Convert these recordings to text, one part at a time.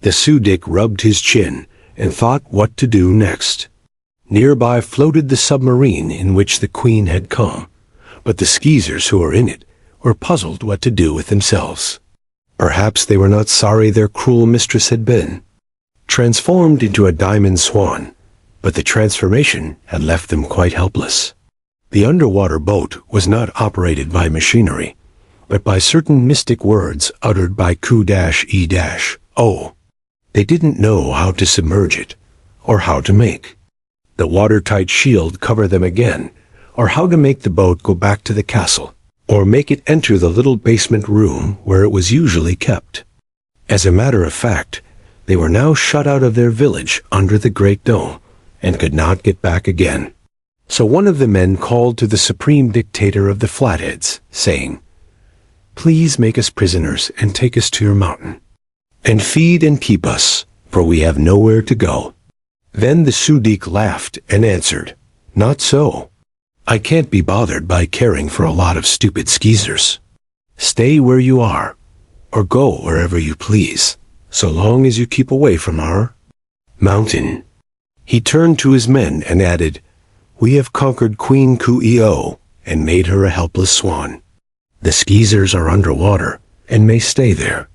The Sudik rubbed his chin and thought what to do next. Nearby floated the submarine in which the Queen had come, but the skeezers who were in it were puzzled what to do with themselves. Perhaps they were not sorry their cruel mistress had been transformed into a diamond swan, but the transformation had left them quite helpless. The underwater boat was not operated by machinery, but by certain mystic words uttered by Q-E-O. They didn't know how to submerge it, or how to make the watertight shield cover them again, or how to make the boat go back to the castle, or make it enter the little basement room where it was usually kept. As a matter of fact, they were now shut out of their village under the great dome, and could not get back again. So one of the men called to the supreme dictator of the Flatheads, saying, "Please make us prisoners and take us to your mountain, and feed and keep us, for we have nowhere to go." Then the Sudik laughed and answered, "Not so. I can't be bothered by caring for a lot of stupid skeezers. Stay where you are, or go wherever you please, so long as you keep away from our mountain." He turned to his men and added, "We have conquered Queen Q-E-O and made her a helpless swan. The skeezers are underwater and may stay there.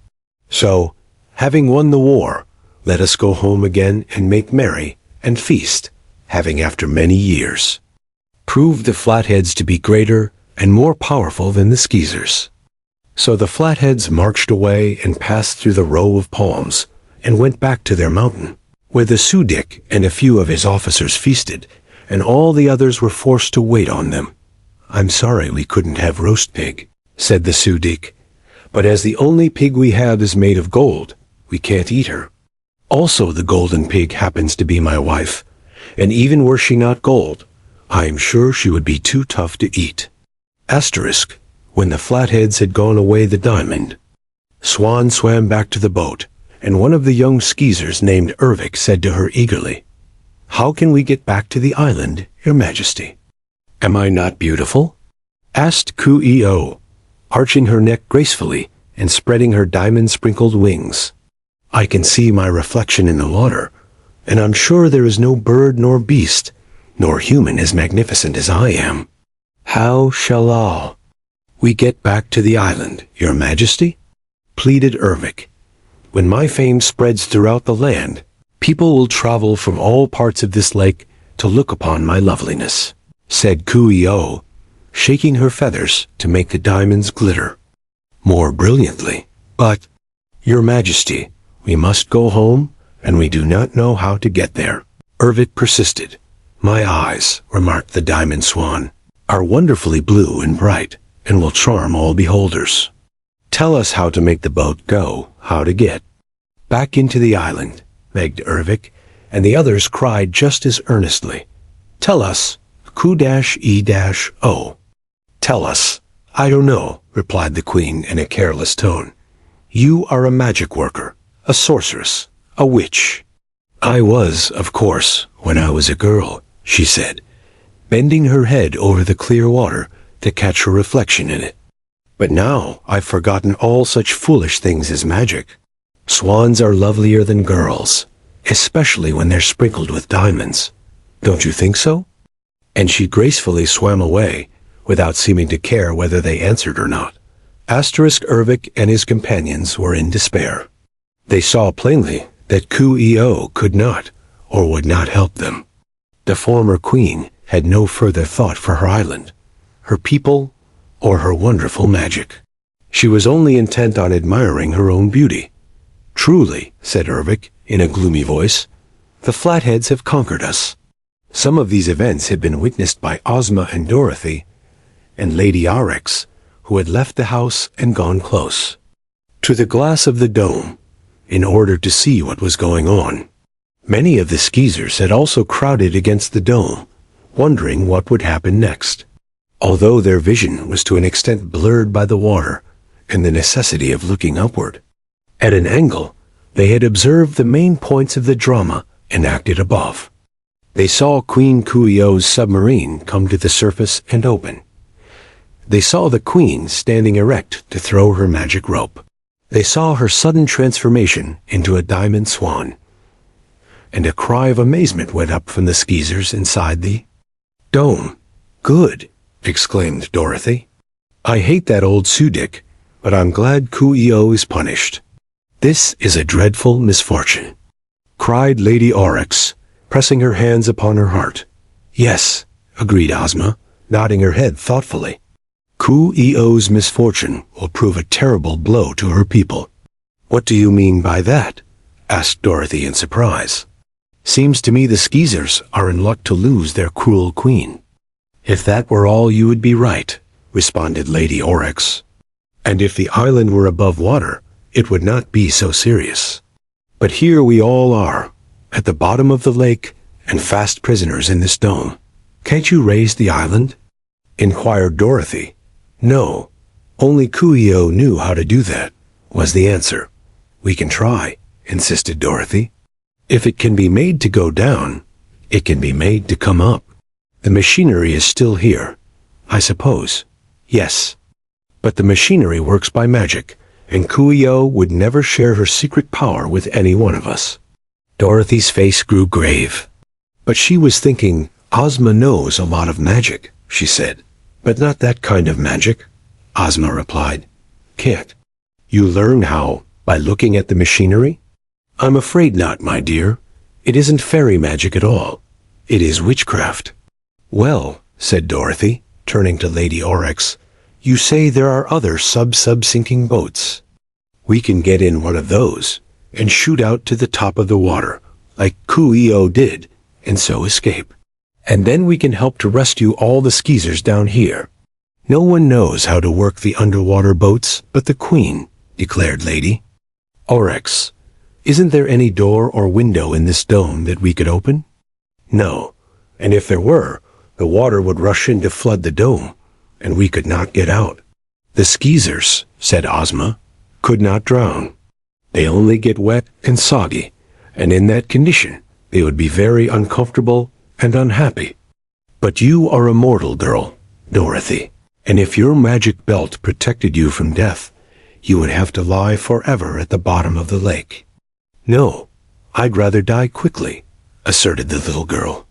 So, having won the war, let us go home again and make merry and feast, having after many years proved the Flatheads to be greater and more powerful than the skeezers." So the Flatheads marched away and passed through the row of palms and went back to their mountain, where the Sudik and a few of his officers feasted, and all the others were forced to wait on them. "I'm sorry we couldn't have roast pig," said the Sudik, "but as the only pig we have is made of gold, we can't eat her. Also the golden pig happens to be my wife, and even were she not gold, I am sure she would be too tough to eat." Asterisk, when the Flatheads had gone away the diamond, Swan swam back to the boat, and one of the young skeezers named Ervik said to her eagerly, "How can we get back to the island, Your Majesty?" "Am I not beautiful?" asked Q-E-O, arching her neck gracefully and spreading her diamond-sprinkled wings. "I can see my reflection in the water, and I'm sure there is no bird nor beast, nor human as magnificent as I am. How shall we get back to the island, Your Majesty?" pleaded Ervik. "When my fame spreads throughout the land, people will travel from all parts of this lake to look upon my loveliness," said Q-E-O, shaking her feathers to make the diamonds glitter more brilliantly. "But, Your Majesty, we must go home, and we do not know how to get there," Ervik persisted. "My eyes," remarked the diamond swan, "are wonderfully blue and bright, and will charm all beholders. Tell us how to make the boat go, how to get back into the island," begged Ervik, and the others cried just as earnestly, "Tell us, Q-E-O. Tell us." "I don't know," replied the Queen in a careless tone. "You are a magic worker, a sorceress, a witch." "I was, of course, when I was a girl," she said, bending her head over the clear water to catch her reflection in it. "But now I've forgotten all such foolish things as magic. Swans are lovelier than girls, especially when they're sprinkled with diamonds. Don't you think so?" And she gracefully swam away, without seeming to care whether they answered or not. Asterisk Ervik and his companions were in despair. They saw plainly that Q-E-O could not, or would not help them. The former queen had no further thought for her island, her people, or her wonderful magic. She was only intent on admiring her own beauty. "Truly," said Ervik in a gloomy voice, "the Flatheads have conquered us." Some of these events had been witnessed by Ozma and Dorothy, and Lady Aurex, who had left the house and gone close to the glass of the dome in order to see what was going on. Many of the skeezers had also crowded against the dome, wondering what would happen next, although their vision was to an extent blurred by the water and the necessity of looking upward. At an angle, they had observed the main points of the drama enacted above. They saw Queen Q-E-O's submarine come to the surface and open. They saw the Queen standing erect to throw her magic rope. They saw her sudden transformation into a diamond swan, and a cry of amazement went up from the skeezers inside the dome. "Good," exclaimed Dorothy. "I hate that old Sudik, but I'm glad Coo-ee-oh is punished. This is a dreadful misfortune," cried Lady Aurex, pressing her hands upon her heart. "Yes," agreed Ozma, nodding her head thoughtfully. "Coo-ee-oh's misfortune will prove a terrible blow to her people." "What do you mean by that?" asked Dorothy in surprise. "Seems to me the Skeezers are in luck to lose their cruel queen." "If that were all, you would be right," responded Lady Aurex. "And if the island were above water, it would not be so serious. But here we all are, at the bottom of the lake, and fast prisoners in this dome. Can't you raise the island?" inquired Dorothy. "No, only Coo-ee-oh knew how to do that," was the answer. "We can try," insisted Dorothy. "If it can be made to go down, it can be made to come up. The machinery is still here, I suppose." "Yes, but the machinery works by magic, and Coo-ee-oh would never share her secret power with any one of us." Dorothy's face grew grave. "But she was thinking, Ozma knows a lot of magic," she said. "But not that kind of magic," Ozma replied. "Can't you learn how by looking at the machinery?" "I'm afraid not, my dear. It isn't fairy magic at all. It is witchcraft." "Well," said Dorothy, turning to Lady Aurex, "you say there are other sub-sinking boats. We can get in one of those and shoot out to the top of the water, like Coo-ee-oh did, and so escape. And then we can help to rescue all the Skeezers down here. No one knows how to work the underwater boats but the Queen," declared Lady Aurex. "Isn't there any door or window in this dome that we could open?" "No, and if there were, the water would rush in to flood the dome, and we could not get out." "The Skeezers," said Ozma, "could not drown. They only get wet and soggy, and in that condition they would be very uncomfortable and unhappy. But you are a mortal girl, Dorothy, and if your magic belt protected you from death, you would have to lie forever at the bottom of the lake." "No, I'd rather die quickly," asserted the little girl.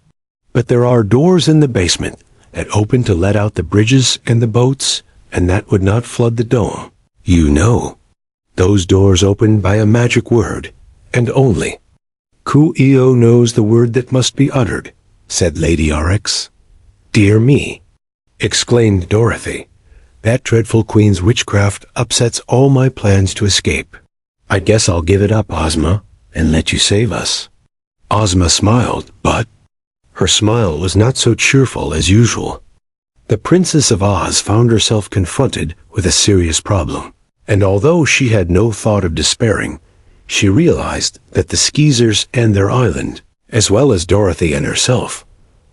"But there are doors in the basement that open to let out the bridges and the boats, and that would not flood the dome. You know, those doors open by a magic word, and only." "Coo-ee-oh knows the word that must be uttered," said Lady Aurex. "Dear me," exclaimed Dorothy. "That dreadful queen's witchcraft upsets all my plans to escape. I guess I'll give it up, Ozma, and let you save us." Ozma smiled, but her smile was not so cheerful as usual. The Princess of Oz found herself confronted with a serious problem, and although she had no thought of despairing, she realized that the Skeezers and their island, as well as Dorothy and herself,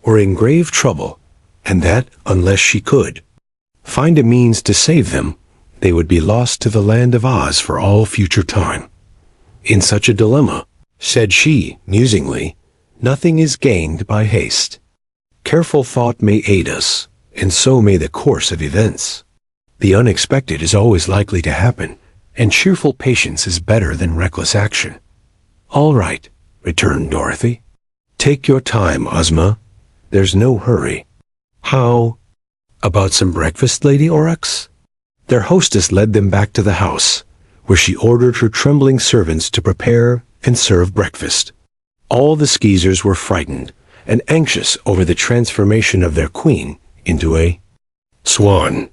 were in grave trouble, and that, unless she could find a means to save them, they would be lost to the land of Oz for all future time. "In such a dilemma," said she, musingly, "nothing is gained by haste. Careful thought may aid us, and so may the course of events. The unexpected is always likely to happen, and cheerful patience is better than reckless action." "All right," returned Dorothy. "Take your time, Ozma. There's no hurry. How about some breakfast, Lady Aurex?" Their hostess led them back to the house, where she ordered her trembling servants to prepare and serve breakfast. All the Skeezers were frightened and anxious over the transformation of their queen into a swan.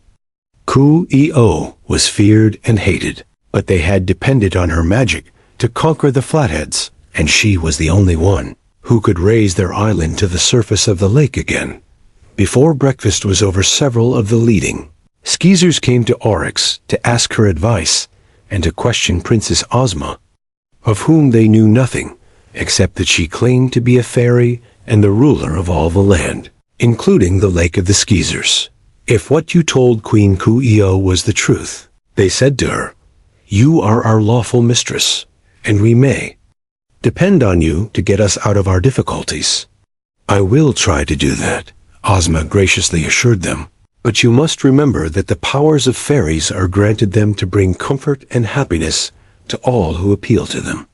Coo-ee-oh was feared and hated, but they had depended on her magic to conquer the Flatheads, and she was the only one who could raise their island to the surface of the lake again. Before breakfast was over, several of the leading Skeezers came to Aurex to ask her advice and to question Princess Ozma, of whom they knew nothing except that she claimed to be a fairy and the ruler of all the land, including the Lake of the Skeezers. If what you told Queen Coo-ee-oh was the truth, they said to her, "You are our lawful mistress, and we may depend on you to get us out of our difficulties." "I will try to do that," Ozma graciously assured them. But you must remember that the powers of fairies are granted them to bring comfort and happiness to all who appeal to them.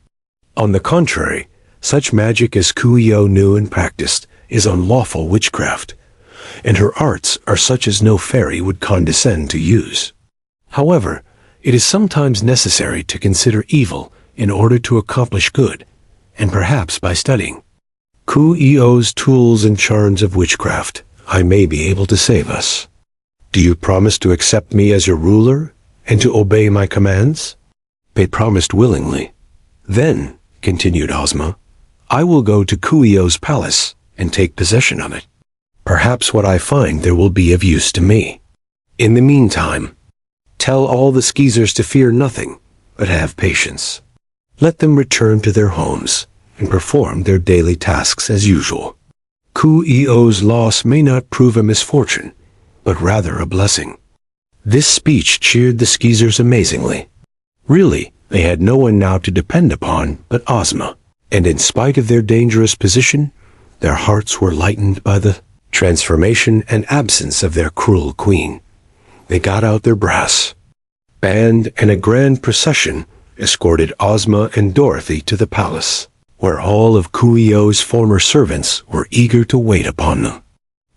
On the contrary, such magic as Coo Ee oh knew and practiced is unlawful witchcraft, and her arts are such as no fairy would condescend to use. However, it is sometimes necessary to consider evil in order to accomplish good, and perhaps by studying Coo Ee oh's tools and charms of witchcraft, I may be able to save us. Do you promise to accept me as your ruler and to obey my commands?" They promised willingly. "Then," continued Ozma, "I will go to Coo Ee oh's palace and take possession of it. Perhaps what I find there will be of use to me. In the meantime, tell all the Skeezers to fear nothing, but have patience. Let them return to their homes and perform their daily tasks as usual. Coo Ee oh's loss may not prove a misfortune, but rather a blessing." This speech cheered the Skeezers amazingly. Really, they had no one now to depend upon but Ozma, and in spite of their dangerous position, their hearts were lightened by the transformation and absence of their cruel queen. They got out their brass band, and a grand procession escorted Ozma and Dorothy to the palace, where all of Coo Ee oh's former servants were eager to wait upon them.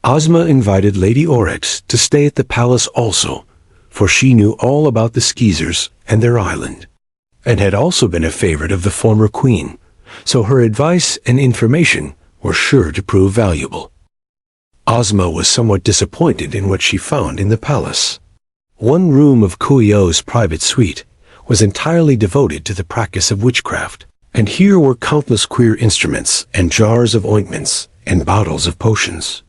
Ozma invited Lady Aurex to stay at the palace also, for she knew all about the Skeezers and their island, and had also been a favorite of the former queen, so her advice and information were sure to prove valuable. Ozma was somewhat disappointed in what she found in the palace. One room of Coo Ee oh's private suite was entirely devoted to the practice of witchcraft, and here were countless queer instruments and jars of ointments and bottles of potions,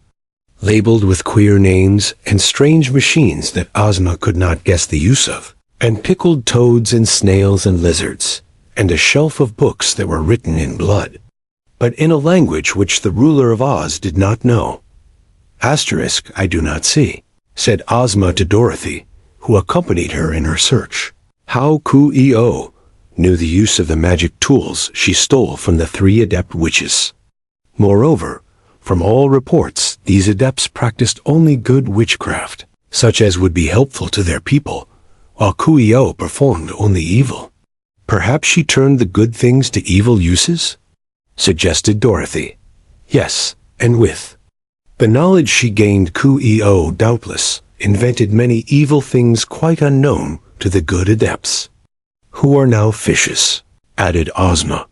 labeled with queer names and strange machines that Ozma could not guess the use of, and pickled toads and snails and lizards, and a shelf of books that were written in blood, but in a language which the ruler of Oz did not know. "Asterisk, I do not see," said Ozma to Dorothy, who accompanied her in her search. How Coo Ee oh knew the use of the magic tools she stole from the 3 adept witches. Moreover, from all reports, these adepts practiced only good witchcraft, such as would be helpful to their people, while Coo Ee oh performed only evil. "Perhaps she turned the good things to evil uses?" suggested Dorothy. "Yes, and with the knowledge she gained, Coo Ee oh doubtless invented many evil things quite unknown to the good adepts, who are now fishes," added Ozma.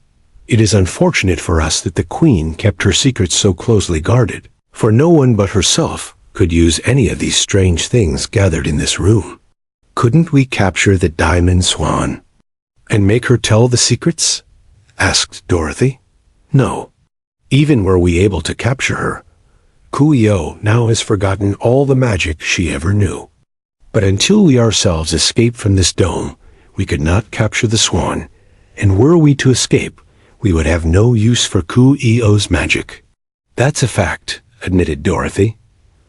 "It is unfortunate for us that the Queen kept her secrets so closely guarded, for no one but herself could use any of these strange things gathered in this room. Couldn't we capture the Diamond Swan and make her tell the secrets?" asked Dorothy. "No. Even were we able to capture her, Coo Ee oh now has forgotten all the magic she ever knew. But until we ourselves escape from this dome, we could not capture the swan, and were we to escape, we would have no use for Coo Ee oh's magic." "That's a fact," admitted Dorothy.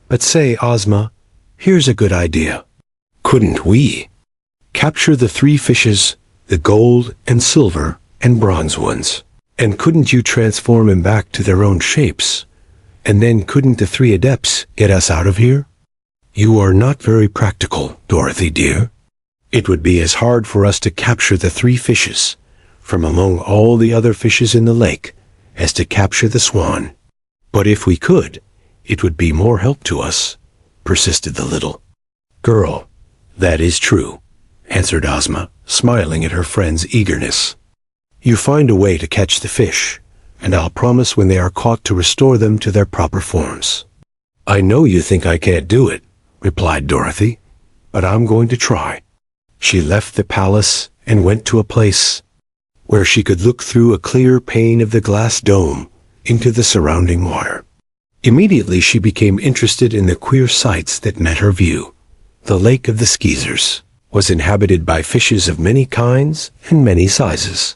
"But say, Ozma, here's a good idea. Couldn't we capture the 3 fishes, the gold and silver and bronze ones, and couldn't you transform them back to their own shapes? And then couldn't the 3 adepts get us out of here?" "You are not very practical, Dorothy dear. It would be as hard for us to capture the 3 fishes from among all the other fishes in the lake as to capture the swan. But if we could, it would be more help to us," persisted the little girl. "That is true," answered Ozma, smiling at her friend's eagerness. "You find a way to catch the fish, and I'll promise when they are caught to restore them to their proper forms." "I know you think I can't do it," replied Dorothy, "but I'm going to try." She left the palace and went to a place where she could look through a clear pane of the glass dome into the surrounding water. Immediately she became interested in the queer sights that met her view. The Lake of the Skeezers was inhabited by fishes of many kinds and many sizes.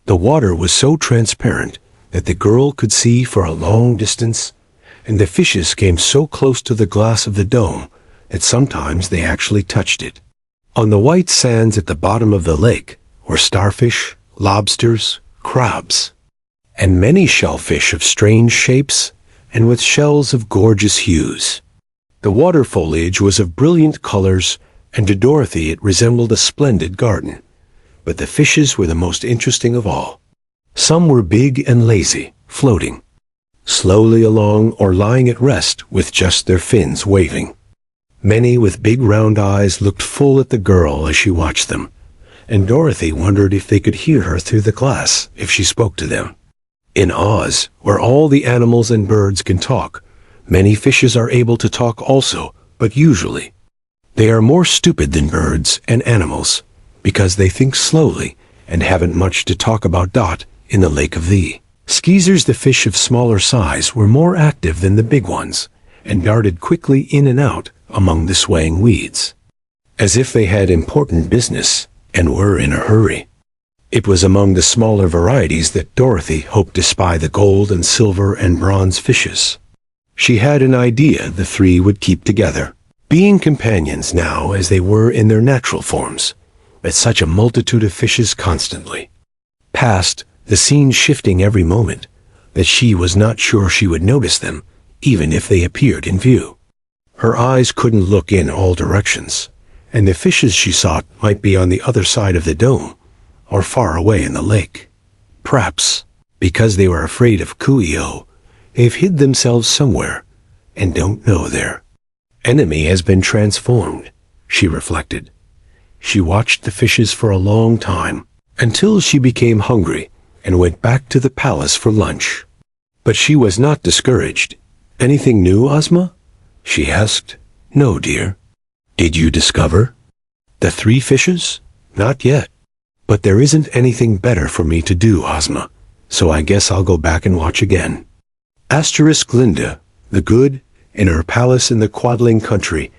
The water was so transparent that the girl could see for a long distance, and the fishes came so close to the glass of the dome that sometimes they actually touched it. On the white sands at the bottom of the lake were starfish, lobsters, crabs, and many shellfish of strange shapes and with shells of gorgeous hues. The water foliage was of brilliant colors, and to Dorothy it resembled a splendid garden. But the fishes were the most interesting of all. Some were big and lazy, floating slowly along or lying at rest with just their fins waving. Many with big round eyes looked full at the girl as she watched them, and Dorothy wondered if they could hear her through the glass if she spoke to them. In Oz, where all the animals and birds can talk, many fishes are able to talk also, but usually they are more stupid than birds and animals, because they think slowly and haven't much to talk about. In the lake of the Skeezers, the fish of smaller size were more active than the big ones, and darted quickly in and out among the swaying weeds, as if they had important business and were in a hurry. It was among the smaller varieties that Dorothy hoped to spy the gold and silver and bronze fishes. She had an idea the three would keep together, being companions now as they were in their natural forms, but such a multitude of fishes constantly passed, the scene shifting every moment, that she was not sure she would notice them, even if they appeared in view. Her eyes couldn't look in all directions, and the fishes she sought might be on the other side of the dome, or far away in the lake. Perhaps, because they were afraid of Coo-ee-oh, they've hid themselves somewhere, and don't know their enemy has been transformed, she reflected. She watched the fishes for a long time, until she became hungry, and went back to the palace for lunch. But she was not discouraged. "Anything new, Ozma?" she asked. "No, dear." "Did you discover the three fishes?" "Not yet. But there isn't anything better for me to do, Ozma, so I guess I'll go back and watch again." Glinda, the good, in her palace in the Quadling country,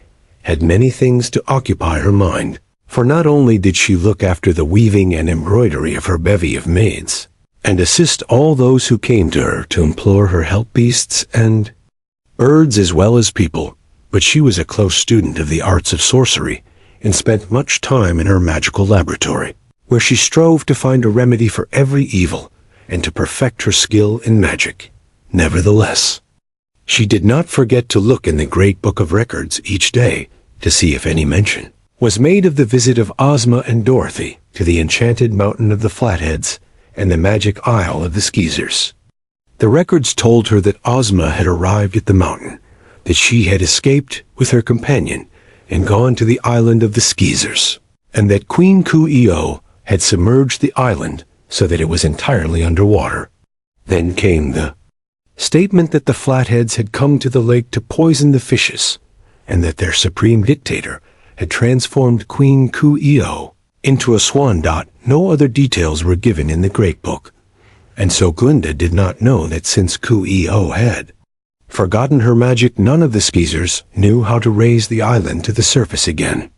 had many things to occupy her mind, for not only did she look after the weaving and embroidery of her bevy of maids, and assist all those who came to her to implore her help, beasts and birds as well as people, but she was a close student of the arts of sorcery, and spent much time in her magical laboratory, where she strove to find a remedy for every evil, and to perfect her skill in magic. Nevertheless, she did not forget to look in the Great Book of Records each day to see if any mention was made of the visit of Ozma and Dorothy to the enchanted mountain of the Flatheads and the magic isle of the Skeezers. The records told her that Ozma had arrived at the mountain, that she had escaped with her companion and gone to the island of the Skeezers, and that Queen Coo-ee-oh had submerged the island so that it was entirely underwater. Then came the statement that the Flatheads had come to the lake to poison the fishes, and that their supreme dictator had transformed Queen Coo-ee-oh into a swan. No other details were given in the Great Book, and so Glinda did not know that since Coo-ee-oh had forgotten her magic, none of the Skeezers knew how to raise the island to the surface again.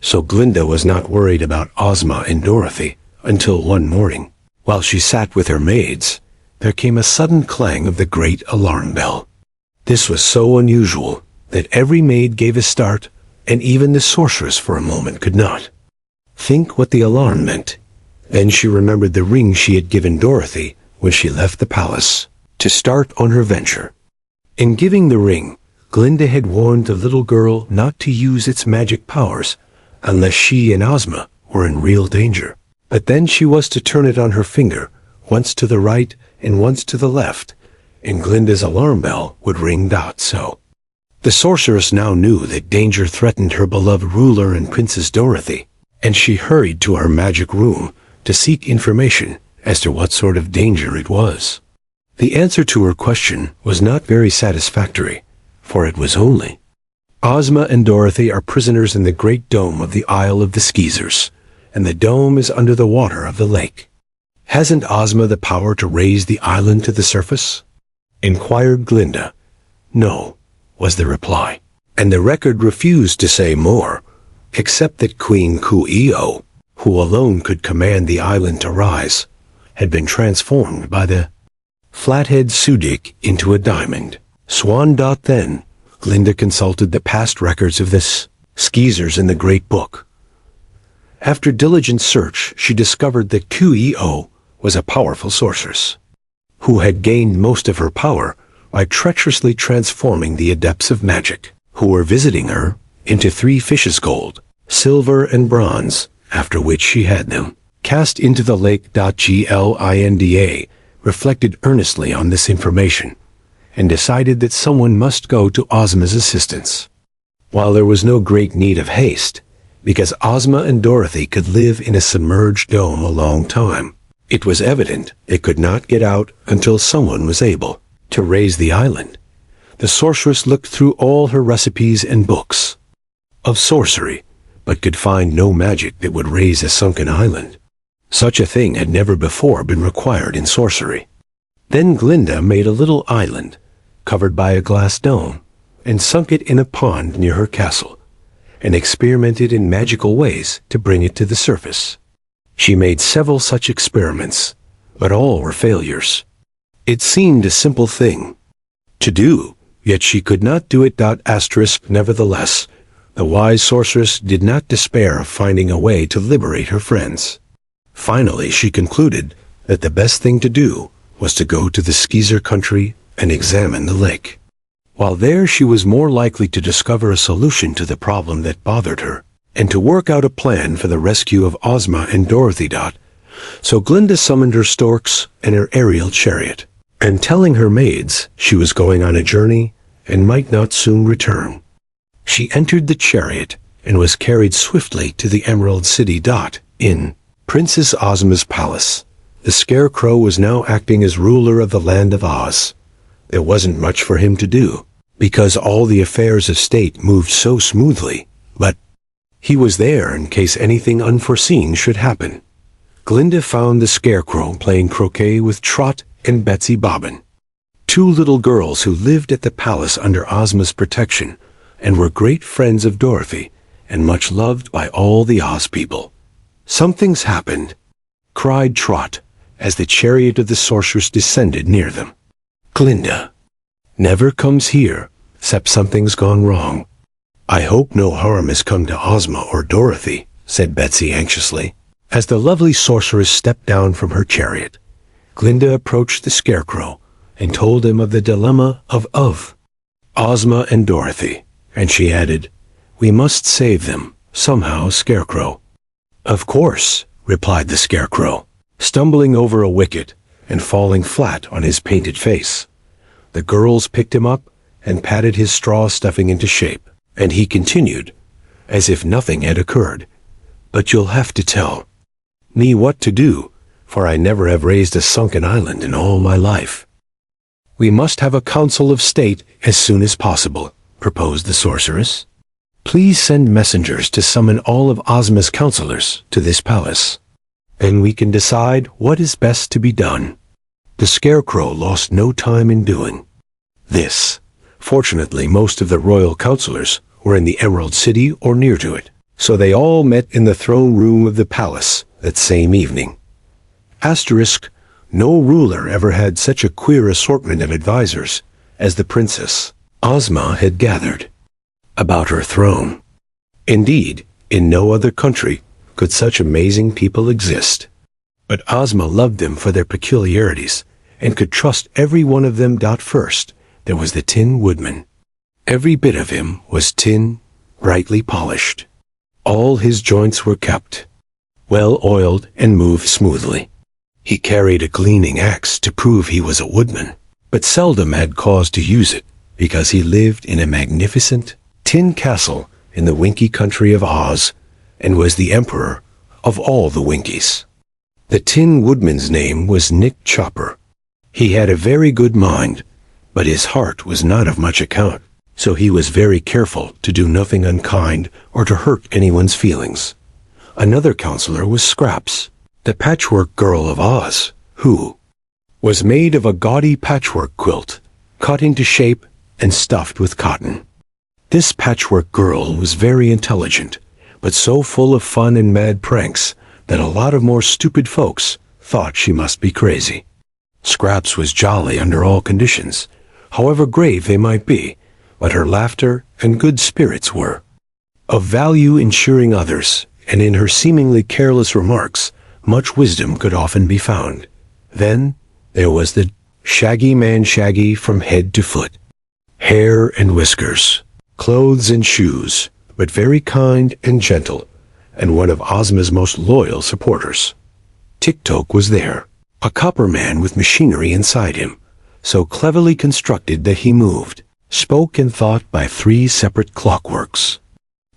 So Glinda was not worried about Ozma and Dorothy until one morning, while she sat with her maids, there came a sudden clang of the great alarm bell. This was so unusual that every maid gave a start, and even the sorceress for a moment could not think what the alarm meant. Then she remembered the ring she had given Dorothy when she left the palace to start on her venture. In giving the ring, Glinda had warned the little girl not to use its magic powers unless she and Ozma were in real danger. But then she was to turn it on her finger, once to the right and once to the left, and Glinda's alarm bell would ring. So the sorceress now knew that danger threatened her beloved ruler and Princess Dorothy, and she hurried to her magic room to seek information as to what sort of danger it was. The answer to her question was not very satisfactory, for it was only, "Ozma and Dorothy are prisoners in the great dome of the Isle of the Skeezers, and the dome is under the water of the lake." "Hasn't Ozma the power to raise the island to the surface?" inquired Glinda. "No," was the reply, and the record refused to say more, except that Queen Coo-ee-oh, who alone could command the island to rise, had been transformed by the Flathead Sudik into a diamond swan. Then Glinda consulted the past records of the Skeezers in the Great Book. After diligent search, she discovered that Coo-ee-oh was a powerful sorceress, who had gained most of her power by treacherously transforming the adepts of magic who were visiting her, into 3 fishes gold, silver and bronze, after which she had them cast into the lake. Glinda reflected earnestly on this information, and decided that someone must go to Ozma's assistance. While there was no great need of haste, because Ozma and Dorothy could live in a submerged dome a long time, it was evident they could not get out until someone was able to raise the island. The sorceress looked through all her recipes and books of sorcery, but could find no magic that would raise a sunken island. Such a thing had never before been required in sorcery. Then Glinda made a little island, covered by a glass dome, and sunk it in a pond near her castle, and experimented in magical ways to bring it to the surface. She made several such experiments, but all were failures. It seemed a simple thing to do, yet she could not do it. Nevertheless, the wise sorceress did not despair of finding a way to liberate her friends. Finally, she concluded that the best thing to do was to go to the Skeezer country and examine the lake. While there, she was more likely to discover a solution to the problem that bothered her, and to work out a plan for the rescue of Ozma and Dorothy. So Glinda summoned her storks and her aerial chariot, and telling her maids she was going on a journey and might not soon return, she entered the chariot and was carried swiftly to the Emerald City. In Princess Ozma's palace, the Scarecrow was now acting as ruler of the land of Oz. There wasn't much for him to do, because all the affairs of state moved so smoothly, but he was there in case anything unforeseen should happen. Glinda found the Scarecrow playing croquet with Trot and Betsy Bobbin, 2 little girls who lived at the palace under Ozma's protection, and were great friends of Dorothy, and much loved by all the Oz people. "Something's happened," cried Trot, as the chariot of the sorceress descended near them. "Glinda never comes here, except something's gone wrong." "I hope no harm has come to Ozma or Dorothy," said Betsy anxiously. As the lovely sorceress stepped down from her chariot, Glinda approached the Scarecrow and told him of the dilemma of Ozma and Dorothy, and she added, "We must save them, somehow, Scarecrow." "Of course," replied the Scarecrow, stumbling over a wicket and falling flat on his painted face. The girls picked him up and patted his straw stuffing into shape, and he continued, as if nothing had occurred, "But you'll have to tell me what to do, for I never have raised a sunken island in all my life." "We must have a council of state as soon as possible," proposed the sorceress. "Please send messengers to summon all of Ozma's counselors to this palace, and we can decide what is best to be done." The Scarecrow lost no time in doing this. Fortunately, most of the royal counselors were in the Emerald City or near to it, so they all met in the throne room of the palace that same evening. No ruler ever had such a queer assortment of advisors as the Princess Ozma had gathered about her throne. Indeed, in no other country could such amazing people exist. But Ozma loved them for their peculiarities, and could trust every one of them. First, there was the Tin Woodman. Every bit of him was tin, brightly polished. All his joints were kept well oiled and moved smoothly. He carried a gleaming axe to prove he was a woodman, but seldom had cause to use it, because he lived in a magnificent tin castle in the Winkie country of Oz, and was the emperor of all the Winkies. The Tin Woodman's name was Nick Chopper. He had a very good mind, but his heart was not of much account, so he was very careful to do nothing unkind or to hurt anyone's feelings. Another counselor was Scraps, the patchwork girl of Oz, who was made of a gaudy patchwork quilt, cut into shape and stuffed with cotton. This patchwork girl was very intelligent, but so full of fun and mad pranks that a lot of more stupid folks thought she must be crazy. Scraps was jolly under all conditions, however grave they might be, but her laughter and good spirits were of value in cheering others, and in her seemingly careless remarks much wisdom could often be found. Then there was the Shaggy Man, shaggy from head to foot, hair and whiskers, clothes and shoes, but very kind and gentle, and one of Ozma's most loyal supporters. Tik-Tok was there, a copper man with machinery inside him, so cleverly constructed that he moved, spoke and thought by 3 separate clockworks.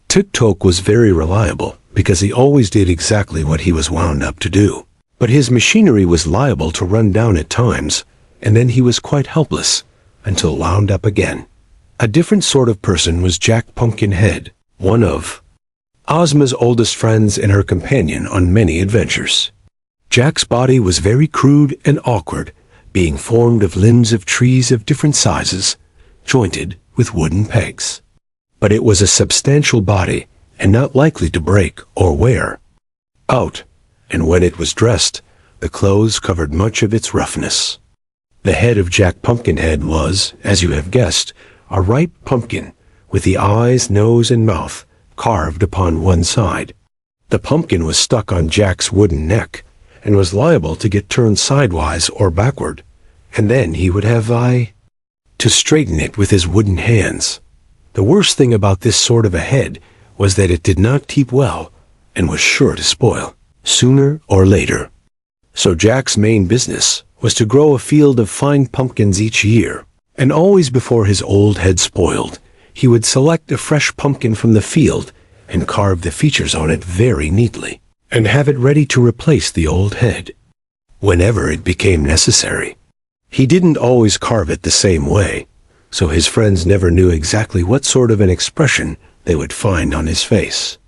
Tik-Tok was very reliable because he always did exactly what he was wound up to do. But his machinery was liable to run down at times, and then he was quite helpless until wound up again. A different sort of person was Jack Pumpkinhead, one of Ozma's oldest friends and her companion on many adventures. Jack's body was very crude and awkward, being formed of limbs of trees of different sizes, jointed with wooden pegs. But it was a substantial body and not likely to break or wear out, and when it was dressed, the clothes covered much of its roughness. The head of Jack Pumpkinhead was, as you have guessed, a ripe pumpkin, with the eyes, nose, and mouth carved upon one side. The pumpkin was stuck on Jack's wooden neck, and was liable to get turned sidewise or backward, and then he would have to straighten it with his wooden hands. The worst thing about this sort of a head was that it did not keep well, and was sure to spoil, sooner or later. So Jack's main business was to grow a field of fine pumpkins each year, and always before his old head spoiled, he would select a fresh pumpkin from the field and carve the features on it very neatly, and have it ready to replace the old head whenever it became necessary. He didn't always carve it the same way, so his friends never knew exactly what sort of an expression they would find on his face.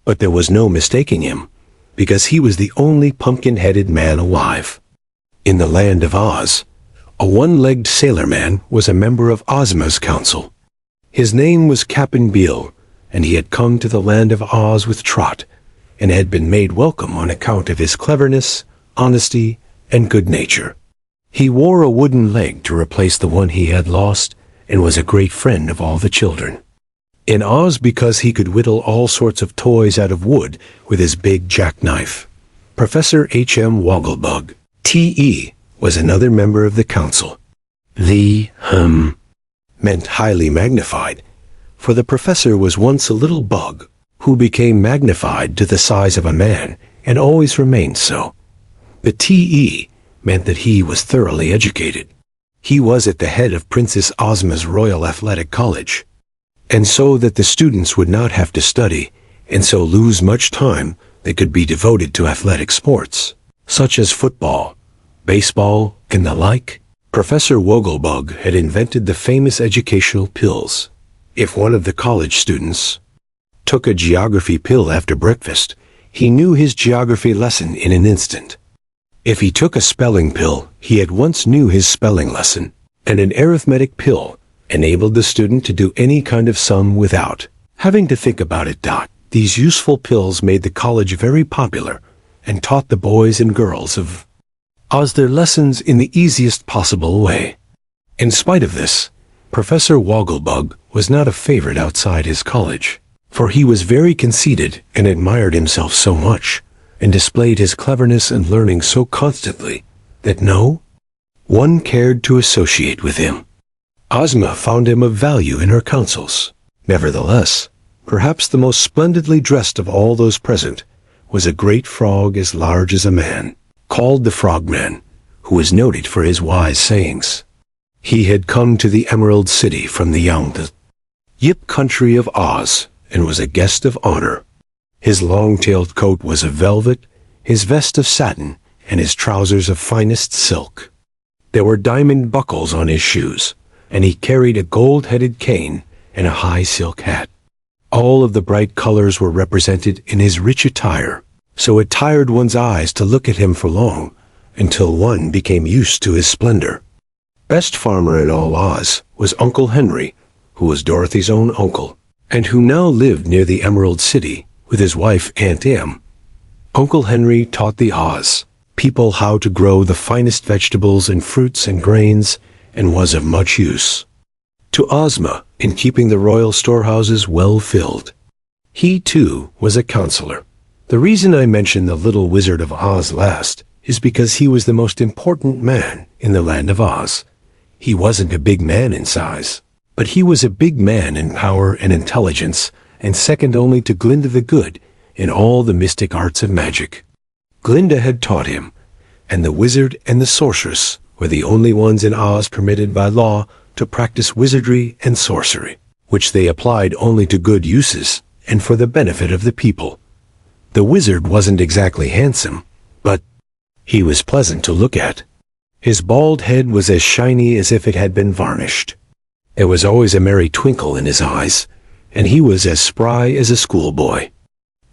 But there was no mistaking him, because he was the only pumpkin-headed man alive. In the land of Oz, a one-legged sailor man was a member of Ozma's council. His name was Cap'n Bill, and he had come to the land of Oz with Trot, and had been made welcome on account of his cleverness, honesty, and good nature. He wore a wooden leg to replace the one he had lost, and was a great friend of all the children. In Oz, because he could whittle all sorts of toys out of wood with his big jackknife. Professor H.M. Wogglebug, T.E., was another member of the council. The meant highly magnified, for the professor was once a little bug who became magnified to the size of a man and always remained so. The T.E. meant that he was thoroughly educated. He was at the head of Princess Ozma's Royal Athletic College, and so that the students would not have to study and so lose much time that could be devoted to athletic sports, such as football, baseball, and the like. Professor Wogglebug had invented the famous educational pills. If one of the college students took a geography pill after breakfast, he knew his geography lesson in an instant. If he took a spelling pill, he at once knew his spelling lesson, and an arithmetic pill enabled the student to do any kind of sum without having to think about it. These useful pills made the college very popular and taught the boys and girls of Oz their lessons in the easiest possible way. In spite of this, Professor Wogglebug was not a favorite outside his college, for he was very conceited and admired himself so much, and displayed his cleverness and learning so constantly, that no one cared to associate with him. Ozma found him of value in her councils. Nevertheless, perhaps the most splendidly dressed of all those present was a great frog as large as a man, called the Frogman, who was noted for his wise sayings. He had come to the Emerald City from the Yip country of Oz, and was a guest of honor. His long-tailed coat was of velvet, his vest of satin, and his trousers of finest silk. There were diamond buckles on his shoes, and he carried a gold-headed cane and a high silk hat. All of the bright colors were represented in his rich attire, so it tired one's eyes to look at him for long, until one became used to his splendor. Best farmer in all Oz was Uncle Henry, who was Dorothy's own uncle, and who now lived near the Emerald City with his wife Aunt Em. Uncle Henry taught the Oz people how to grow the finest vegetables and fruits and grains, and was of much use to Ozma in keeping the royal storehouses well filled. He, too, was a counselor. The reason I mention the little Wizard of Oz last is because he was the most important man in the land of Oz. He wasn't a big man in size, But he was a big man in power and intelligence, and second only to Glinda the Good in all the mystic arts of magic. Glinda had taught him, and the wizard and the sorceress were the only ones in Oz permitted by law to practice wizardry and sorcery, which they applied only to good uses and for the benefit of the people. The wizard wasn't exactly handsome, but he was pleasant to look at. His bald head was as shiny as if it had been varnished. There was always a merry twinkle in his eyes, and he was as spry as a schoolboy.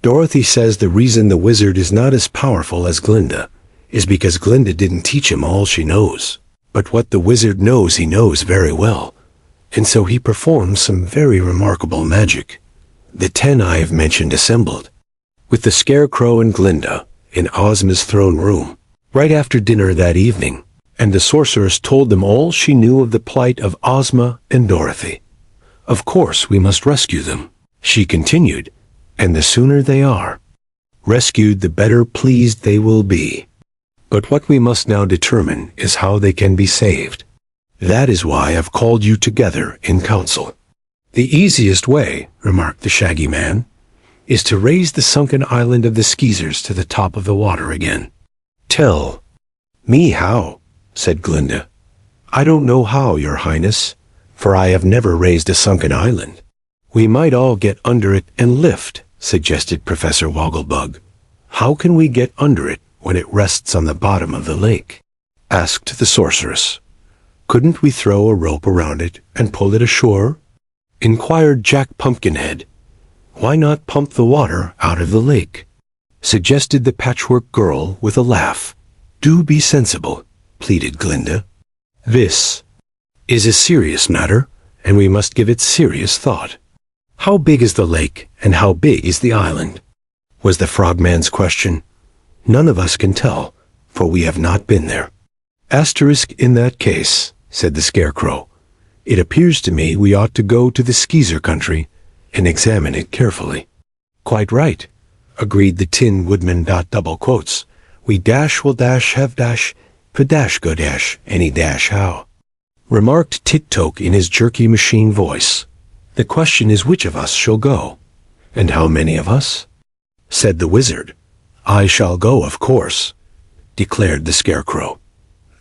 Dorothy says the reason the wizard is not as powerful as Glinda is because Glinda didn't teach him all she knows. But what the wizard knows he knows very well, and so he performs some very remarkable magic. The 10 I have mentioned assembled, with the Scarecrow and Glinda, in Ozma's throne room, right after dinner that evening, and the sorceress told them all she knew of the plight of Ozma and Dorothy. Of course we must rescue them, she continued, and the sooner they are rescued, the better pleased they will be. But what we must now determine is how they can be saved. That is why I've called you together in council. The easiest way, remarked the Shaggy Man, is to raise the sunken island of the Skeezers to the top of the water again. Tell me how, said Glinda. I don't know how, Your Highness, for I have never raised a sunken island. We might all get under it and lift, suggested Professor Wogglebug. How can we get under it when it rests on the bottom of the lake? Asked the sorceress. Couldn't we throw a rope around it and pull it ashore? Inquired Jack Pumpkinhead. Why not pump the water out of the lake? Suggested the Patchwork Girl with a laugh. Do be sensible, pleaded Glinda. This is a serious matter, and we must give it serious thought. How big is the lake, and how big is the island? Was the Frogman's question. None of us can tell, for we have not been there. Asterisk in that case, said the Scarecrow. It appears to me we ought to go to the Skeezer country and examine it carefully. Quite right, agreed the Tin Woodman. Double quotes. We dash will dash have dash, padash go dash, any dash how. Remarked Tik-Tok in his jerky machine voice. The question is which of us shall go? And how many of us? Said the wizard. I shall go, of course, declared the Scarecrow.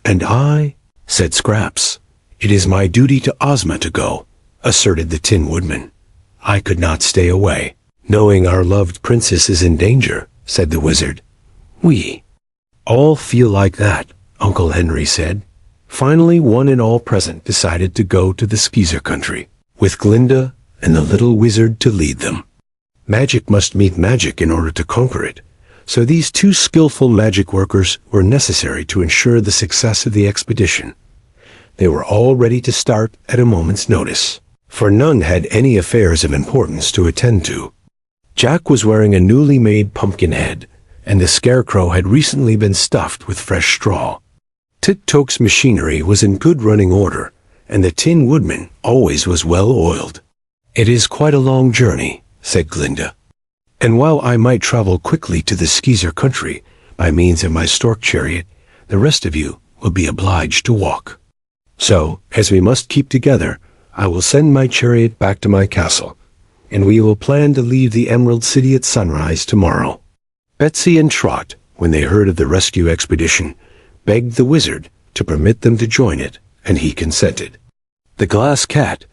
And I, said Scraps. It is my duty to Ozma to go, asserted the Tin Woodman. I could not stay away, knowing our loved princess is in danger, said the wizard. We all feel like that, Uncle Henry said. Finally, one and all present decided to go to the Skeezer country, with Glinda and the little wizard to lead them. Magic must meet magic in order to conquer it, so these 2 skillful magic workers were necessary to ensure the success of the expedition. They were all ready to start at a moment's notice, for none had any affairs of importance to attend to. Jack was wearing a newly made pumpkin head, and the Scarecrow had recently been stuffed with fresh straw. Tik-Tok's machinery was in good running order, and the Tin Woodman always was well oiled. It is quite a long journey, said Glinda. And while I might travel quickly to the Skeezer country by means of my stork chariot, the rest of you will be obliged to walk. So, as we must keep together, I will send my chariot back to my castle, and we will plan to leave the Emerald City at sunrise tomorrow. Betsy and Trot, when they heard of the rescue expedition, begged the wizard to permit them to join it, and he consented. The Glass Cat,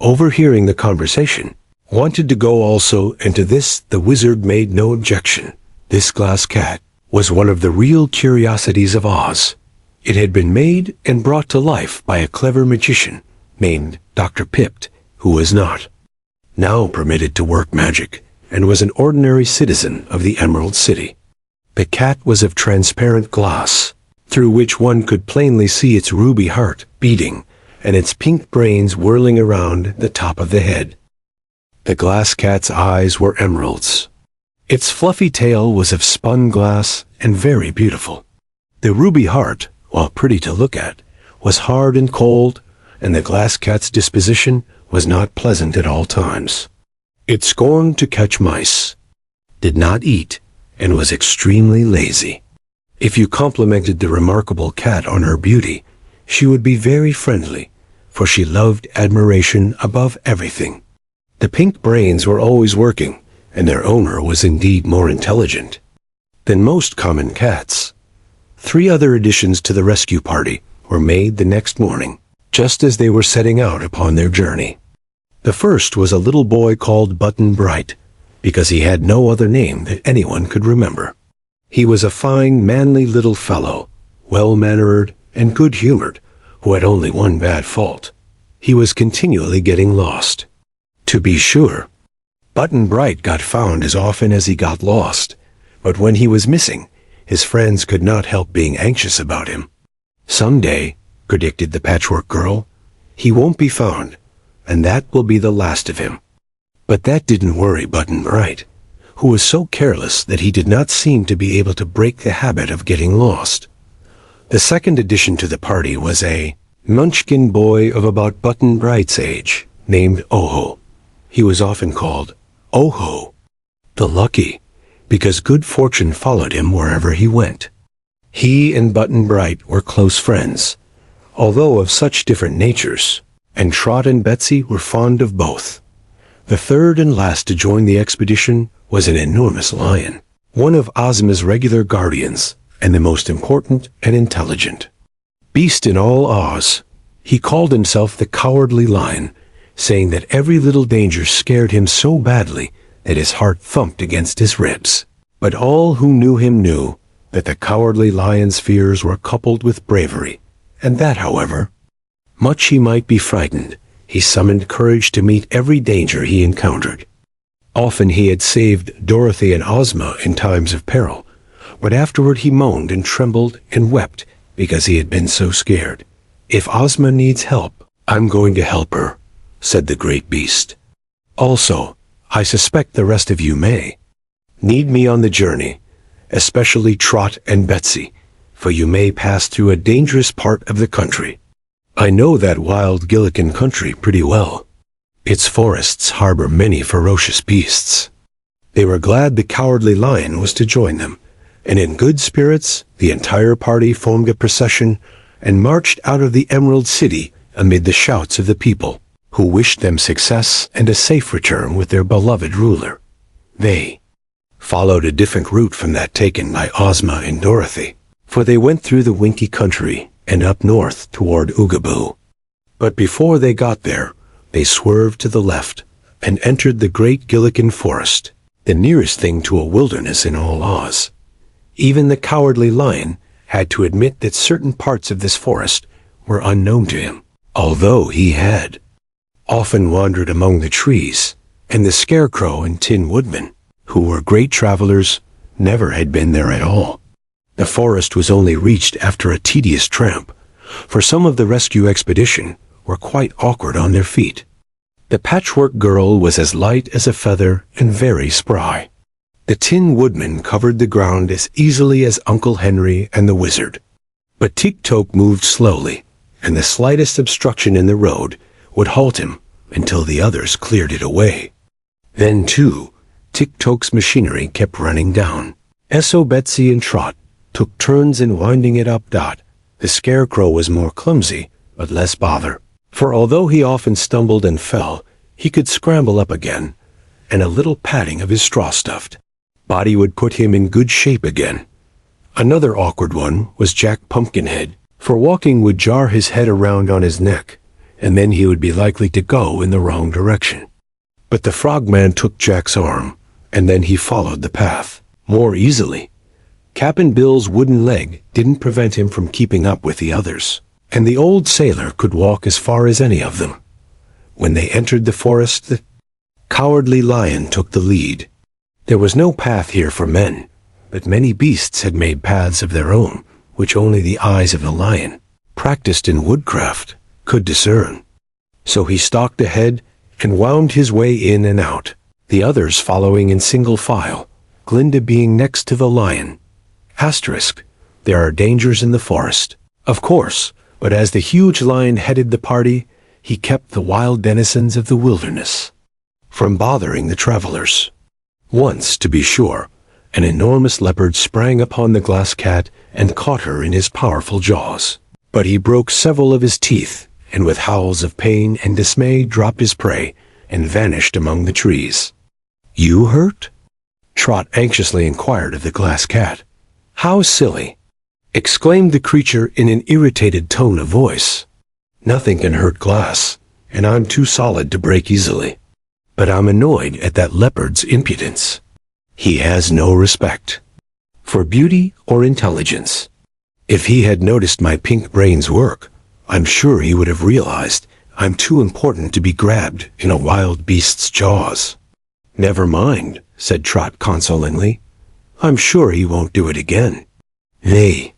overhearing the conversation, wanted to go also, and to this the wizard made no objection. This Glass Cat was one of the real curiosities of Oz. It had been made and brought to life by a clever magician named Dr. Pipt, who was not now permitted to work magic, and was an ordinary citizen of the Emerald City. The cat was of transparent glass, through which one could plainly see its ruby heart beating, and its pink brains whirling around the top of the head. The Glass Cat's eyes were emeralds. Its fluffy tail was of spun glass and very beautiful. The ruby heart, while pretty to look at, was hard and cold, and the Glass Cat's disposition was not pleasant at all times. It scorned to catch mice, did not eat, and was extremely lazy. If you complimented the remarkable cat on her beauty, she would be very friendly, for she loved admiration above everything. The pink brains were always working, and their owner was indeed more intelligent than most common cats. 3 other additions to the rescue party were made the next morning, just as they were setting out upon their journey. The first was a little boy called Button Bright, because he had no other name that anyone could remember. He was a fine, manly little fellow, well-mannered and good-humored, who had only one bad fault. He was continually getting lost. To be sure, Button Bright got found as often as he got lost, but when he was missing, his friends could not help being anxious about him. "Someday," predicted the Patchwork Girl, "he won't be found, and that will be the last of him." But that didn't worry Button Bright, who was so careless that he did not seem to be able to break the habit of getting lost. The second addition to the party was a munchkin boy of about Button Bright's age, named Oho. He was often called Oho the Lucky, because good fortune followed him wherever he went. He and Button Bright were close friends, although of such different natures, and Trot and Betsy were fond of both. The third and last to join the expedition was an enormous lion, one of Ozma's regular guardians, and the most important and intelligent beast in all Oz. He called himself the Cowardly Lion, saying that every little danger scared him so badly that his heart thumped against his ribs. But all who knew him knew that the Cowardly Lion's fears were coupled with bravery, and that, however much he might be frightened, he summoned courage to meet every danger he encountered. Often he had saved Dorothy and Ozma in times of peril, but afterward he moaned and trembled and wept because he had been so scared. "If Ozma needs help, I'm going to help her," said the great beast. "Also, I suspect the rest of you may need me on the journey, especially Trot and Betsy, for you may pass through a dangerous part of the country. I know that wild Gillikin country pretty well. Its forests harbor many ferocious beasts." They were glad the Cowardly Lion was to join them, and in good spirits the entire party formed a procession and marched out of the Emerald City amid the shouts of the people, who wished them success and a safe return with their beloved ruler. They followed a different route from that taken by Ozma and Dorothy, for they went through the Winky country and up north toward Oogaboo. But before they got there, they swerved to the left and entered the Great Gillikin Forest, the nearest thing to a wilderness in all Oz. Even the Cowardly Lion had to admit that certain parts of this forest were unknown to him, although he had often wandered among the trees, and the Scarecrow and Tin Woodman, who were great travelers, never had been there at all. The forest was only reached after a tedious tramp, for some of the rescue expedition were quite awkward on their feet. The Patchwork Girl was as light as a feather and very spry. The Tin Woodman covered the ground as easily as Uncle Henry and the Wizard. But Tik-Tok moved slowly, and the slightest obstruction in the road would halt him until the others cleared it away. Then, too, Tik-Tok's machinery kept running down. So Betsy and Trot took turns in winding it up. The Scarecrow was more clumsy, but less bother, for although he often stumbled and fell, he could scramble up again, and a little patting of his straw-stuffed body would put him in good shape again. Another awkward one was Jack Pumpkinhead, for walking would jar his head around on his neck, and then he would be likely to go in the wrong direction. But the Frogman took Jack's arm, and then he followed the path more easily. Cap'n Bill's wooden leg didn't prevent him from keeping up with the others, and the old sailor could walk as far as any of them. When they entered the forest, the Cowardly Lion took the lead. There was no path here for men, but many beasts had made paths of their own, which only the eyes of a lion, practiced in woodcraft, could discern. So he stalked ahead and wound his way in and out, the others following in single file, Glinda being next to the lion. There are dangers in the forest, of course, but as the huge lion headed the party, he kept the wild denizens of the wilderness from bothering the travelers. Once, to be sure, an enormous leopard sprang upon the Glass Cat and caught her in his powerful jaws, but he broke several of his teeth and with howls of pain and dismay dropped his prey and vanished among the trees. "You hurt?" Trot anxiously inquired of the glass cat. "How silly!" exclaimed the creature in an irritated tone of voice. "Nothing can hurt glass, and I'm too solid to break easily. But I'm annoyed at that leopard's impudence. He has no respect for beauty or intelligence. If he had noticed my pink brain's work, I'm sure he would have realized I'm too important to be grabbed in a wild beast's jaws." "Never mind," said Trot consolingly. "I'm sure he won't do it again." They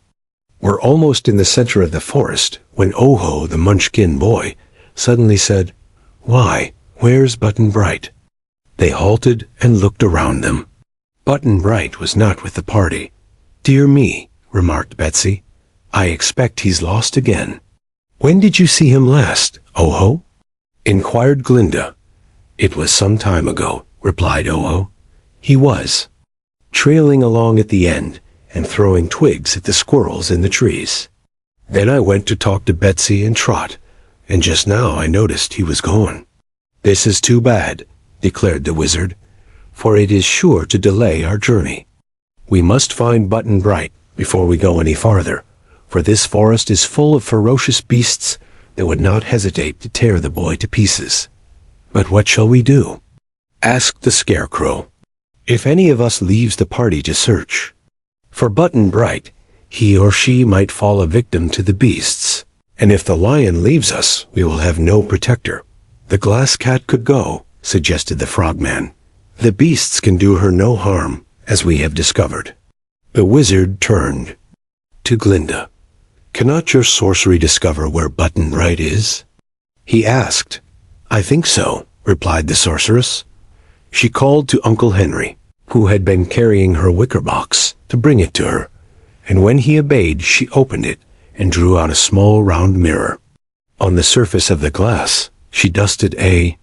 were almost in the center of the forest when Oho, the Munchkin boy, suddenly said, "Why, where's Button Bright?" They halted and looked around them. Button Bright was not with the party. "Dear me," remarked Betsy, "I expect he's lost again." "When did you see him last, Oho?" inquired Glinda. "It was some time ago," replied Oho. "He was trailing along at the end and throwing twigs at the squirrels in the trees. Then I went to talk to Betsy and Trot, and just now I noticed he was gone." "This is too bad," declared the wizard, "for it is sure to delay our journey. We must find Button Bright before we go any farther, for this forest is full of ferocious beasts that would not hesitate to tear the boy to pieces." "But what shall we do?" asked the Scarecrow. "If any of us leaves the party to search for Button Bright, he or she might fall a victim to the beasts. And if the lion leaves us, we will have no protector." "The glass cat could go," suggested the Frogman. "The beasts can do her no harm, as we have discovered." The wizard turned to Glinda. "Cannot your sorcery discover where Button Bright is?" he asked. "I think so," replied the sorceress. She called to Uncle Henry, who had been carrying her wicker box, to bring it to her, and when he obeyed, she opened it and drew out a small round mirror. On the surface of the glass, she dusted a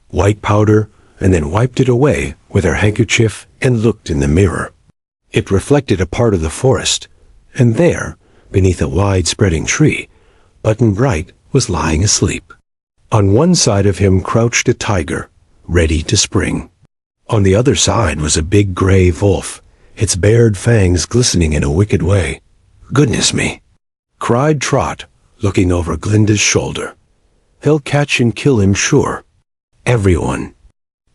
white powder and then wiped it away with her handkerchief and looked in the mirror. It reflected a part of the forest, and there, beneath a wide-spreading tree, Button Bright was lying asleep. On one side of him crouched a tiger, ready to spring. On the other side was a big gray wolf, its bared fangs glistening in a wicked way. "Goodness me!" cried Trot, looking over Glinda's shoulder. "They'll catch and kill him, sure." Everyone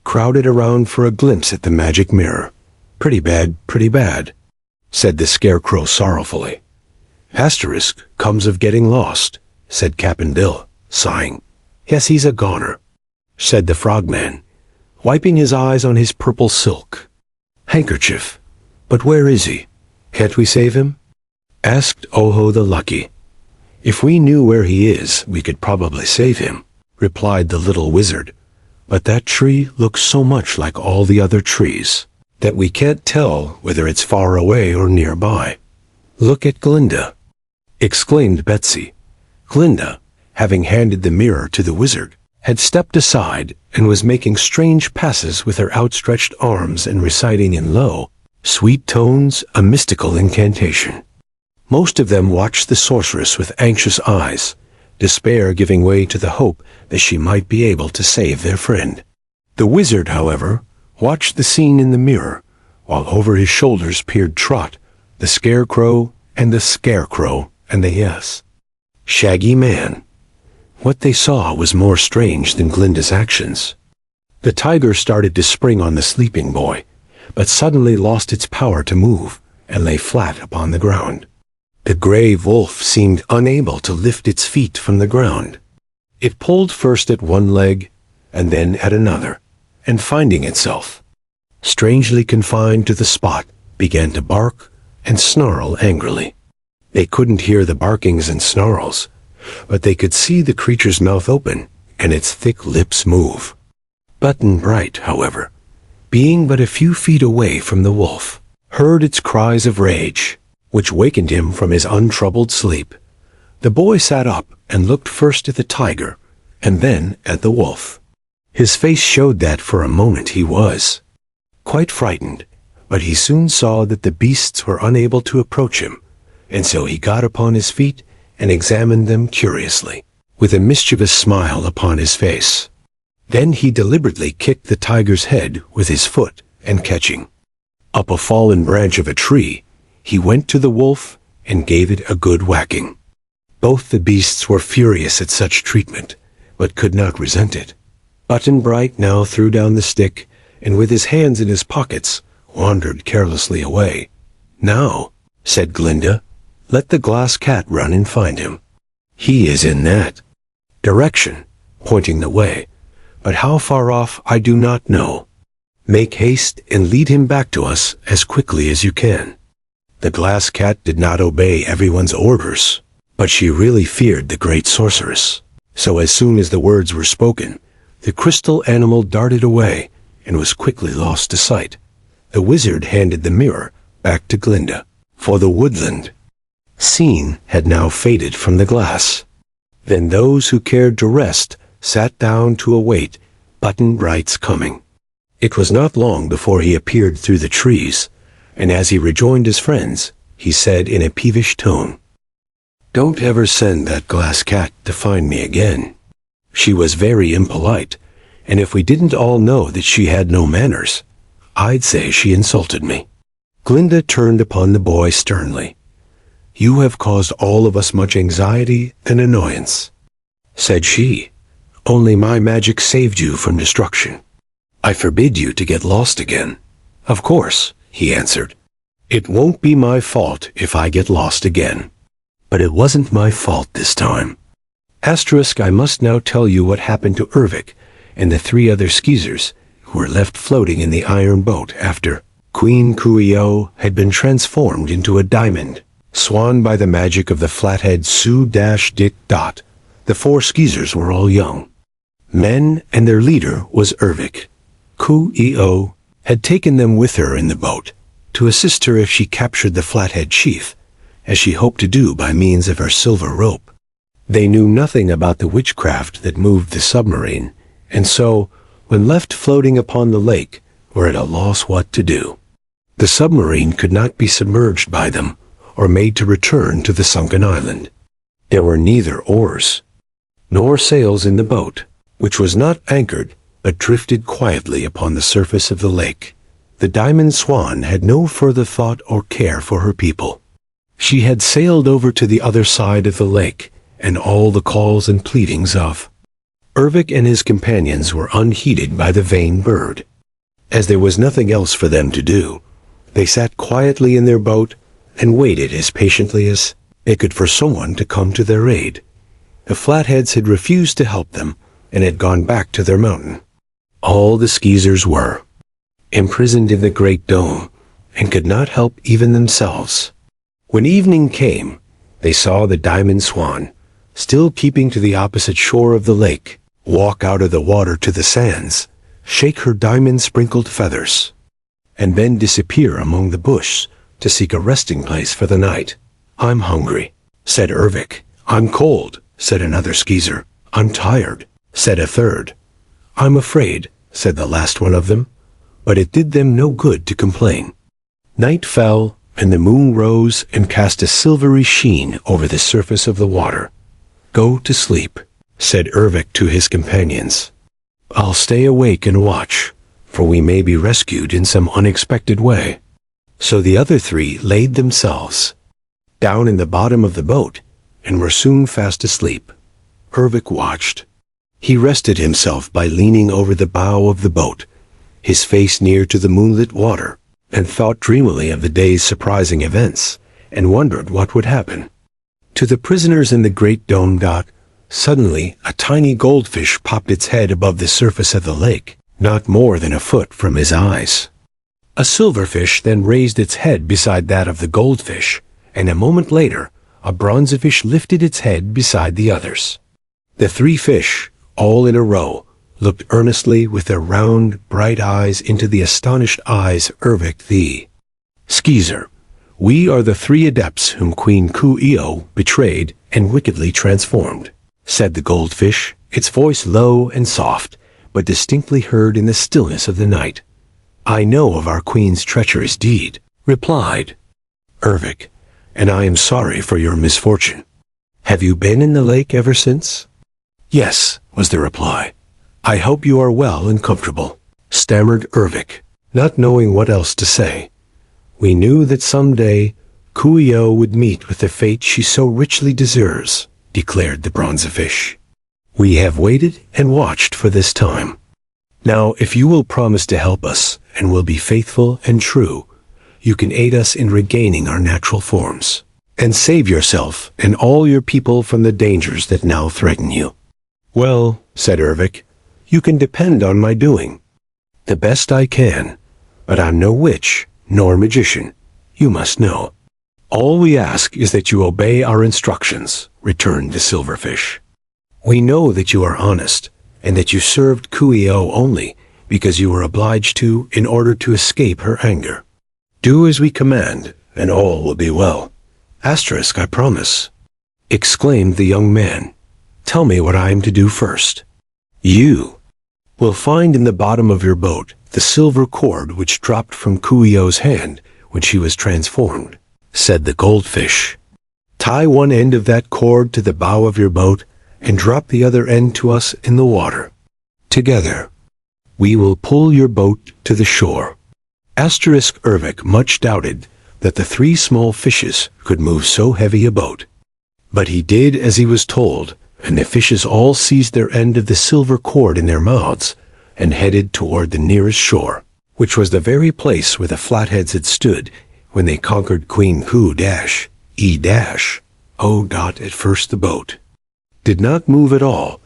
crowded around for a glimpse at the magic mirror. Pretty bad," said the Scarecrow sorrowfully. "Asterisk comes of getting lost," said Cap'n Bill, sighing. "Yes, he's a goner," said the Frogman, wiping his eyes on his purple silk handkerchief. "But where is he? Can't we save him?" asked Oho the Lucky. "If we knew where he is, we could probably save him," replied the little wizard. "But that tree looks so much like all the other trees that we can't tell whether it's far away or nearby." "Look at Glinda," exclaimed Betsy. Glinda, having handed the mirror to the wizard, had stepped aside and was making strange passes with her outstretched arms and reciting in low, sweet tones a mystical incantation. Most of them watched the sorceress with anxious eyes, despair giving way to the hope that she might be able to save their friend. The wizard, however, watched the scene in the mirror, while over his shoulders peered Trot, the Scarecrow, and the Shaggy Man. What they saw was more strange than Glinda's actions. The tiger started to spring on the sleeping boy, but suddenly lost its power to move and lay flat upon the ground. The gray wolf seemed unable to lift its feet from the ground. It pulled first at one leg and then at another, and finding itself strangely confined to the spot, began to bark and snarl angrily. They couldn't hear the barkings and snarls, but they could see the creature's mouth open and its thick lips move. Button Bright, however, being but a few feet away from the wolf, heard its cries of rage, which wakened him from his untroubled sleep. The boy sat up and looked first at the tiger and then at the wolf. His face showed that for a moment he was quite frightened, but he soon saw that the beasts were unable to approach him, and so he got upon his feet and examined them curiously. with a mischievous smile upon his face. Then he deliberately kicked the tiger's head with his foot, and catching up a fallen branch of a tree, he went to the wolf and gave it a good whacking. Both the beasts were furious at such treatment, but could not resent it. Button-Bright now threw down the stick, and with his hands in his pockets, wandered carelessly away. "Now," said Glinda, "let the glass cat run and find him. He is in that direction," pointing the way, "but how far off I do not know. Make haste and lead him back to us as quickly as you can." The glass cat did not obey everyone's orders, but she really feared the great sorceress. So as soon as the words were spoken, the crystal animal darted away and was quickly lost to sight. The wizard handed the mirror back to Glinda, for the woodland scene had now faded from the glass. Then those who cared to rest sat down to await Button-Bright's coming. It was not long before he appeared through the trees, and as he rejoined his friends, he said in a peevish tone, "Don't ever send that glass cat to find me again. She was very impolite, and if we didn't all know that she had no manners, I'd say she insulted me." Glinda turned upon the boy sternly. "You have caused all of us much anxiety and annoyance," said she. "Only my magic saved you from destruction. I forbid you to get lost again." "Of course," he answered. "It won't be my fault if I get lost again. But it wasn't my fault this time." Asterisk, I must now tell you what happened to Ervic and the 3 other skeezers who were left floating in the iron boat after Queen Coo-ee-oh had been transformed into a diamond swan by the magic of the flathead Sue-Dick-Dot. The 4 skeezers were all young men, and their leader was Ervic. Coo-ee-oh had taken them with her in the boat to assist her if she captured the flathead chief, as she hoped to do by means of her silver rope. They knew nothing about the witchcraft that moved the submarine, and so, when left floating upon the lake, were at a loss what to do. The submarine could not be submerged by them, or made to return to the sunken island. There were neither oars nor sails in the boat, which was not anchored, but drifted quietly upon the surface of the lake. The diamond swan had no further thought or care for her people. She had sailed over to the other side of the lake, and all the calls and pleadings of Ervic and his companions were unheeded by the vain bird. As there was nothing else for them to do, they sat quietly in their boat and waited as patiently as they could for someone to come to their aid. The Flatheads had refused to help them and had gone back to their mountain. All the Skeezers were imprisoned in the Great Dome and could not help even themselves. When evening came, they saw the Diamond Swan, still keeping to the opposite shore of the lake, walk out of the water to the sands, shake her diamond-sprinkled feathers, and then disappear among the bush to seek a resting place for the night. "I'm hungry," said Ervic. "I'm cold," said another Skeezer. "I'm tired," said a third. "I'm afraid," said the last one of them, but it did them no good to complain. Night fell, and the moon rose and cast a silvery sheen over the surface of the water. "Go to sleep," said Ervic to his companions. "I'll stay awake and watch, for we may be rescued in some unexpected way." So the other 3 laid themselves down in the bottom of the boat and were soon fast asleep. Ervic watched. He rested himself by leaning over the bow of the boat, his face near to the moonlit water, and thought dreamily of the day's surprising events, and wondered what would happen. To the prisoners in the Great Dome, suddenly a tiny goldfish popped its head above the surface of the lake, not more than a foot from his eyes. A silverfish then raised its head beside that of the goldfish, and a moment later, a bronzefish lifted its head beside the others. The 3 fish, all in a row, looked earnestly with their round, bright eyes into the astonished eyes of Ervic the Skeezer. "We are the 3 adepts whom Queen Coo-ee-oh betrayed and wickedly transformed," said the goldfish, its voice low and soft, but distinctly heard in the stillness of the night. "I know of our queen's treacherous deed," replied Ervic, "and I am sorry for your misfortune. Have you been in the lake ever since?" "Yes," was the reply. "I hope you are well and comfortable," stammered Ervik, not knowing what else to say. "We knew that someday Kuio would meet with the fate she so richly deserves," declared the bronzefish. "We have waited and watched for this time. Now, if you will promise to help us and will be faithful and true, you can aid us in regaining our natural forms and save yourself and all your people from the dangers that now threaten you." "Well," said Ervik, "you can depend on my doing the best I can, but I'm no witch nor magician, you must know." "All we ask is that you obey our instructions," returned the silverfish. "We know that you are honest, and that you served Kuio only because you were obliged to in order to escape her anger. Do as we command, and all will be well." "Asterisk, I promise," exclaimed the young man. "Tell me what I am to do first." "You will find in the bottom of your boat the silver cord which dropped from Kuio's hand when she was transformed," said the goldfish. "Tie one end of that cord to the bow of your boat and drop the other end to us in the water. Together, we will pull your boat to the shore." Asterisk Ervik much doubted that the 3 small fishes could move so heavy a boat. But he did as he was told, and the fishes all seized their end of the silver cord in their mouths and headed toward the nearest shore, which was the very place where the Flatheads had stood when they conquered Queen Ku-E-O. At first the boat did not move at all,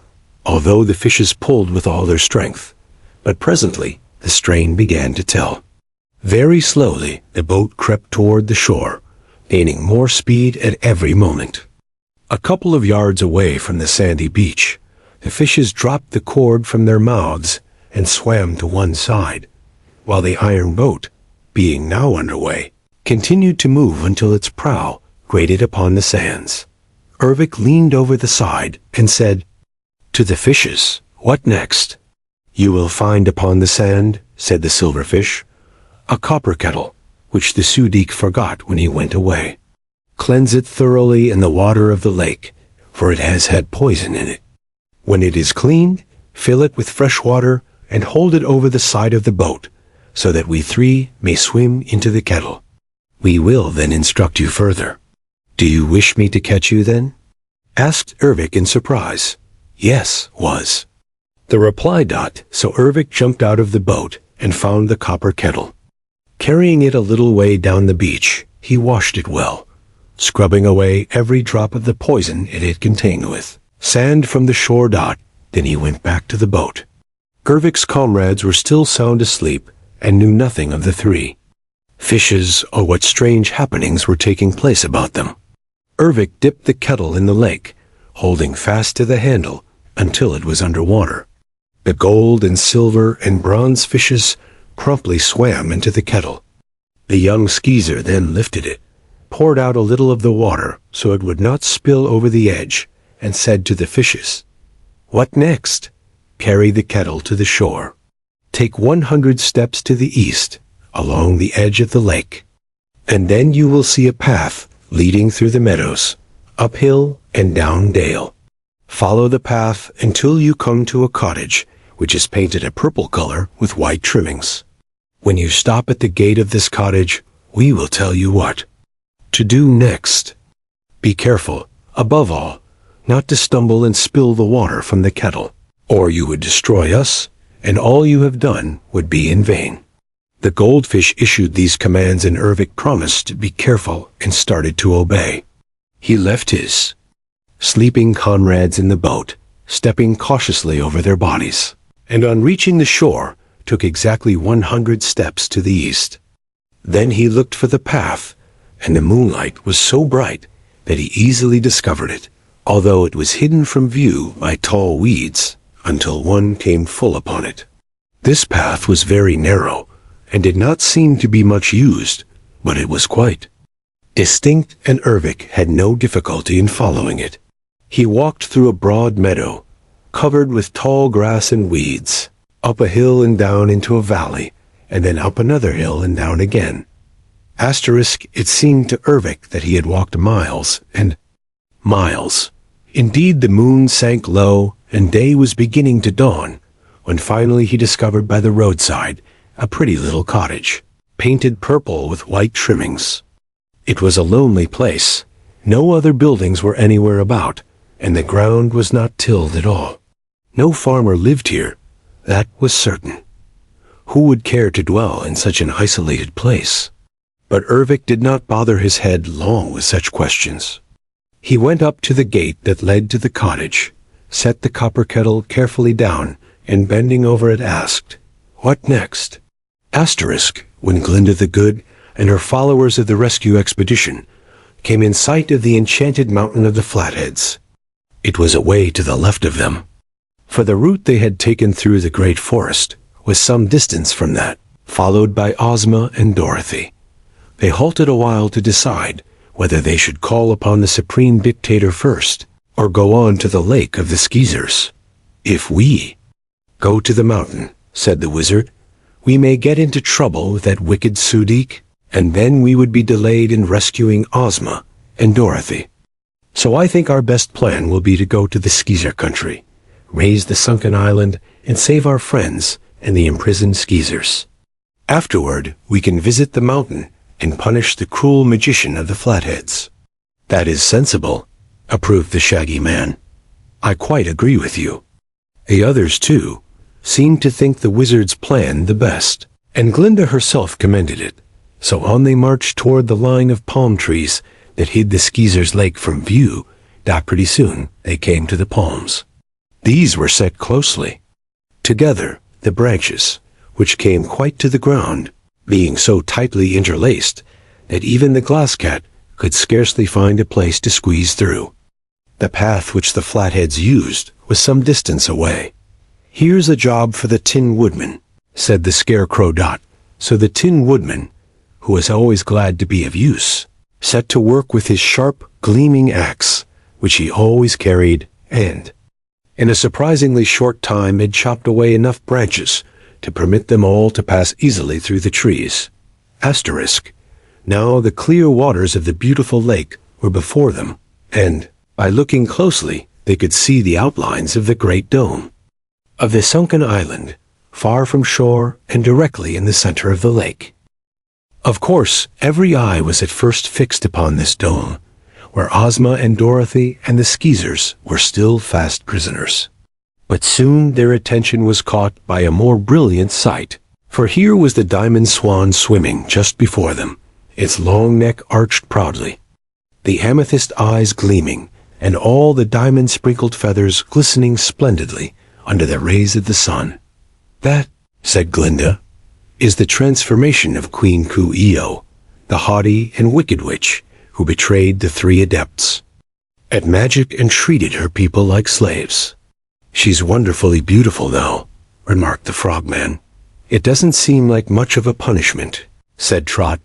although the fishes pulled with all their strength. But presently the strain began to tell. Very slowly the boat crept toward the shore, gaining more speed at every moment. A couple of yards away from the sandy beach, the fishes dropped the cord from their mouths and swam to one side, while the iron boat, being now underway, continued to move until its prow grated upon the sands. Ervik leaned over the side and said, "To the fishes, what next?" "You will find upon the sand," said the silverfish, "a copper kettle, which the Sudik forgot when he went away. Cleanse it thoroughly in the water of the lake, for it has had poison in it. When it is cleaned, fill it with fresh water and hold it over the side of the boat, so that we 3 may swim into the kettle. We will then instruct you further." "Do you wish me to catch you then?" asked Ervik in surprise. "Yes," was the reply. So Ervik jumped out of the boat and found the copper kettle. Carrying it a little way down the beach, he washed it well, scrubbing away every drop of the poison it had contained with sand from the shore. Then he went back to the boat. Ervik's comrades were still sound asleep and knew nothing of the 3 fishes or what strange happenings were taking place about them. Ervik dipped the kettle in the lake, holding fast to the handle until it was under water. The gold and silver and bronze fishes promptly swam into the kettle. The young skeezer then lifted it, poured out a little of the water so it would not spill over the edge, and said to the fishes, "What next? Carry the kettle to the shore. Take 100 steps to the east, along the edge of the lake, and then you will see a path leading through the meadows, uphill and down dale. Follow the path until you come to a cottage which is painted a purple color with white trimmings. When you stop at the gate of this cottage, we will tell you what to do next. Be careful, above all, not to stumble and spill the water from the kettle, or you would destroy us, and all you have done would be in vain." The goldfish issued these commands, and Ervik promised to be careful and started to obey. He left his sleeping comrades in the boat, stepping cautiously over their bodies, and on reaching the shore, took exactly 100 steps to the east. Then he looked for the path, and the moonlight was so bright that he easily discovered it, although it was hidden from view by tall weeds, until one came full upon it. This path was very narrow, and did not seem to be much used, but it was quite distinct, and Ervik had no difficulty in following it. He walked through a broad meadow, covered with tall grass and weeds, up a hill and down into a valley, and then up another hill and down again. It seemed to Ervik that he had walked miles and miles. Indeed, the moon sank low, and day was beginning to dawn, when finally he discovered by the roadside a pretty little cottage, painted purple with white trimmings. It was a lonely place. No other buildings were anywhere about, and the ground was not tilled at all. No farmer lived here, that was certain. Who would care to dwell in such an isolated place? But Ervik did not bother his head long with such questions. He went up to the gate that led to the cottage, set the copper kettle carefully down, and bending over it asked, "What next?" When Glinda the Good and her followers of the rescue expedition came in sight of the enchanted mountain of the Flatheads. It was away to the left of them, for the route they had taken through the great forest was some distance from that, followed by Ozma and Dorothy. They halted a while to decide whether they should call upon the Supreme Dictator first, or go on to the Lake of the Skeezers. "If we go to the mountain," said the wizard, "we may get into trouble with that wicked Sudik, and then we would be delayed in rescuing Ozma and Dorothy. So I think our best plan will be to go to the Skeezer country, raise the sunken island, and save our friends and the imprisoned Skeezers. Afterward, we can visit the mountain and punish the cruel magician of the Flatheads." "That is sensible," approved the Shaggy Man. "I quite agree with you." The others, too, seemed to think the wizard's plan the best, and Glinda herself commended it. So on they marched toward the line of palm trees that hid the Skeezers' lake from view, that pretty soon they came to the palms. These were set closely together, the branches, which came quite to the ground, being so tightly interlaced that even the glass cat could scarcely find a place to squeeze through. The path which the Flatheads used was some distance away. "Here's a job for the Tin Woodman," said the Scarecrow Dot. So the Tin Woodman, who was always glad to be of use, set to work with his sharp, gleaming axe, which he always carried, and in a surprisingly short time had chopped away enough branches to permit them all to pass easily through the trees. Now the clear waters of the beautiful lake were before them, and, by looking closely, they could see the outlines of the great dome of the sunken island, far from shore and directly in the center of the lake. Of course, every eye was at first fixed upon this dome, where Ozma and Dorothy and the Skeezers were still fast prisoners. But soon their attention was caught by a more brilliant sight, for here was the diamond swan swimming just before them, its long neck arched proudly, the amethyst eyes gleaming, and all the diamond-sprinkled feathers glistening splendidly under the rays of the sun. "That," said Glinda, "is the transformation of Queen Coo-ee-oh, the haughty and wicked witch who betrayed the three adepts at magic and treated her people like slaves." "She's wonderfully beautiful now," remarked the Frogman. "It doesn't seem like much of a punishment," said Trot.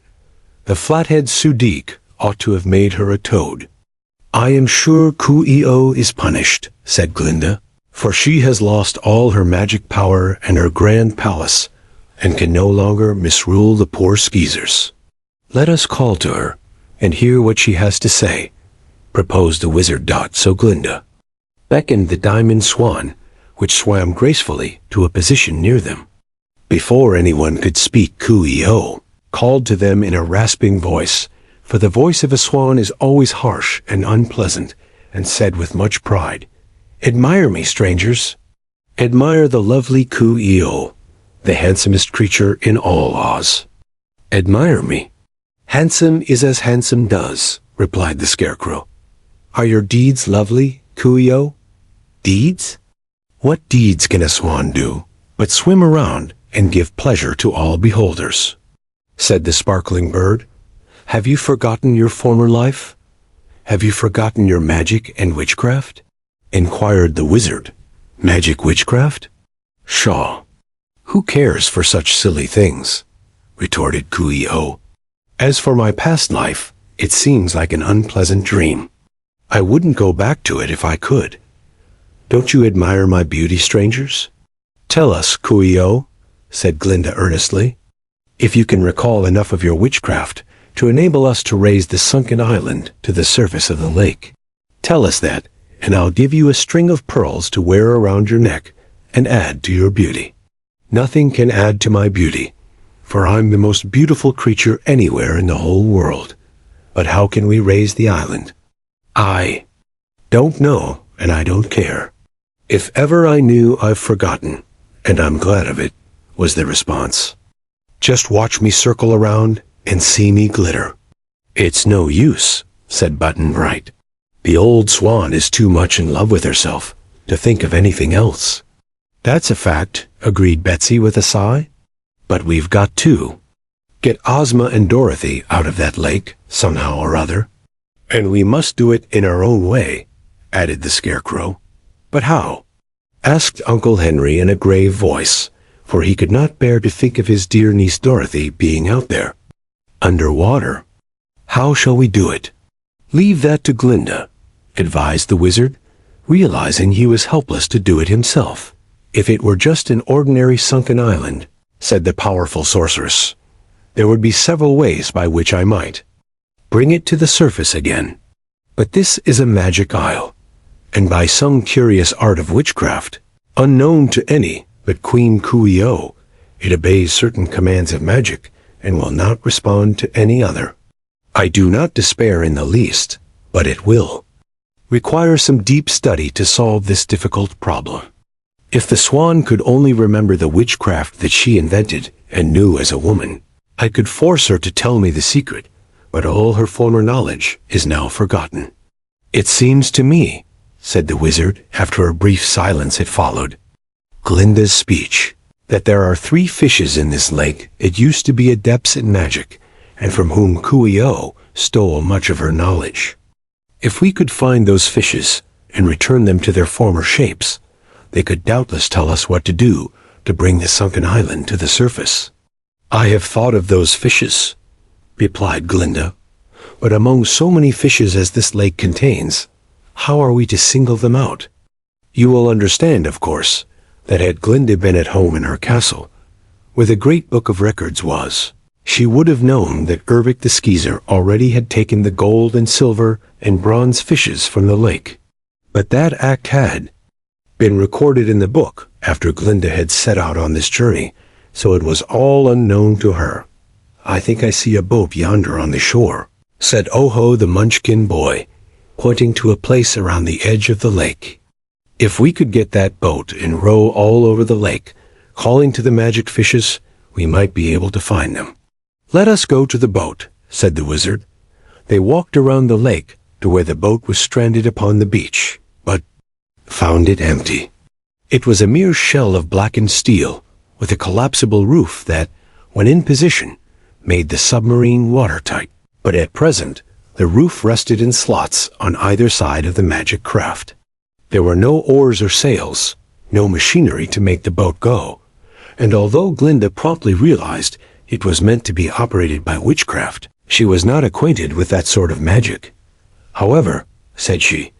"The Flathead Sudik ought to have made her a toad." "I am sure Coo-ee-oh is punished," said Glinda, "for she has lost all her magic power and her grand palace, and can no longer misrule the poor Skeezers." "Let us call to her and hear what she has to say," proposed the Wizard Dot. So Glinda beckoned the diamond swan, which swam gracefully to a position near them. Before anyone could speak, Coo-ee-oh called to them in a rasping voice, for the voice of a swan is always harsh and unpleasant, and said with much pride, "Admire me, strangers. Admire the lovely Coo-ee-oh, the handsomest creature in all Oz. Admire me." "Handsome is as handsome does," replied the Scarecrow. "Are your deeds lovely, Coo-ee-oh?" "Deeds? What deeds can a swan do but swim around and give pleasure to all beholders?" said the sparkling bird. "Have you forgotten your former life? Have you forgotten your magic and witchcraft?" inquired the wizard. "Magic witchcraft? Pshaw! Who cares for such silly things?" retorted Coo-ee-oh. "As for my past life, it seems like an unpleasant dream. I wouldn't go back to it if I could. Don't you admire my beauty, strangers? Tell us, Coo-ee-oh," said Glinda earnestly, "if you can recall enough of your witchcraft to enable us to raise the sunken island to the surface of the lake. Tell us that, and I'll give you a string of pearls to wear around your neck and add to your beauty. Nothing can add to my beauty, for I'm the most beautiful creature anywhere in the whole world. But how can we raise the island? I don't know, and I don't care. If ever I knew, I've forgotten, and I'm glad of it, was the response. Just watch me circle around and see me glitter. It's no use, said Button Bright. The old swan is too much in love with herself to think of anything else. That's a fact, agreed Betsy with a sigh. But we've got to get Ozma and Dorothy out of that lake somehow or other. And we must do it in our own way, added the Scarecrow. But how? Asked Uncle Henry in a grave voice, for he could not bear to think of his dear niece Dorothy being out there, underwater. How shall we do it? Leave that to Glinda, advised the wizard, realizing he was helpless to do it himself. If it were just an ordinary sunken island, said the powerful sorceress, there would be several ways by which I might bring it to the surface again. But this is a magic isle, and by some curious art of witchcraft, unknown to any but Queen Coo-ee-oh, it obeys certain commands of magic and will not respond to any other. I do not despair in the least, but it will require some deep study to solve this difficult problem. If the swan could only remember the witchcraft that she invented and knew as a woman, I could force her to tell me the secret, but all her former knowledge is now forgotten. It seems to me, said the wizard after a brief silence had followed, Glinda's speech, that there are 3 fishes in this lake that used to be adepts in magic, and from whom Coo-ee-oh stole much of her knowledge. If we could find those fishes and return them to their former shapes, they could doubtless tell us what to do to bring the sunken island to the surface. I have thought of those fishes, replied Glinda, but among so many fishes as this lake contains, how are we to single them out? You will understand, of course, that had Glinda been at home in her castle, where the great book of records was, she would have known that Ervic the Skeezer already had taken the gold and silver and bronze fishes from the lake. But that act had been recorded in the book after Glinda had set out on this journey, so it was all unknown to her. I think I see a boat yonder on the shore, said Oho the Munchkin boy, pointing to a place around the edge of the lake. If we could get that boat and row all over the lake, calling to the magic fishes, we might be able to find them. Let us go to the boat, said the wizard. They walked around the lake to where the boat was stranded upon the beach, but found it empty. It was a mere shell of blackened steel with a collapsible roof that, when in position, made the submarine watertight. But at present, the roof rested in slots on either side of the magic craft. There were no oars or sails, no machinery to make the boat go, and although Glinda promptly realized it was meant to be operated by witchcraft, she was not acquainted with that sort of magic. However, said she,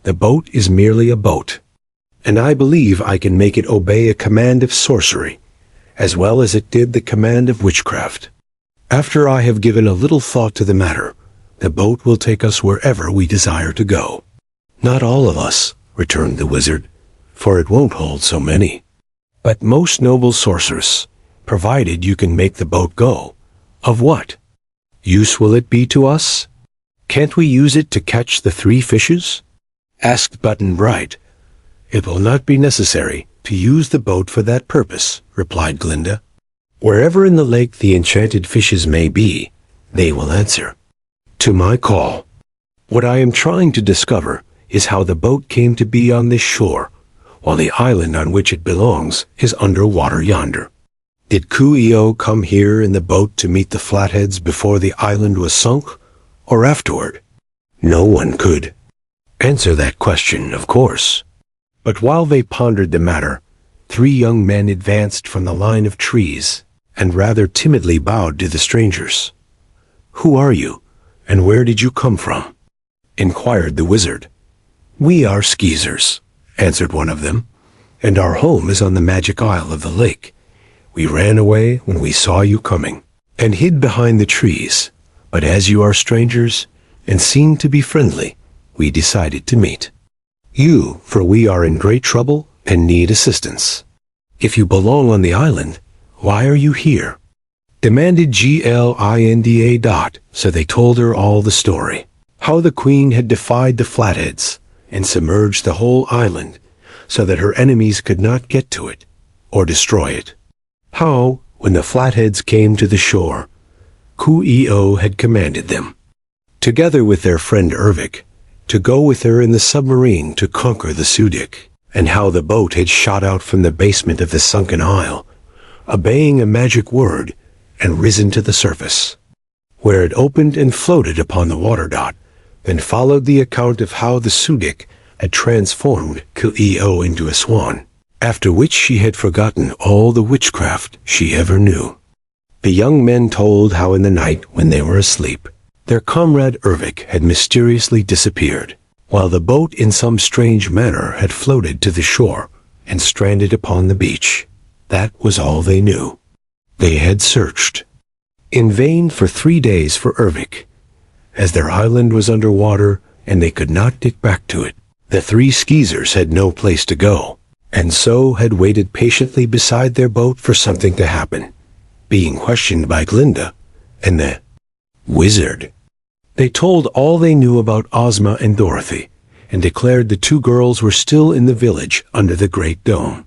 the boat is merely a boat, and I believe I can make it obey a command of sorcery, as well as it did the command of witchcraft. After I have given a little thought to the matter, the boat will take us wherever we desire to go. Not all of us, returned the wizard, for it won't hold so many. But most noble sorceress, provided you can make the boat go. Of what use will it be to us? Can't we use it to catch the 3 fishes? Asked Button Bright. It will not be necessary to use the boat for that purpose, replied Glinda. Wherever in the lake the enchanted fishes may be, they will answer to my call. What I am trying to discover is how the boat came to be on this shore, while the island on which it belongs is underwater yonder. Did Coo-ee-oh come here in the boat to meet the Flatheads before the island was sunk, or afterward? No one could answer that question, of course. But while they pondered the matter, 3 young men advanced from the line of trees and rather timidly bowed to the strangers. Who are you, and where did you come from? Inquired the wizard. We are Skeezers, answered one of them, and our home is on the magic isle of the lake. We ran away when we saw you coming, and hid behind the trees, but as you are strangers, and seem to be friendly, we decided to meet. You, for we are in great trouble and need assistance. If you belong on the island, why are you here? Demanded Glinda. So they told her all the story. How the queen had defied the Flatheads and submerged the whole island so that her enemies could not get to it or destroy it. How, when the Flatheads came to the shore, Coo-ee-oh had commanded them, together with their friend Ervic, to go with her in the submarine to conquer the Sudik, and how the boat had shot out from the basement of the sunken isle, obeying a magic word, and risen to the surface, where it opened and floated upon the water. Then followed the account of how the Sudik had transformed Coo-ee-oh into a swan, after which she had forgotten all the witchcraft she ever knew. The young men told how in the night when they were asleep, their comrade Ervic had mysteriously disappeared, while the boat in some strange manner had floated to the shore and stranded upon the beach. That was all they knew. They had searched in vain for 3 days for Ervic, as their island was under water and they could not get back to it. The 3 skeezers had no place to go, and so had waited patiently beside their boat for something to happen, being questioned by Glinda and the wizard. They told all they knew about Ozma and Dorothy, and declared the 2 girls were still in the village under the Great Dome.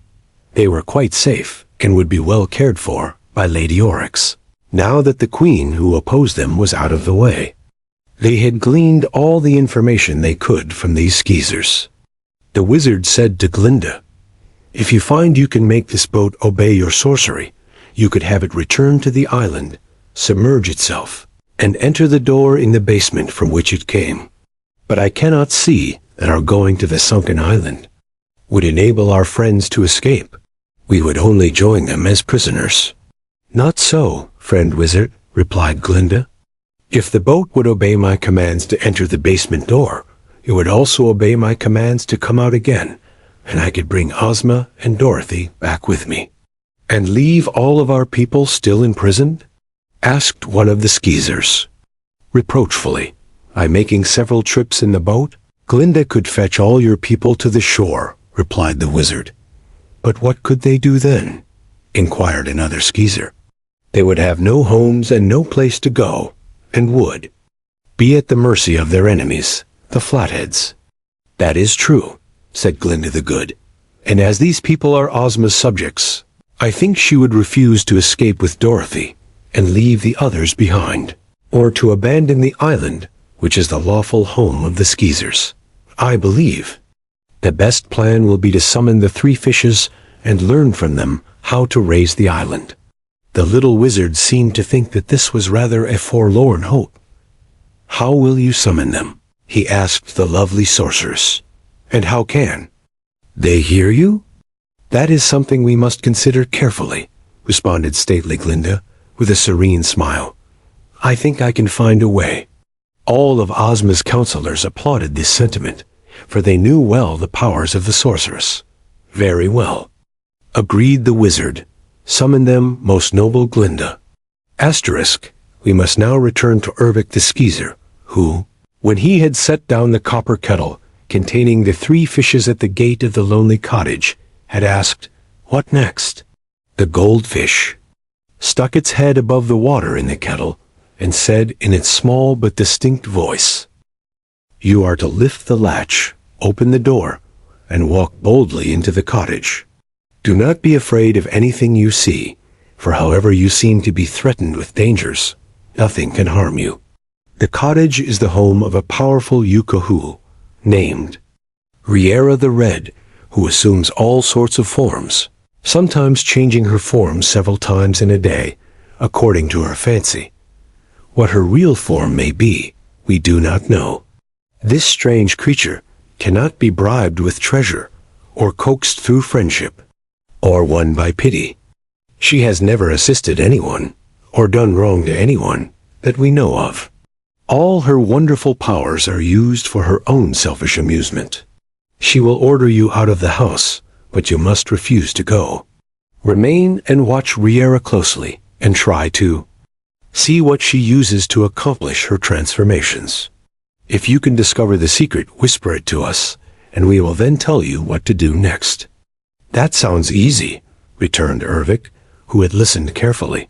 They were quite safe, and would be well cared for by Lady Oryx, now that the queen who opposed them was out of the way. They had gleaned all the information they could from these skeezers. The wizard said to Glinda, "If you find you can make this boat obey your sorcery, you could have it return to the island, submerge itself, and enter the door in the basement from which it came. But I cannot see that our going to the sunken island would enable our friends to escape. We would only join them as prisoners." "Not so, friend wizard," replied Glinda. "If the boat would obey my commands to enter the basement door, it would also obey my commands to come out again, and I could bring Ozma and Dorothy back with me." "And leave all of our people still imprisoned?" asked one of the skeezers reproachfully. "By making several trips in the boat, Glinda could fetch all your people to the shore," replied the wizard. "But what could they do then?" inquired another skeezer. "They would have no homes and no place to go, and would be at the mercy of their enemies, the Flatheads." "That is true," said Glinda the Good. "And as these people are Ozma's subjects, I think she would refuse to escape with Dorothy and leave the others behind, or to abandon the island, which is the lawful home of the skeezers. I believe the best plan will be to summon the 3 fishes and learn from them how to raise the island." The little wizard seemed to think that this was rather a forlorn hope. "How will you summon them?" he asked the lovely sorceress. "And how can they hear you?" "That is something we must consider carefully," responded stately Glinda, with a serene smile. "I think I can find a way." All of Ozma's counselors applauded this sentiment, for they knew well the powers of the sorceress. "Very well," agreed the wizard. "Summon them, most noble Glinda. Asterisk, we must now return to Ervic the Skeezer, who, when he had set down the copper kettle containing the 3 fishes at the gate of the lonely cottage, had asked, "What next?" The goldfish stuck its head above the water in the kettle and said in its small but distinct voice, "You are to lift the latch, open the door, and walk boldly into the cottage. Do not be afraid of anything you see, for however you seem to be threatened with dangers, nothing can harm you. The cottage is the home of a powerful Yukahu named Riera the Red, who assumes all sorts of forms, sometimes changing her form several times in a day, according to her fancy. What her real form may be, we do not know. This strange creature cannot be bribed with treasure, or coaxed through friendship, or won by pity. She has never assisted anyone, or done wrong to anyone, that we know of. All her wonderful powers are used for her own selfish amusement. She will order you out of the house, but you must refuse to go. Remain and watch Riera closely, and try to see what she uses to accomplish her transformations. If you can discover the secret, whisper it to us, and we will then tell you what to do next." "That sounds easy," returned Ervik, who had listened carefully.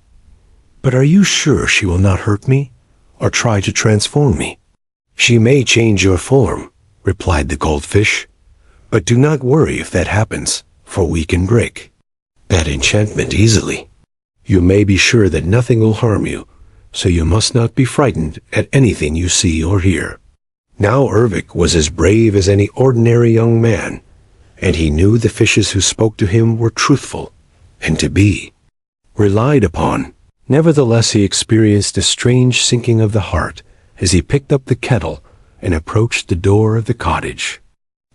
"But are you sure she will not hurt me, or try to transform me?" "She may change your form," replied the goldfish, "but do not worry if that happens, for we can break that enchantment easily. You may be sure that nothing will harm you, so you must not be frightened at anything you see or hear." Now Ervik was as brave as any ordinary young man, and he knew the fishes who spoke to him were truthful and to be relied upon. Nevertheless, he experienced a strange sinking of the heart as he picked up the kettle and approached the door of the cottage.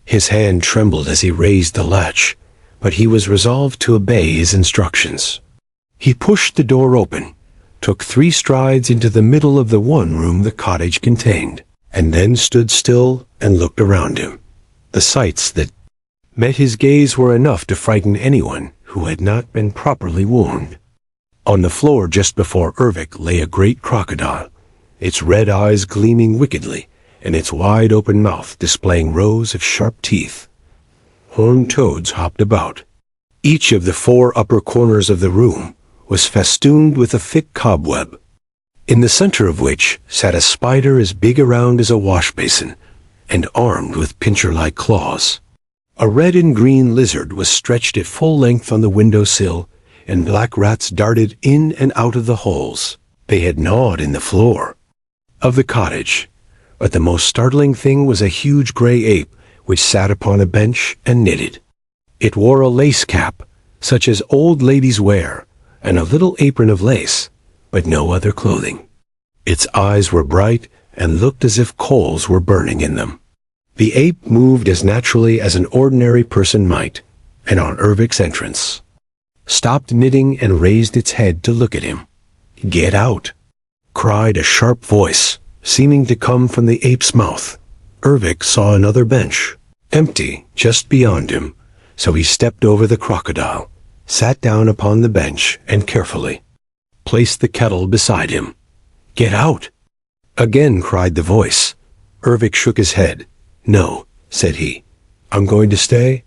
His hand trembled as he raised the latch, but he was resolved to obey his instructions. He pushed the door open, took 3 strides into the middle of the one room the cottage contained, and then stood still and looked around him. The sights that met his gaze were enough to frighten anyone who had not been properly warned. On the floor just before Ervik lay a great crocodile, its red eyes gleaming wickedly, and its wide-open mouth displaying rows of sharp teeth. Horned toads hopped about. Each of the 4 upper corners of the room was festooned with a thick cobweb, in the center of which sat a spider as big around as a wash basin, and armed with pincher-like claws. A red and green lizard was stretched at full length on the windowsill, and black rats darted in and out of the holes they had gnawed in the floor of the cottage. But the most startling thing was a huge gray ape which sat upon a bench and knitted. It wore a lace cap, such as old ladies wear, and a little apron of lace, but no other clothing. Its eyes were bright and looked as if coals were burning in them. The ape moved as naturally as an ordinary person might, and on Ervik's entrance, stopped knitting and raised its head to look at him. "Get out!" cried a sharp voice, seeming to come from the ape's mouth. Ervik saw another bench, empty, just beyond him, so he stepped over the crocodile, sat down upon the bench, and carefully placed the kettle beside him. "Get out!" again cried the voice. Ervik shook his head. "No," said he. "I'm going to stay."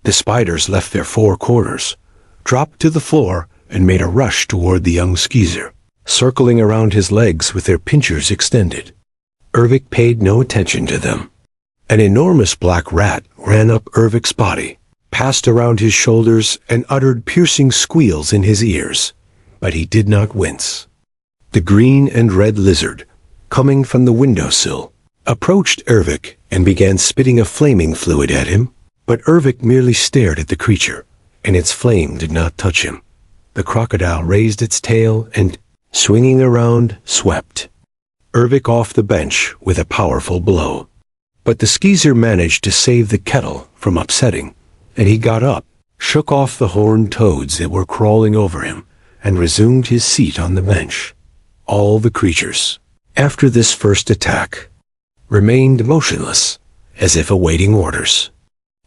The spiders left their 4 corners, dropped to the floor, and made a rush toward the young skeezer, circling around his legs with their pinchers extended. Ervik paid no attention to them. An enormous black rat ran up Ervik's body, passed around his shoulders, and uttered piercing squeals in his ears, but he did not wince. The green and red lizard, coming from the windowsill, approached Ervik and began spitting a flaming fluid at him, but Ervik merely stared at the creature, and its flame did not touch him. The crocodile raised its tail and, swinging around, swept Ervik off the bench with a powerful blow. But the skeezer managed to save the kettle from upsetting, and he got up, shook off the horned toads that were crawling over him, and resumed his seat on the bench. All the creatures, after this first attack, remained motionless, as if awaiting orders.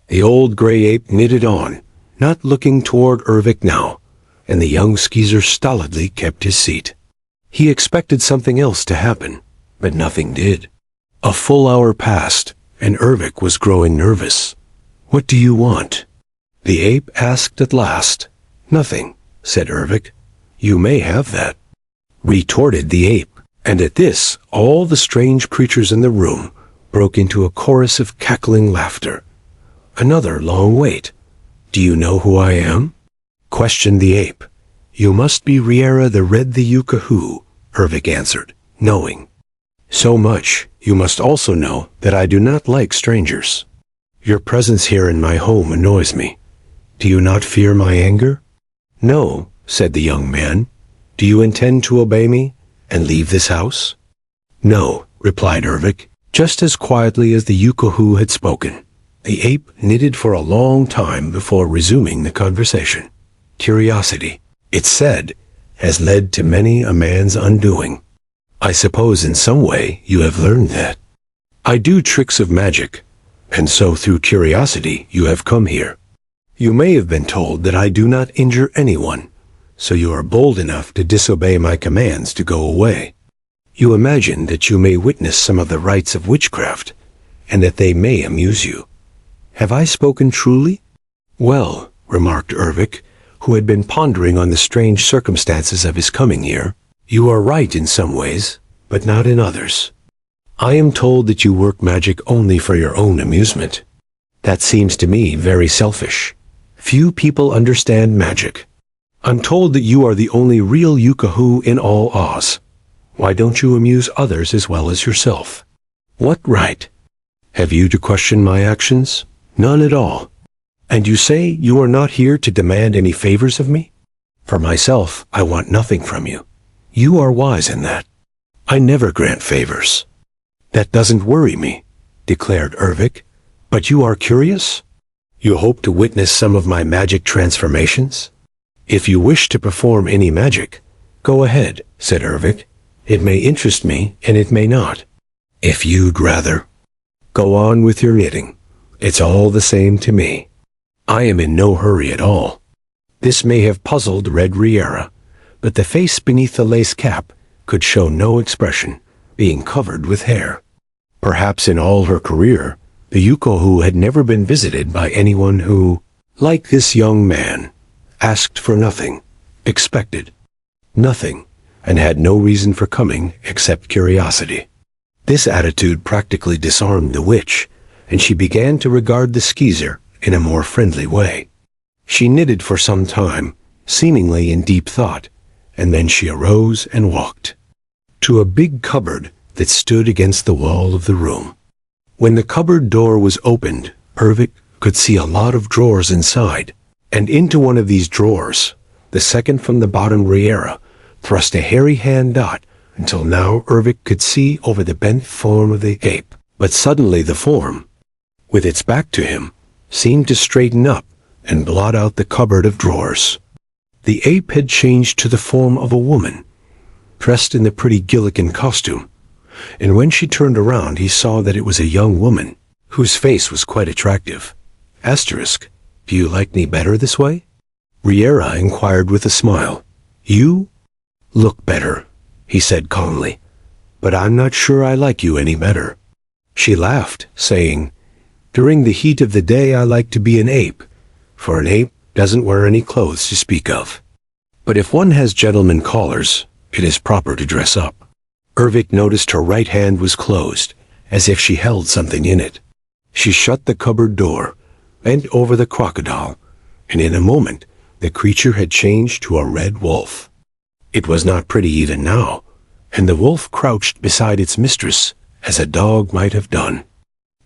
The old gray ape knitted on, not looking toward Ervik now, and the young skeezer stolidly kept his seat. He expected something else to happen, but nothing did. A full hour passed, and Ervik was growing nervous. "What do you want?" the ape asked at last. "Nothing," said Ervik. "You may have that," retorted the ape. And at this, all the strange creatures in the room broke into a chorus of cackling laughter. Another long wait. "Do you know who I am?" questioned the ape. "You must be Riera the Red the Yucahoo," Ervik answered, knowing. "So much, you must also know that I do not like strangers. Your presence here in my home annoys me. Do you not fear my anger?" "No," said the young man. "Do you intend to obey me and leave this house?" "No," replied Ervik, just as quietly as the Yucahoo had spoken. The ape knitted for a long time before resuming the conversation. "Curiosity," it said, "has led to many a man's undoing. I suppose in some way you have learned that. I do tricks of magic, and so through curiosity you have come here. You may have been told that I do not injure anyone, so you are bold enough to disobey my commands to go away. You imagine that you may witness some of the rites of witchcraft, and that they may amuse you. Have I spoken truly? Well, remarked Ervik, who had been pondering on the strange circumstances of his coming here, you are right in some ways, but not in others. I am told that you work magic only for your own amusement. That seems to me very selfish. Few people understand magic. I'm told that you are the only real Yukahu in all Oz. Why don't you amuse others as well as yourself? What right have you to question my actions? None at all. And you say you are not here to demand any favors of me? For myself, I want nothing from you. You are wise in that. I never grant favors. That doesn't worry me, declared Ervik. But you are curious? You hope to witness some of my magic transformations? If you wish to perform any magic, go ahead, said Ervik. It may interest me, and it may not. If you'd rather, go on with your knitting. It's all the same to me. I am in no hurry at all. This may have puzzled Red Riera, but the face beneath the lace cap could show no expression, being covered with hair. Perhaps in all her career, the Yukahu had never been visited by anyone who, like this young man, asked for nothing, expected nothing, and had no reason for coming except curiosity. This attitude practically disarmed the witch, and she began to regard the skeezer in a more friendly way. She knitted for some time, seemingly in deep thought, and then she arose and walked to a big cupboard that stood against the wall of the room. When the cupboard door was opened, Ervik could see a lot of drawers inside, and into one of these drawers, the second from the bottom Riera, thrust a hairy hand dot, until now Ervik could see over the bent form of the ape. But suddenly the form, with its back to him, seemed to straighten up and blot out the cupboard of drawers. The ape had changed to the form of a woman, dressed in the pretty Gilligan costume, and when she turned around he saw that it was a young woman, whose face was quite attractive. Asterisk, do you like me better this way? Riera inquired with a smile. You look better, he said calmly, but I'm not sure I like you any better. She laughed, saying, during the heat of the day I like to be an ape, for an ape doesn't wear any clothes to speak of. But if one has gentlemen callers, it is proper to dress up. Ervik noticed her right hand was closed, as if she held something in it. She shut the cupboard door, bent over the crocodile, and in a moment the creature had changed to a red wolf. It was not pretty even now, and the wolf crouched beside its mistress as a dog might have done.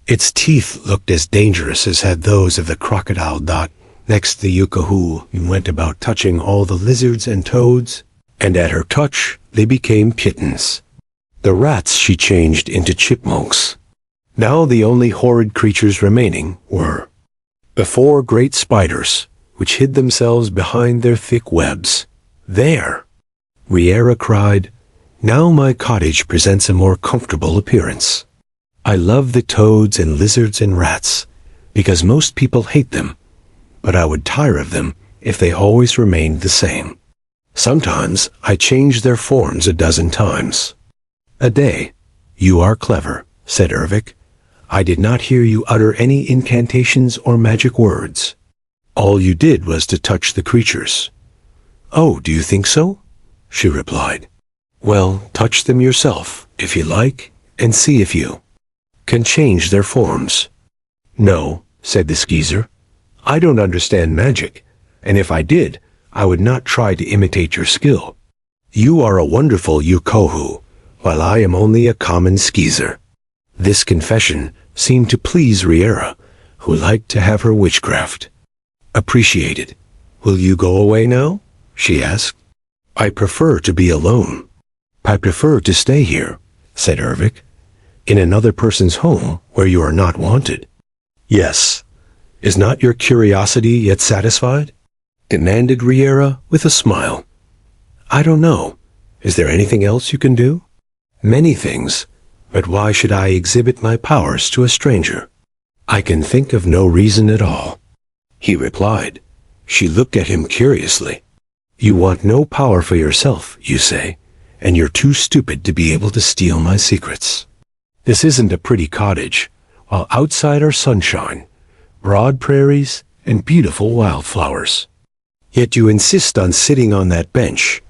Its teeth looked as dangerous as had those of the crocodile dot next the Yukahu, and went about touching all the lizards and toads, and at her touch they became kittens. The rats she changed into chipmunks. Now the only horrid creatures remaining were the 4 great spiders, which hid themselves behind their thick webs. There, Riera cried, now my cottage presents a more comfortable appearance. I love the toads and lizards and rats, because most people hate them, but I would tire of them if they always remained the same. Sometimes I change their forms a dozen times a day. You are clever, said Ervik. I did not hear you utter any incantations or magic words. All you did was to touch the creatures. Oh, do you think so? She replied. Well, touch them yourself, if you like, and see if you can change their forms. No, said the skeezer. I don't understand magic, and if I did, I would not try to imitate your skill. You are a wonderful Yukahu, while I am only a common skeezer. This confession seemed to please Riera, who liked to have her witchcraft appreciated. Will you go away now? She asked. I prefer to be alone. I prefer to stay here, said Ervik, in another person's home where you are not wanted. Yes. Is not your curiosity yet satisfied? Demanded Riera with a smile. I don't know. Is there anything else you can do? Many things, but why should I exhibit my powers to a stranger? I can think of no reason at all, he replied. She looked at him curiously. You want no power for yourself, you say, and you're too stupid to be able to steal my secrets. This isn't a pretty cottage, while outside are sunshine, broad prairies, and beautiful wildflowers. Yet you insist on sitting on that bench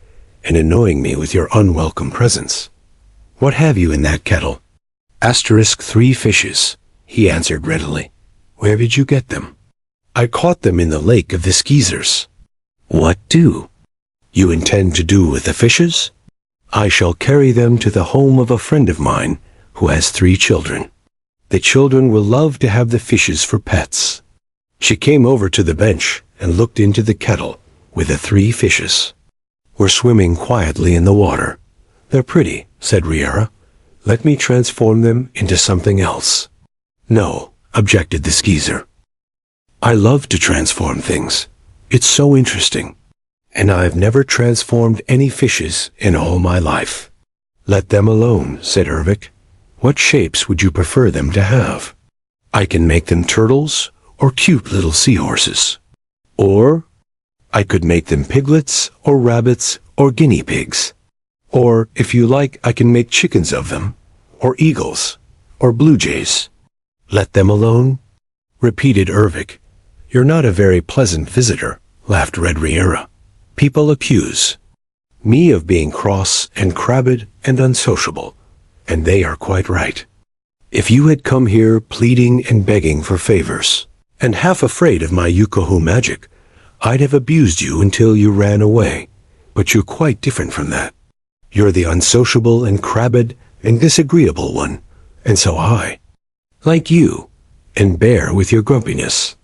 and annoying me with your unwelcome presence. What have you in that kettle? 3 fishes, he answered readily. Where did you get them? I caught them in the lake of the Skeezers. What do you intend to do with the fishes? I shall carry them to the home of a friend of mine who has 3 children. The children will love to have the fishes for pets. She came over to the bench and looked into the kettle with the 3 fishes. We're swimming quietly in the water. They're pretty, said Riera. Let me transform them into something else. No, objected the Skeezer. I love to transform things. It's so interesting. And I've never transformed any fishes in all my life. Let them alone, said Ervik. What shapes would you prefer them to have? I can make them turtles or cute little seahorses. Or I could make them piglets or rabbits or guinea pigs. Or, if you like, I can make chickens of them, or eagles, or blue jays. Let them alone, repeated Ervik. You're not a very pleasant visitor, laughed Red Riera. People accuse me of being cross and crabbed and unsociable, and they are quite right. If you had come here pleading and begging for favors, and half afraid of my Yukohu magic, I'd have abused you until you ran away. But you're quite different from that. You're the unsociable and crabbed and disagreeable one, and so I, like you, and bear with your grumpiness.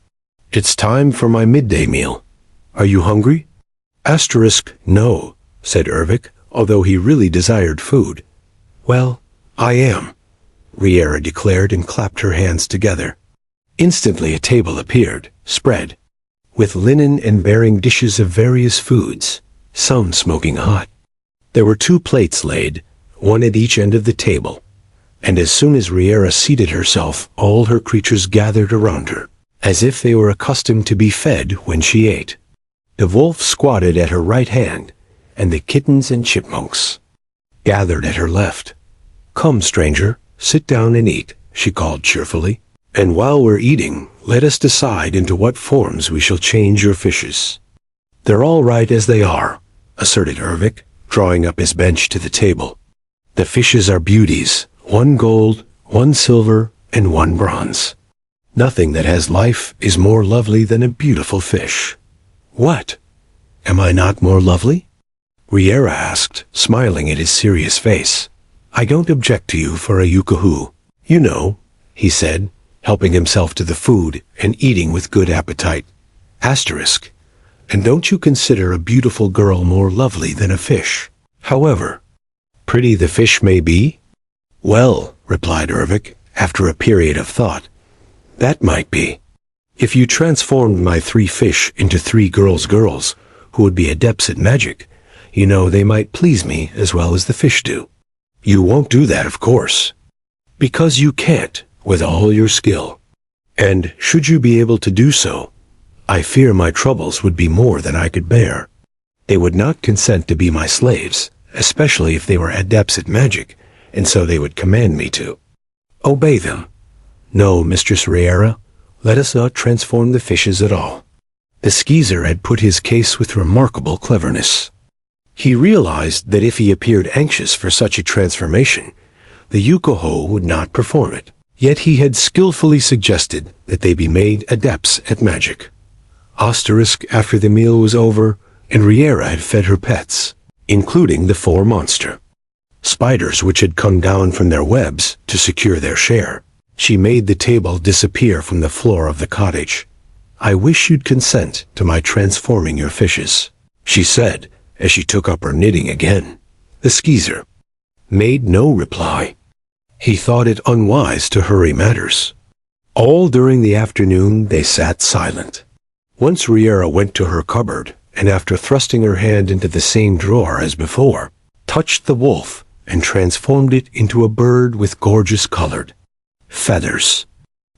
It's time for my midday meal. Are you hungry? No, said Ervik, although he really desired food. Well, I am, Riera declared and clapped her hands together. Instantly a table appeared, spread, with linen and bearing dishes of various foods, some smoking hot. There were 2 plates laid, one at each end of the table, and as soon as Riera seated herself, all her creatures gathered around her, as if they were accustomed to be fed when she ate. The wolf squatted at her right hand, and the kittens and chipmunks gathered at her left. Come, stranger, sit down and eat, she called cheerfully. And while we're eating, let us decide into what forms we shall change your fishes. They're all right as they are, asserted Ervik, drawing up his bench to the table. The fishes are beauties, 1 gold, 1 silver, and 1 bronze. Nothing that has life is more lovely than a beautiful fish. What? Am I not more lovely? Riera asked, smiling at his serious face. I don't object to you for a Yukohu. You know, he said, helping himself to the food and eating with good appetite. And don't you consider a beautiful girl more lovely than a fish? However pretty the fish may be? Well, replied Ervik, after a period of thought, that might be. If you transformed my 3 fish into 3 girls who would be adepts at magic, you know they might please me as well as the fish do. You won't do that, of course. Because you can't, with all your skill. And should you be able to do so, I fear my troubles would be more than I could bear. They would not consent to be my slaves, especially if they were adepts at magic, and so they would command me to obey them. No, Mistress Riera, let us not transform the fishes at all. The Skeezer had put his case with remarkable cleverness. He realized that if he appeared anxious for such a transformation, the Yukoho would not perform it. Yet he had skillfully suggested that they be made adepts at magic. After the meal was over, and Riera had fed her pets, including the 4 monster spiders which had come down from their webs to secure their share, she made the table disappear from the floor of the cottage. I wish you'd consent to my transforming your fishes, she said, as she took up her knitting again. The Skeezer made no reply. He thought it unwise to hurry matters. All during the afternoon they sat silent. Once Riera went to her cupboard, and after thrusting her hand into the same drawer as before, touched the wolf and transformed it into a bird with gorgeous colored feathers.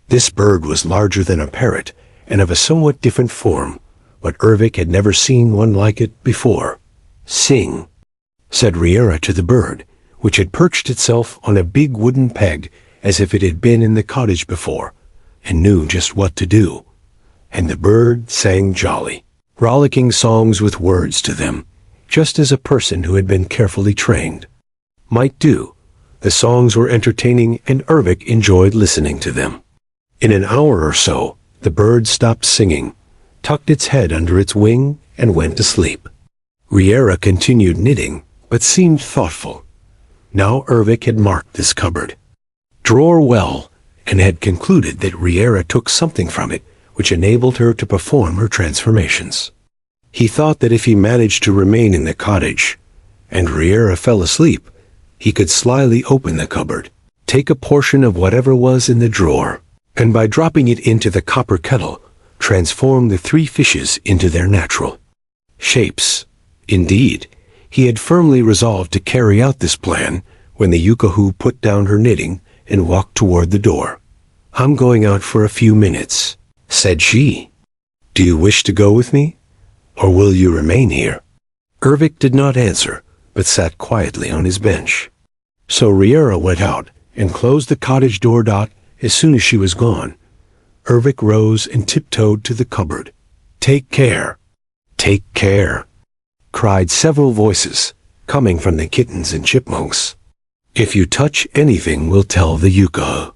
This bird was larger than a parrot and of a somewhat different form, but Ervik had never seen one like it before. Sing, said Riera to the bird, which had perched itself on a big wooden peg as if it had been in the cottage before, and knew just what to do. And the bird sang jolly, rollicking songs with words to them, just as a person who had been carefully trained might do. The songs were entertaining, and Ervik enjoyed listening to them. In an hour or so, the bird stopped singing, tucked its head under its wing, and went to sleep. Riera continued knitting, but seemed thoughtful. Now Ervik had marked this cupboard drawer well, and had concluded that Riera took something from it which enabled her to perform her transformations. He thought that if he managed to remain in the cottage, and Riera fell asleep, he could slyly open the cupboard, take a portion of whatever was in the drawer, and by dropping it into the copper kettle, transform the three fishes into their natural shapes. Indeed, he had firmly resolved to carry out this plan when the Yukahu put down her knitting and walked toward the door. "I'm going out for a few minutes," said she. "Do you wish to go with me, or will you remain here?" Ervik did not answer, but sat quietly on his bench. So Riera went out and closed the cottage door. As soon as she was gone, Ervik rose and tiptoed to the cupboard. "Take care, take care," cried several voices, coming from the kittens and chipmunks. "If you touch anything, we'll tell the Yuka."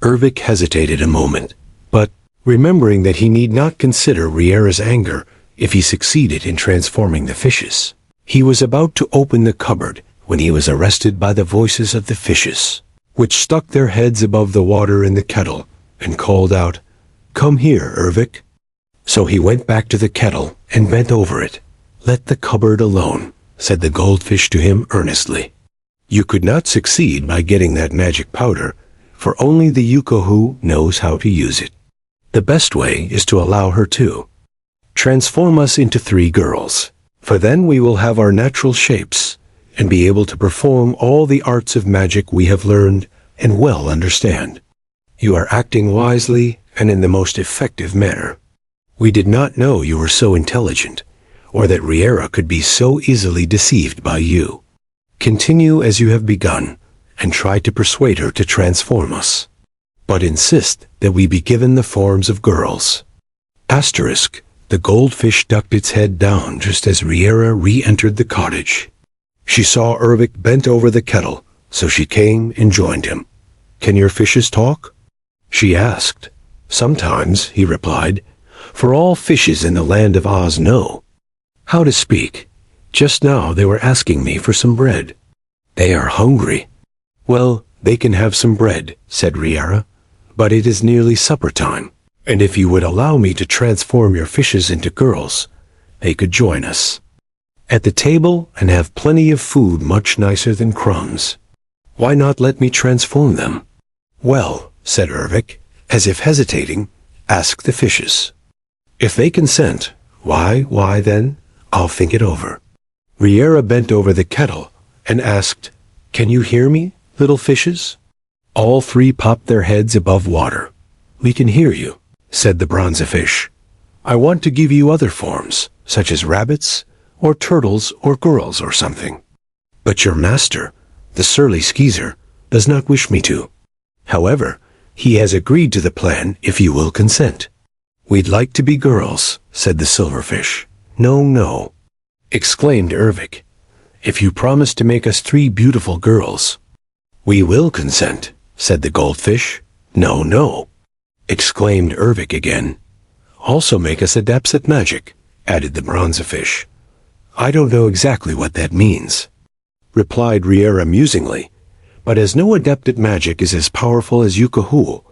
Ervik hesitated a moment, but, remembering that he need not consider Riera's anger if he succeeded in transforming the fishes, he was about to open the cupboard when he was arrested by the voices of the fishes, which stuck their heads above the water in the kettle and called out, "Come here, Ervik." So he went back to the kettle and bent over it. "Let the cupboard alone," said the goldfish to him earnestly. "You could not succeed by getting that magic powder, for only the Yukahu knows how to use it. The best way is to allow her to transform us into 3 girls, for then we will have our natural shapes and be able to perform all the arts of magic we have learned and well understand. You are acting wisely and in the most effective manner. We did not know you were so intelligent, or that Riera could be so easily deceived by you. Continue as you have begun, and try to persuade her to transform us. But insist that we be given the forms of girls." Asterisk, the goldfish ducked its head down just as Riera re-entered the cottage. She saw Ervik bent over the kettle, so she came and joined him. "Can your fishes talk?" she asked. "Sometimes," he replied, "for all fishes in the land of Oz know how to speak. Just now they were asking me for some bread. They are hungry." "Well, they can have some bread," said Riera, "but it is nearly supper time, and if you would allow me to transform your fishes into girls, they could join us at the table and have plenty of food, much nicer than crumbs. Why not let me transform them?" "Well," said Ervik, as if hesitating, "ask the fishes. If they consent, why then, I'll think it over." Riera bent over the kettle and asked, "Can you hear me, little fishes?" All 3 popped their heads above water. "We can hear you," said the bronzefish. "I want to give you other forms, such as rabbits, or turtles, or girls, or something. But your master, the surly skeezer, does not wish me to. However, he has agreed to the plan if you will consent." "We'd like to be girls," said the silverfish. No," exclaimed Ervik. "If you promise to make us 3 beautiful girls." "We will consent," said the goldfish. No," exclaimed Ervik again. "Also make us adepts at magic," added the bronzefish. "I don't know exactly what that means," replied Riera musingly, "but as no adept at magic is as powerful as Yukahu,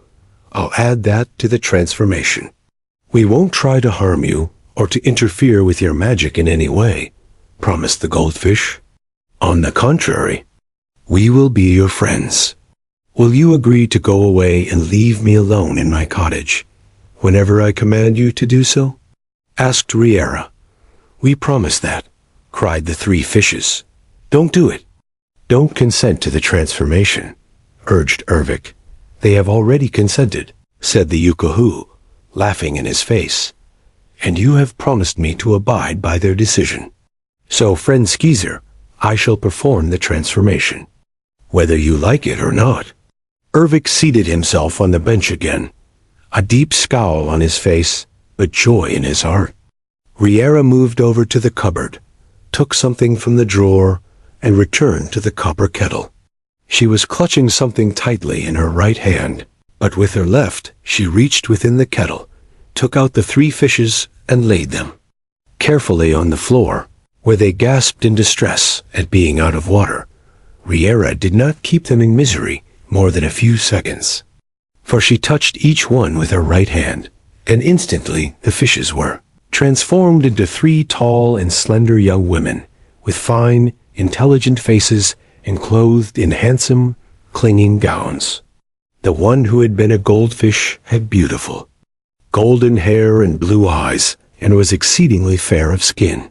I'll add that to the transformation. We won't try to harm you or to interfere with your magic in any way," promised the goldfish. "On the contrary, we will be your friends. Will you agree to go away and leave me alone in my cottage whenever I command you to do so?" asked Riera. "We promise that," cried the 3 fishes. "Don't do it. Don't consent to the transformation," urged Ervik. "They have already consented," said the Yukahu, laughing in his face. "And you have promised me to abide by their decision. So, friend Skeezer, I shall perform the transformation, whether you like it or not." Ervik seated himself on the bench again. a deep scowl on his face, but joy in his heart. Riera moved over to the cupboard, took something from the drawer, and returned to the copper kettle. She was clutching something tightly in her right hand, but with her left she reached within the kettle, took out the 3 fishes, and laid them carefully on the floor, where they gasped in distress at being out of water. Riera did not keep them in misery more than a few seconds, for she touched each one with her right hand, and instantly the fishes were transformed into 3 tall and slender young women, with fine, intelligent faces and clothed in handsome, clinging gowns. The one who had been a goldfish had beautiful, golden hair and blue eyes, and was exceedingly fair of skin.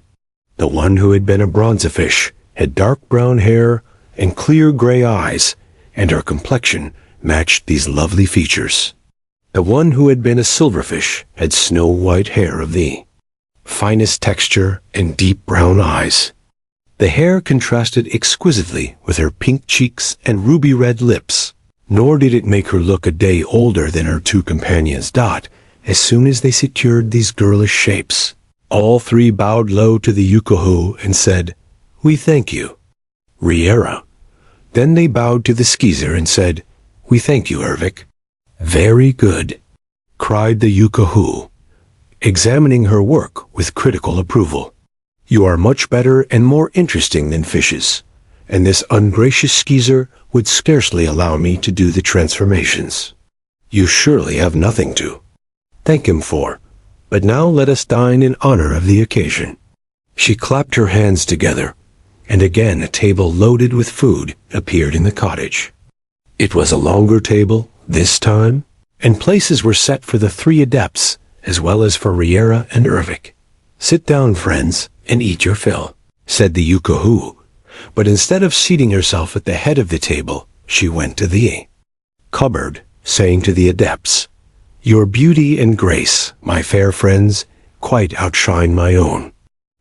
The one who had been a bronzefish had dark brown hair and clear gray eyes, and her complexion matched these lovely features. The one who had been a silverfish had snow-white hair of the finest texture and deep brown eyes. The hair contrasted exquisitely with her pink cheeks and ruby-red lips, nor did it make her look a day older than her 2 companions. As soon as they secured these girlish shapes, all 3 bowed low to the Yukahu and said, "We thank you, Riera." Then they bowed to the skeezer and said, "We thank you, Ervik." "Very good," cried the Yukahu, examining her work with critical approval. "You are much better and more interesting than fishes, and this ungracious skeezer would scarcely allow me to do the transformations. You surely have nothing to thank him for, but now let us dine in honor of the occasion." She clapped her hands together, and again a table loaded with food appeared in the cottage. It was a longer table this time, and places were set for the 3 adepts, as well as for Riera and Ervik. "Sit down, friends, and eat your fill," said the Yukahu, but instead of seating herself at the head of the table, she went to the cupboard, saying to the adepts, "Your beauty and grace, my fair friends, quite outshine my own.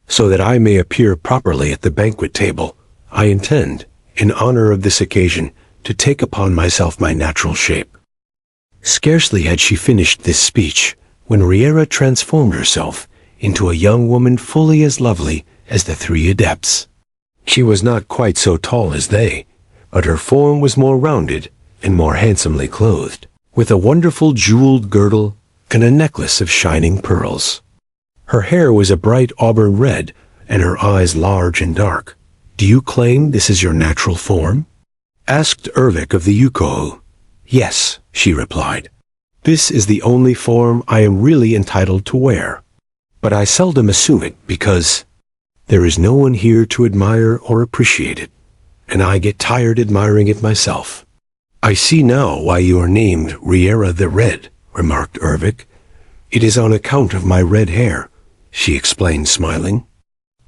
So that I may appear properly at the banquet table, I intend, in honor of this occasion, to take upon myself my natural shape." Scarcely had she finished this speech when Riera transformed herself into a young woman fully as lovely as the 3 adepts. She was not quite so tall as they, but her form was more rounded and more handsomely clothed, with a wonderful jeweled girdle and a necklace of shining pearls. Her hair was a bright auburn red, and her eyes large and dark. "Do you claim this is your natural form?" asked Ervik of the Yukahu. "Yes," she replied. "This is the only form I am really entitled to wear. But I seldom assume it because there is no one here to admire or appreciate it, and I get tired admiring it myself." "I see now why you are named Riera the Red," remarked Ervik. "It is on account of my red hair," she explained, smiling.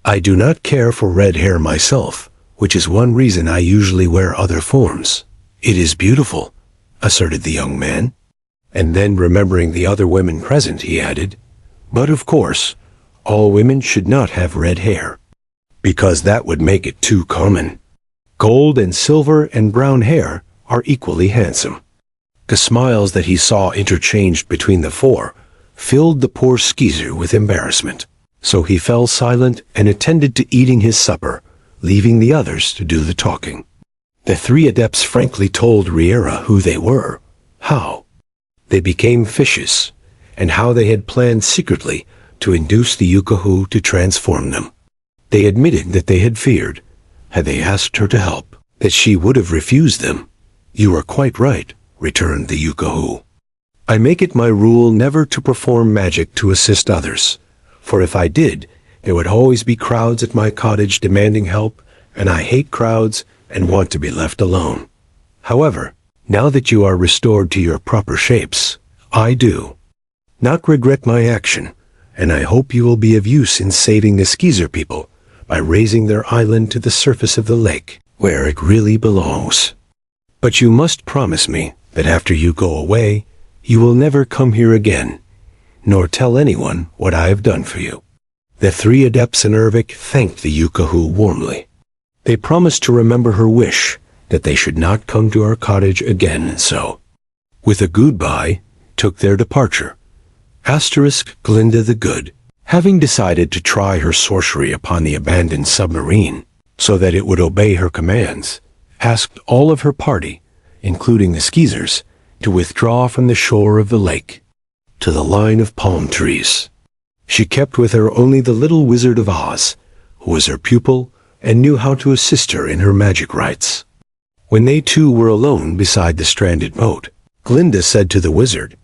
"I do not care for red hair myself, which is one reason I usually wear other forms." "It is beautiful," asserted the young man. And then, remembering the other women present, he added, "But of course, all women should not have red hair, because that would make it too common. Gold and silver and brown hair are equally handsome." The smiles that he saw interchanged between the 4 filled the poor skeezer with embarrassment, so he fell silent and attended to eating his supper, leaving the others to do the talking. The 3 adepts frankly told Riera who they were, how they became fishes, and how they had planned secretly to induce the Yukahu to transform them. They admitted that they had feared, had they asked her to help, that she would have refused them. "You are quite right," returned the Yukahu. "I make it my rule never to perform magic to assist others, for if I did, there would always be crowds at my cottage demanding help, and I hate crowds and want to be left alone. However, now that you are restored to your proper shapes, I do not regret my action, and I hope you will be of use in saving the Skeezer people by raising their island to the surface of the lake, where it really belongs. But you must promise me that after you go away, you will never come here again, nor tell anyone what I have done for you." The 3 adepts and Ervik thanked the Yukahu warmly. They promised to remember her wish that they should not come to our cottage again, and so, with a goodbye, took their departure. Glinda the Good, having decided to try her sorcery upon the abandoned submarine so that it would obey her commands, asked all of her party, including the Skeezers, to withdraw from the shore of the lake to the line of palm trees. She kept with her only the little Wizard of Oz, who was her pupil and knew how to assist her in her magic rites. When they two were alone beside the stranded boat, Glinda said to the wizard,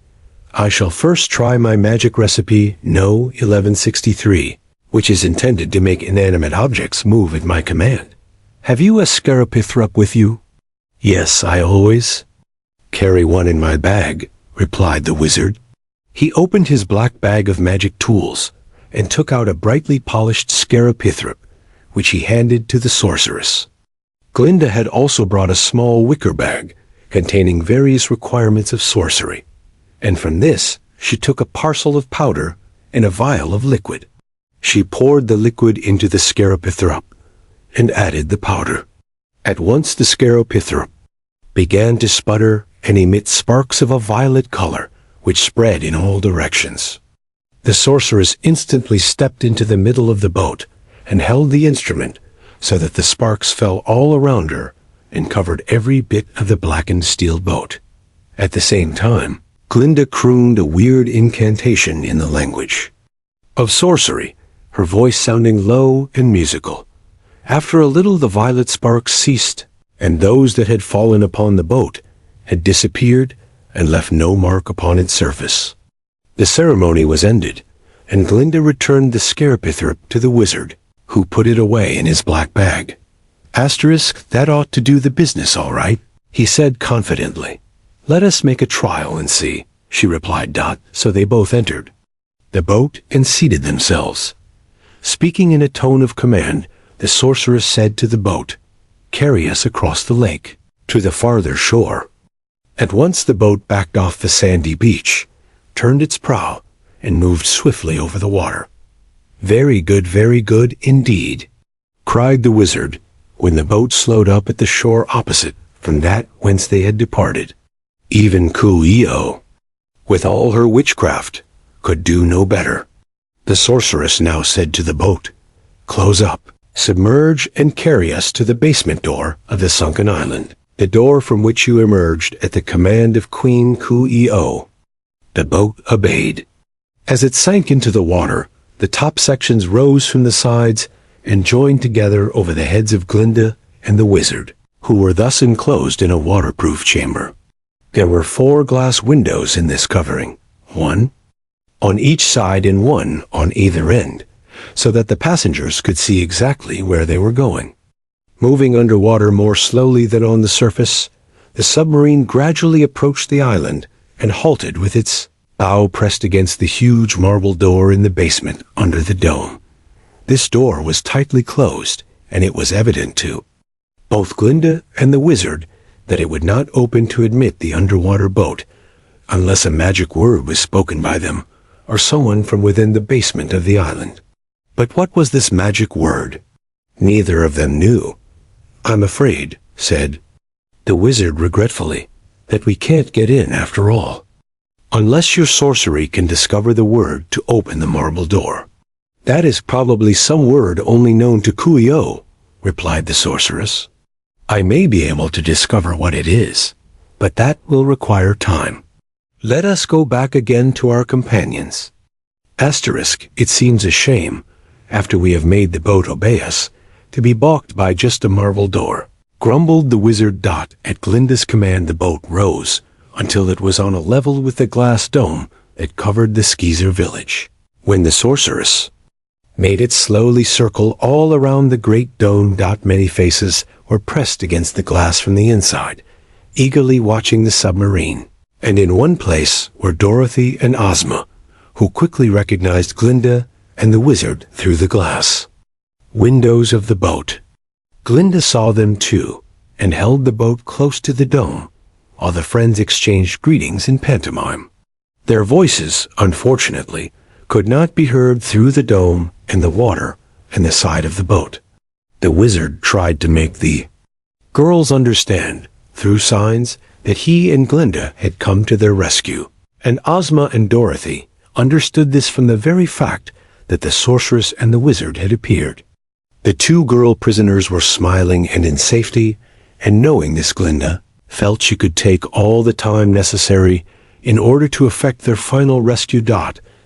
"I shall first try my magic recipe No. 1163, which is intended to make inanimate objects move at my command. Have you a Scarabithrup with you?" "Yes, I always carry one in my bag," replied the wizard. He opened his black bag of magic tools and took out a brightly polished Scarabithrup, which he handed to the sorceress. Glinda had also brought a small wicker bag containing various requirements of sorcery, and from this she took a parcel of powder and a vial of liquid. She poured the liquid into the Scarabithrup and added the powder. At once the Scarabithrup began to sputter and emit sparks of a violet color, which spread in all directions. The sorceress instantly stepped into the middle of the boat and held the instrument so that the sparks fell all around her and covered every bit of the blackened steel boat. At the same time, Glinda crooned a weird incantation in the language of sorcery, her voice sounding low and musical. After a little the violet sparks ceased, and those that had fallen upon the boat had disappeared and left no mark upon its surface. The ceremony was ended, and Glinda returned the Scarabithrup to the wizard, who put it away in his black bag. "That ought to do the business all right," he said confidently. "Let us make a trial and see," she replied. So they both entered the boat and seated themselves. Speaking in a tone of command, the sorceress said to the boat, "Carry us across the lake to the farther shore." At once the boat backed off the sandy beach, turned its prow, and moved swiftly over the water. very good indeed," cried the wizard when the boat slowed up at the shore opposite from that whence they had departed. "Even Coo ee oh, with all her witchcraft, could do no better." The sorceress now said to the boat, "Close up, submerge, and carry us to the basement door of the sunken island, the door from which you emerged at the command of Queen Coo ee oh." The boat obeyed. As it sank into the water, the top sections rose from the sides and joined together over the heads of Glinda and the wizard, who were thus enclosed in a waterproof chamber. There were 4 glass windows in this covering, 1 on each side and 1 on either end, so that the passengers could see exactly where they were going. Moving underwater more slowly than on the surface, the submarine gradually approached the island and halted with its bow pressed against the huge marble door in the basement under the dome. This door was tightly closed, and it was evident to both Glinda and the wizard that it would not open to admit the underwater boat unless a magic word was spoken by them or someone from within the basement of the island. But what was this magic word? Neither of them knew. "I'm afraid," said the wizard regretfully, "that we can't get in after all, unless your sorcery can discover the word to open the marble door." "That is probably some word only known to Coo ee oh," replied the sorceress. "I may be able to discover what it is, but that will require time. Let us go back again to our companions. It seems a shame, after we have made the boat obey us, to be balked by just a marble door," grumbled the wizard. At Glinda's command the boat rose until it was on a level with the glass dome that covered the Skeezer village. When the sorceress made it slowly circle all around the great dome, many faces were pressed against the glass from the inside, eagerly watching the submarine. And in one place were Dorothy and Ozma, who quickly recognized Glinda and the wizard through the glass windows of the boat. Glinda saw them too, and held the boat close to the dome, while the friends exchanged greetings in pantomime. Their voices, unfortunately, could not be heard through the dome and the water and the side of the boat. The wizard tried to make the girls understand, through signs, that he and Glinda had come to their rescue. And Ozma and Dorothy understood this from the very fact that the sorceress and the wizard had appeared. The two girl prisoners were smiling and in safety, and knowing this, Glinda felt she could take all the time necessary in order to effect their final rescue.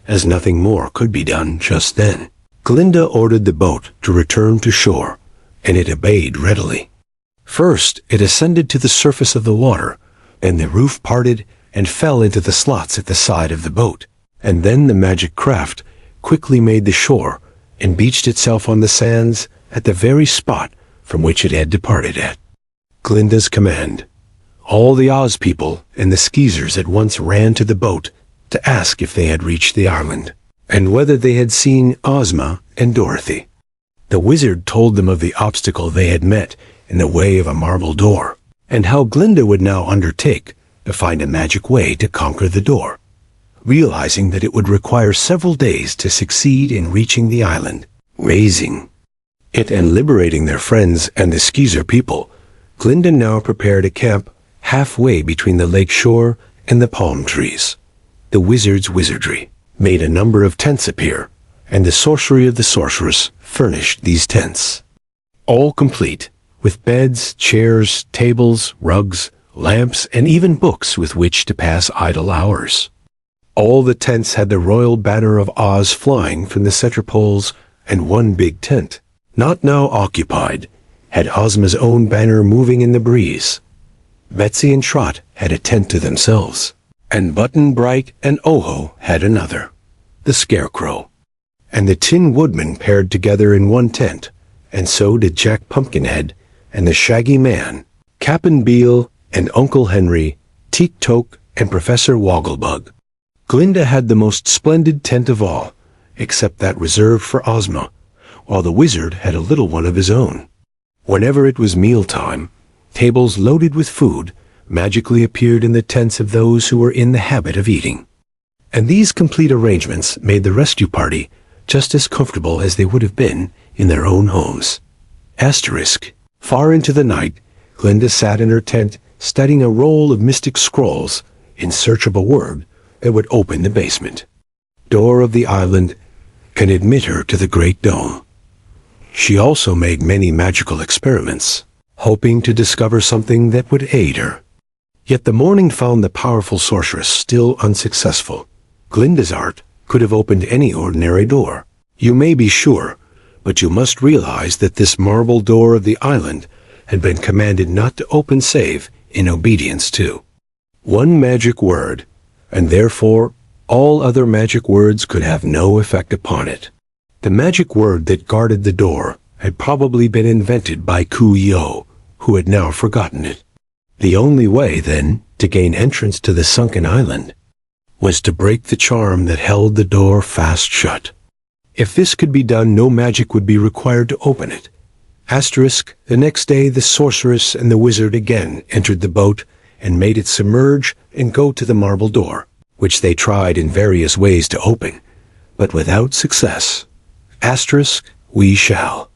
As nothing more could be done just then. Glinda ordered the boat to return to shore, and it obeyed readily. First, it ascended to the surface of the water, and the roof parted and fell into the slots at the side of the boat. And then the magic craft quickly made the shore and beached itself on the sands at the very spot from which it had departed at Glinda's command. All the Oz people and the Skeezers at once ran to the boat to ask if they had reached the island, and whether they had seen Ozma and Dorothy. The wizard told them of the obstacle they had met in the way of a marble door, and how Glinda would now undertake to find a magic way to conquer the door, realizing that it would require several days to succeed in reaching the island, raising it and liberating their friends and the Skeezer people. Glinda now prepared a camp halfway between the lake shore and the palm trees. The wizard's wizardry made a number of tents appear, and the sorcery of the sorceress furnished these tents, all complete with beds, chairs, tables, rugs, lamps, and even books with which to pass idle hours. All the tents had the royal banner of Oz flying from the center poles, and one big tent, not now occupied, had Ozma's own banner moving in the breeze. Betsy and Trot had a tent to themselves, and Button Bright and Oho had another, the Scarecrow. And the Tin Woodman paired together in one tent, and so did Jack Pumpkinhead and the Shaggy Man, Cap'n Beale and Uncle Henry, Teak Toke and Professor Wogglebug. Glinda had the most splendid tent of all, except that reserved for Ozma, while the wizard had a little one of his own. Whenever it was mealtime, tables loaded with food magically appeared in the tents of those who were in the habit of eating. And these complete arrangements made the rescue party just as comfortable as they would have been in their own homes. Far into the night, Glinda sat in her tent studying a roll of mystic scrolls in search of a word that would open the basement door of the island and admit her to the Great Dome. She also made many magical experiments, hoping to discover something that would aid her. Yet the morning found the powerful sorceress still unsuccessful. Glinda's art could have opened any ordinary door, you may be sure, but you must realize that this marble door of the island had been commanded not to open save in obedience to one magic word, and therefore all other magic words could have no effect upon it. The magic word that guarded the door had probably been invented by Coo Ee Oh, who had now forgotten it. The only way, then, to gain entrance to the sunken island was to break the charm that held the door fast shut. If this could be done, no magic would be required to open it. The next day the sorceress and the wizard again entered the boat and made it submerge and go to the marble door, which they tried in various ways to open, but without success. We shall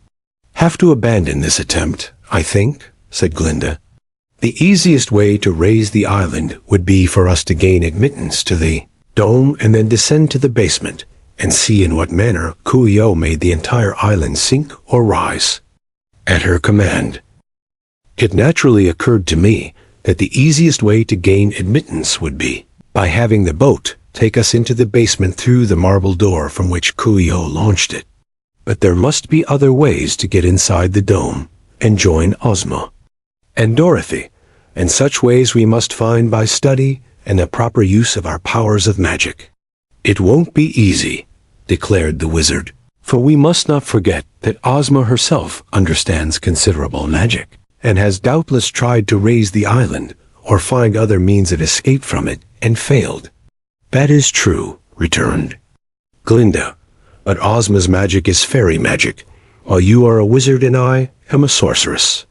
have to abandon this attempt, I think, said Glinda. The easiest way to raise the island would be for us to gain admittance to the dome and then descend to the basement and see in what manner Coo Ee Oh made the entire island sink or rise. At her command, it naturally occurred to me that the easiest way to gain admittance would be by having the boat take us into the basement through the marble door from which Coo Ee Oh launched it. But there must be other ways to get inside the dome and join Ozma and Dorothy, and such ways we must find by study and the proper use of our powers of magic. It won't be easy, declared the wizard, for we must not forget that Ozma herself understands considerable magic, and has doubtless tried to raise the island or find other means of escape from it and failed. That is true, returned Glinda, but Ozma's magic is fairy magic, while you are a wizard and I am a sorceress.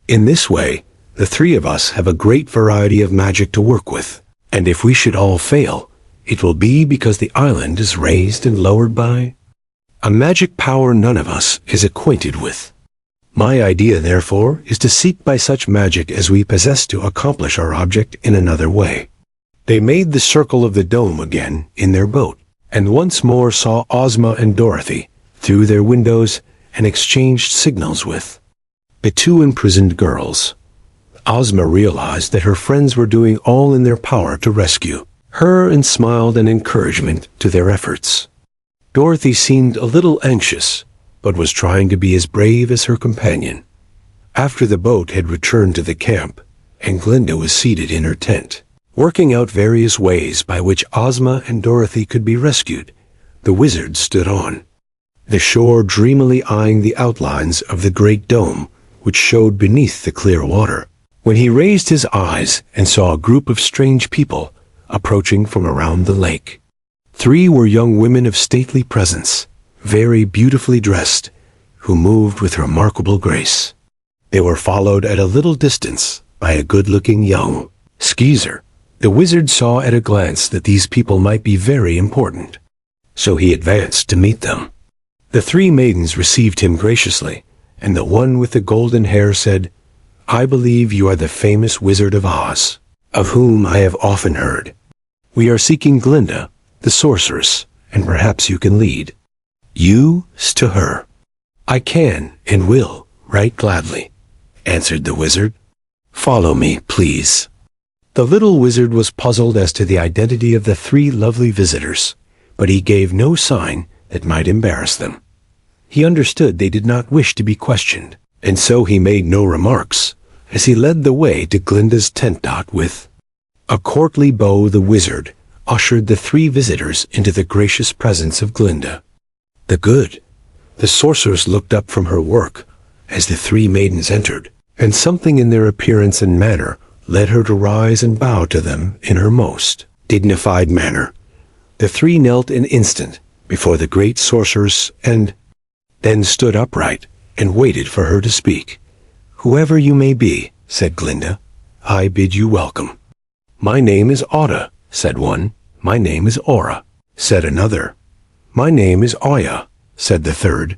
In this way, the three of us have a great variety of magic to work with, and if we should all fail, it will be because the island is raised and lowered by a magic power none of us is acquainted with. My idea, therefore, is to seek by such magic as we possess to accomplish our object in another way. They made the circle of the dome again in their boat, and once more saw Ozma and Dorothy through their windows and exchanged signals with the two imprisoned girls. Ozma realized that her friends were doing all in their power to rescue her and smiled an encouragement to their efforts. Dorothy seemed a little anxious, but was trying to be as brave as her companion. After the boat had returned to the camp, and Glinda was seated in her tent, working out various ways by which Ozma and Dorothy could be rescued, the wizard stood on the shore dreamily eyeing the outlines of the great dome, which showed beneath the clear water, when he raised his eyes and saw a group of strange people approaching from around the lake. 3 were young women of stately presence, very beautifully dressed, who moved with remarkable grace. They were followed at a little distance by a good-looking young skeezer. The wizard saw at a glance that these people might be very important, so he advanced to meet them. The 3 maidens received him graciously, and the one with the golden hair said, "I believe you are the famous Wizard of Oz, of whom I have often heard. We are seeking Glinda, the sorceress, and perhaps you can lead you to her." "I can and will, right gladly," answered the wizard. "Follow me, please." The little wizard was puzzled as to the identity of the 3 lovely visitors, but he gave no sign that might embarrass them. He understood they did not wish to be questioned, and so he made no remarks as he led the way to Glinda's tent. With a courtly bow, the wizard ushered the 3 visitors into the gracious presence of Glinda. The sorceress looked up from her work as the 3 maidens entered, and something in their appearance and manner led her to rise and bow to them in her most dignified manner. The 3 knelt an instant before the great sorceress and then stood upright and waited for her to speak. "Whoever you may be," said Glinda, "I bid you welcome." "My name is Otta," said one. "My name is Aura," said another. "My name is Oya," said the third.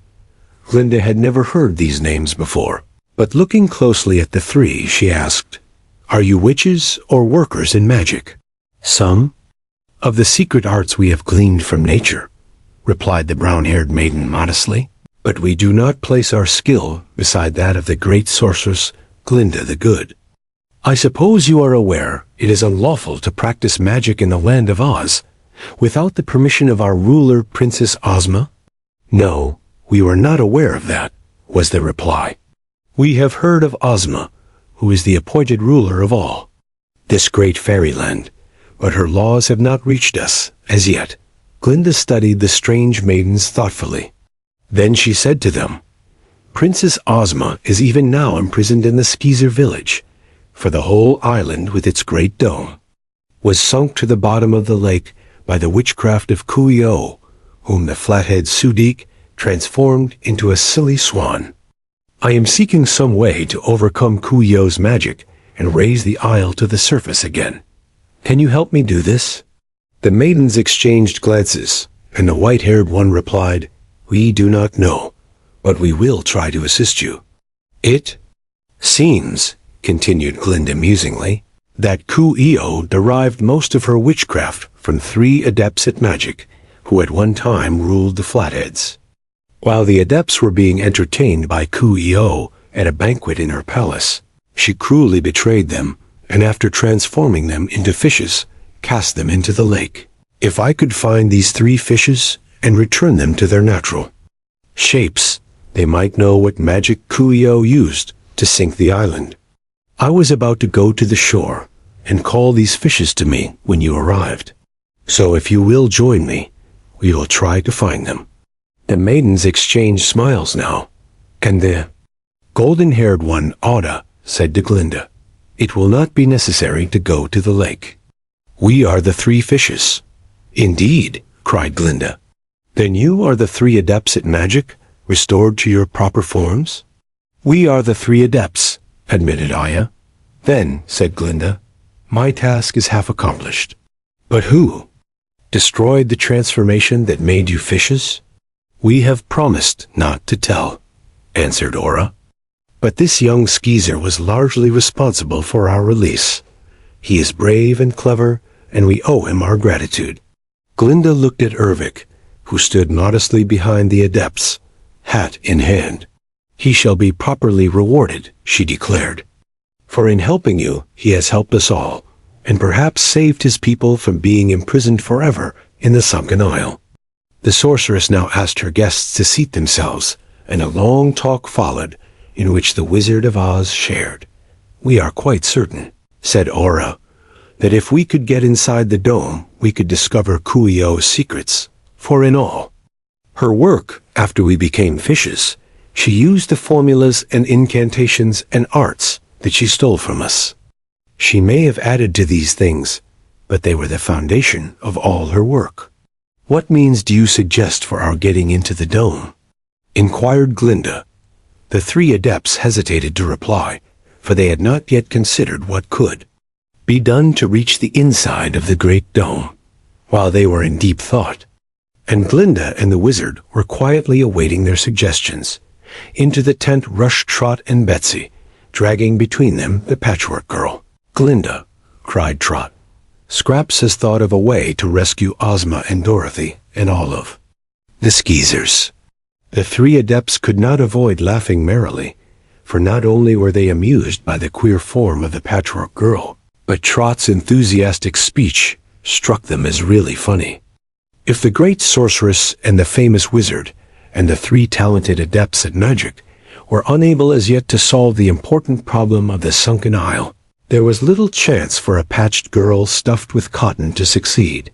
Glinda had never heard these names before, but looking closely at the 3, she asked, "Are you witches or workers in magic?" "Some of the secret arts we have gleaned from nature," replied the brown-haired maiden modestly, "but we do not place our skill beside that of the great sorceress Glinda the Good. I suppose you are aware it is unlawful to practice magic in the land of Oz without the permission of our ruler, Princess Ozma?" "No, we were not aware of that," was the reply. "We have heard of Ozma, who is the appointed ruler of all this great fairyland, but her laws have not reached us as yet." Glinda studied the strange maidens thoughtfully. Then she said to them, "Princess Ozma is even now imprisoned in the Skeezer village, for the whole island with its great dome was sunk to the bottom of the lake by the witchcraft of Coo-ee-oh, whom the flathead Sudik transformed into a silly swan. I am seeking some way to overcome Coo-ee-oh's magic and raise the isle to the surface again. Can you help me do this?" The maidens exchanged glances, and the white-haired one replied, "We do not know, but we will try to assist you. It seems," continued Glinda musingly, "that Coo-ee-oh derived most of her witchcraft from 3 adepts at magic who at one time ruled the Flatheads. While the adepts were being entertained by Coo-ee-oh at a banquet in her palace, she cruelly betrayed them, and after transforming them into fishes, cast them into the lake. If I could find these 3 fishes and return them to their natural shapes, they might know what magic Coo-ee-oh used to sink the island. I was about to go to the shore and call these fishes to me when you arrived. So if you will join me, we will try to find them." The maidens exchanged smiles now, and the golden-haired one, Otta, said to Glinda, "It will not be necessary to go to the lake. We are the 3 fishes." "Indeed," cried Glinda. "Then you are the 3 adepts at magic, restored to your proper forms?" "We are the 3 adepts," admitted Aya. "Then," said Glinda, "my task is half accomplished." "But who destroyed the transformation that made you fishes?" "We have promised not to tell," answered Aura. "But this young skeezer was largely responsible for our release. He is brave and clever and we owe him our gratitude." Glinda looked at Ervic, who stood modestly behind the adepts, hat in hand. "He shall be properly rewarded," she declared. "For in helping you, he has helped us all, and perhaps saved his people from being imprisoned forever in the sunken isle." The sorceress now asked her guests to seat themselves, and a long talk followed, in which the Wizard of Oz shared. "We are quite certain," said Aura, "that if we could get inside the dome, we could discover Coo ee oh's secrets. For in all her work after we became fishes, she used the formulas and incantations and arts that she stole from us. She may have added to these things, but they were the foundation of all her work." "What means do you suggest for our getting into the dome?" inquired Glinda. The three adepts hesitated to reply, for they had not yet considered what could be done to reach the inside of the great dome. While they were in deep thought, and Glinda and the wizard were quietly awaiting their suggestions, into the tent rushed Trot and Betsy, dragging between them the Patchwork Girl. "Glinda," cried Trot, "Scraps has thought of a way to rescue Ozma and Dorothy and Olive, the Skeezers." The three adepts could not avoid laughing merrily, for not only were they amused by the queer form of the Patchwork Girl, but Trot's enthusiastic speech struck them as really funny. If the great sorceress and the famous wizard and the three talented adepts at magic were unable as yet to solve the important problem of the sunken isle, there was little chance for a patched girl stuffed with cotton to succeed.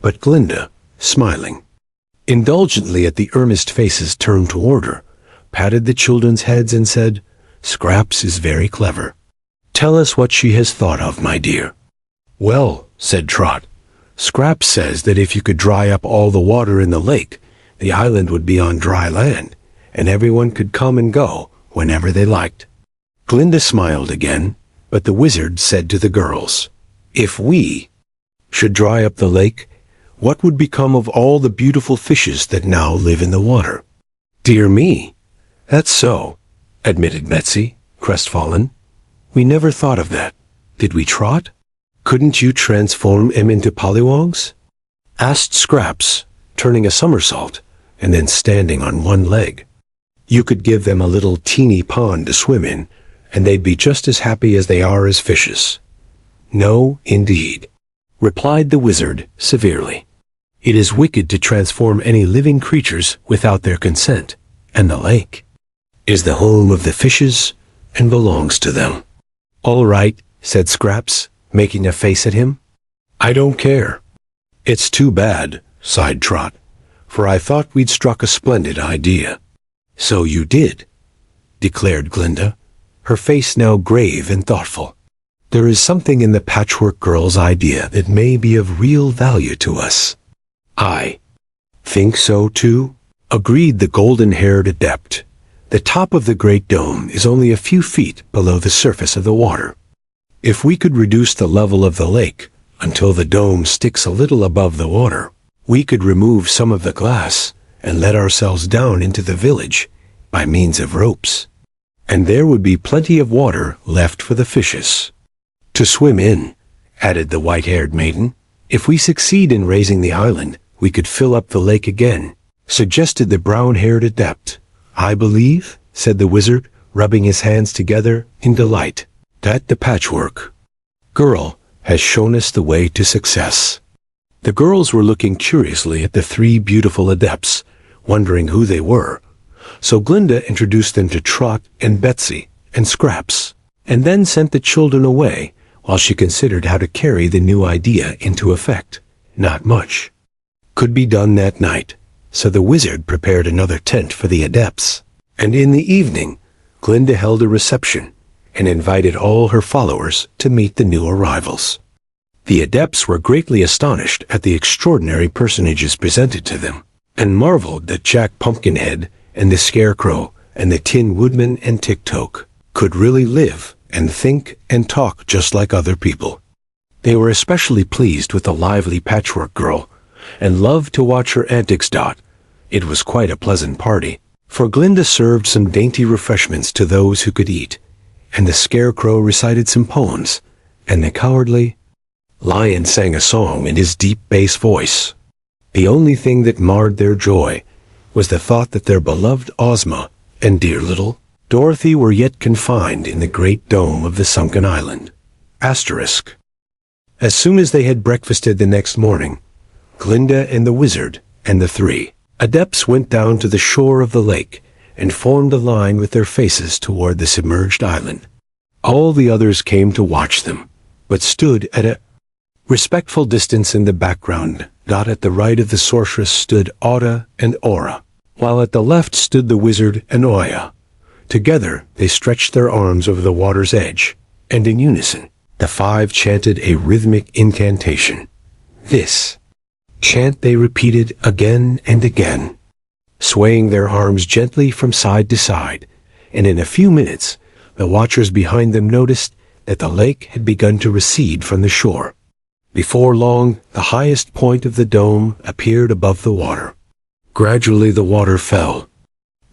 But Glinda, smiling indulgently at the earnest faces turned toward her, patted the children's heads and said, "Scraps is very clever. Tell us what she has thought of, my dear." "Well," said Trot, "Scraps says that if you could dry up all the water in the lake, the island would be on dry land, and everyone could come and go whenever they liked." Glinda smiled again, but the wizard said to the girls, "If we should dry up the lake, what would become of all the beautiful fishes that now live in the water?" "Dear me, that's so," admitted Betsy, crestfallen. "We never thought of that. Did we, Trot? Couldn't you transform them into pollywogs?" asked Scraps, turning a somersault and then standing on one leg. "You could give them a little teeny pond to swim in, and they'd be just as happy as they are as fishes." "No, indeed," replied the wizard severely. "It is wicked to transform any living creatures without their consent, and the lake is the home of the fishes and belongs to them." "All right," said Scraps, making a face at him. "I don't care." "It's too bad," sighed Trot, "for I thought we'd struck a splendid idea." "So you did," declared Glinda, her face now grave and thoughtful. "There is something in the Patchwork Girl's idea that may be of real value to us." "I think so, too," agreed the golden-haired adept. "The top of the Great Dome is only a few feet below the surface of the water. If we could reduce the level of the lake until the dome sticks a little above the water, we could remove some of the glass and let ourselves down into the village by means of ropes. And there would be plenty of water left for the fishes to swim in," added the white-haired maiden. "If we succeed in raising the island, we could fill up the lake again," suggested the brown-haired adept. "I believe," said the wizard, rubbing his hands together in delight, "that the Patchwork Girl has shown us the way to success." The girls were looking curiously at the three beautiful adepts, wondering who they were, so Glinda introduced them to Trot and Betsy and Scraps, and then sent the children away while she considered how to carry the new idea into effect. Not much could be done that night, so the wizard prepared another tent for the adepts, and in the evening Glinda held a reception and invited all her followers to meet the new arrivals. The adepts were greatly astonished at the extraordinary personages presented to them, and marveled that Jack Pumpkinhead and the Scarecrow and the Tin Woodman and Tik-Tok could really live and think and talk just like other people. They were especially pleased with the lively Patchwork Girl, and loved to watch her antics. It was quite a pleasant party, for Glinda served some dainty refreshments to those who could eat, and the Scarecrow recited some poems, and the Cowardly Lion sang a song in his deep bass voice. The only thing that marred their joy was the thought that their beloved Ozma and dear little Dorothy were yet confined in the great dome of the sunken island. Asterisk. As soon as they had breakfasted the next morning, Glinda and the wizard and the three adepts went down to the shore of the lake and formed a line with their faces toward the submerged island. All the others came to watch them, but stood at a respectful distance in the background. At the right of the sorceress stood Ota and Aura, while at the left stood the wizard and Oya. Together they stretched their arms over the water's edge, and in unison, the five chanted a rhythmic incantation. This chant they repeated again and again, swaying their arms gently from side to side, and in a few minutes, the watchers behind them noticed that the lake had begun to recede from the shore. Before long, the highest point of the dome appeared above the water. Gradually the water fell,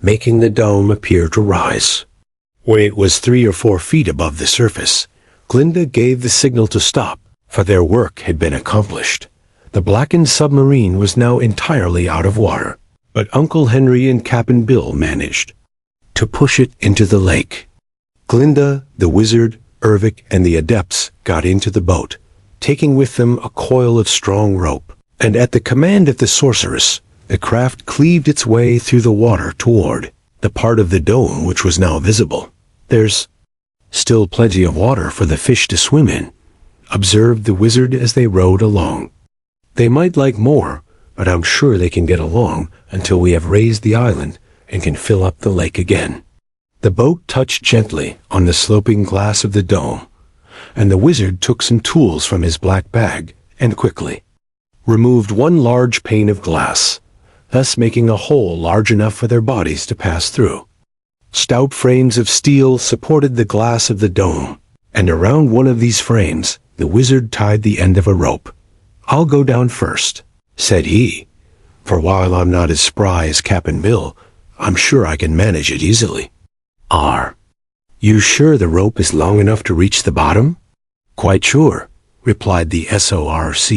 making the dome appear to rise. When it was 3 or 4 feet above the surface, Glinda gave the signal to stop, for their work had been accomplished. The blackened submarine was now entirely out of water, but Uncle Henry and Cap'n Bill managed to push it into the lake. Glinda, the wizard, Ervic, and the adepts got into the boat, taking with them a coil of strong rope, and at the command of the sorceress, the craft cleaved its way through the water toward the part of the dome which was now visible. "There's still plenty of water for the fish to swim in," observed the wizard as they rowed along. "They might like more, but I'm sure they can get along until we have raised the island and can fill up the lake again." The boat touched gently on the sloping glass of the dome, and the wizard took some tools from his black bag and quickly removed one large pane of glass, thus making a hole large enough for their bodies to pass through. Stout frames of steel supported the glass of the dome, and around one of these frames the wizard tied the end of a rope. "I'll go down first," said he, "for while I'm not as spry as Cap'n Bill, I'm sure I can manage it easily." "Are you sure the rope is long enough to reach the bottom?" "Quite sure," replied the sorceress.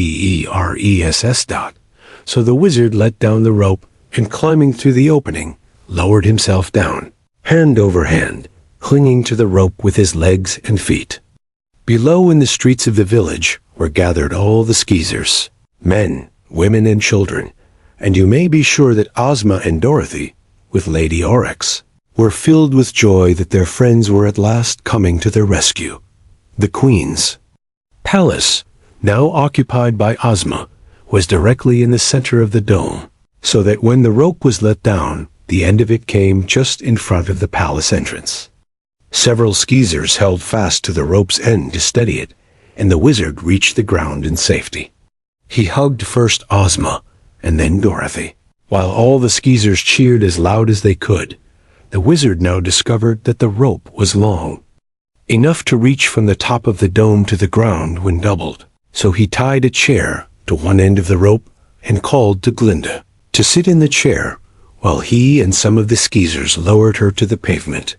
So the wizard let down the rope and, climbing through the opening, lowered himself down, hand over hand, clinging to the rope with his legs and feet. Below, in the streets of the village, were gathered all the skeezers, men, women, and children, and you may be sure that Ozma and Dorothy, with Lady Aurex, were filled with joy that their friends were at last coming to their rescue. The Queen's palace, now occupied by Ozma, was directly in the center of the dome, so that when the rope was let down, the end of it came just in front of the palace entrance. Several skeezers held fast to the rope's end to steady it, and the wizard reached the ground in safety. He hugged first Ozma, and then Dorothy. While all the skeezers cheered as loud as they could, the wizard now discovered that the rope was long, enough to reach from the top of the dome to the ground when doubled. So he tied a chair to one end of the rope and called to Glinda to sit in the chair while he and some of the skeezers lowered her to the pavement.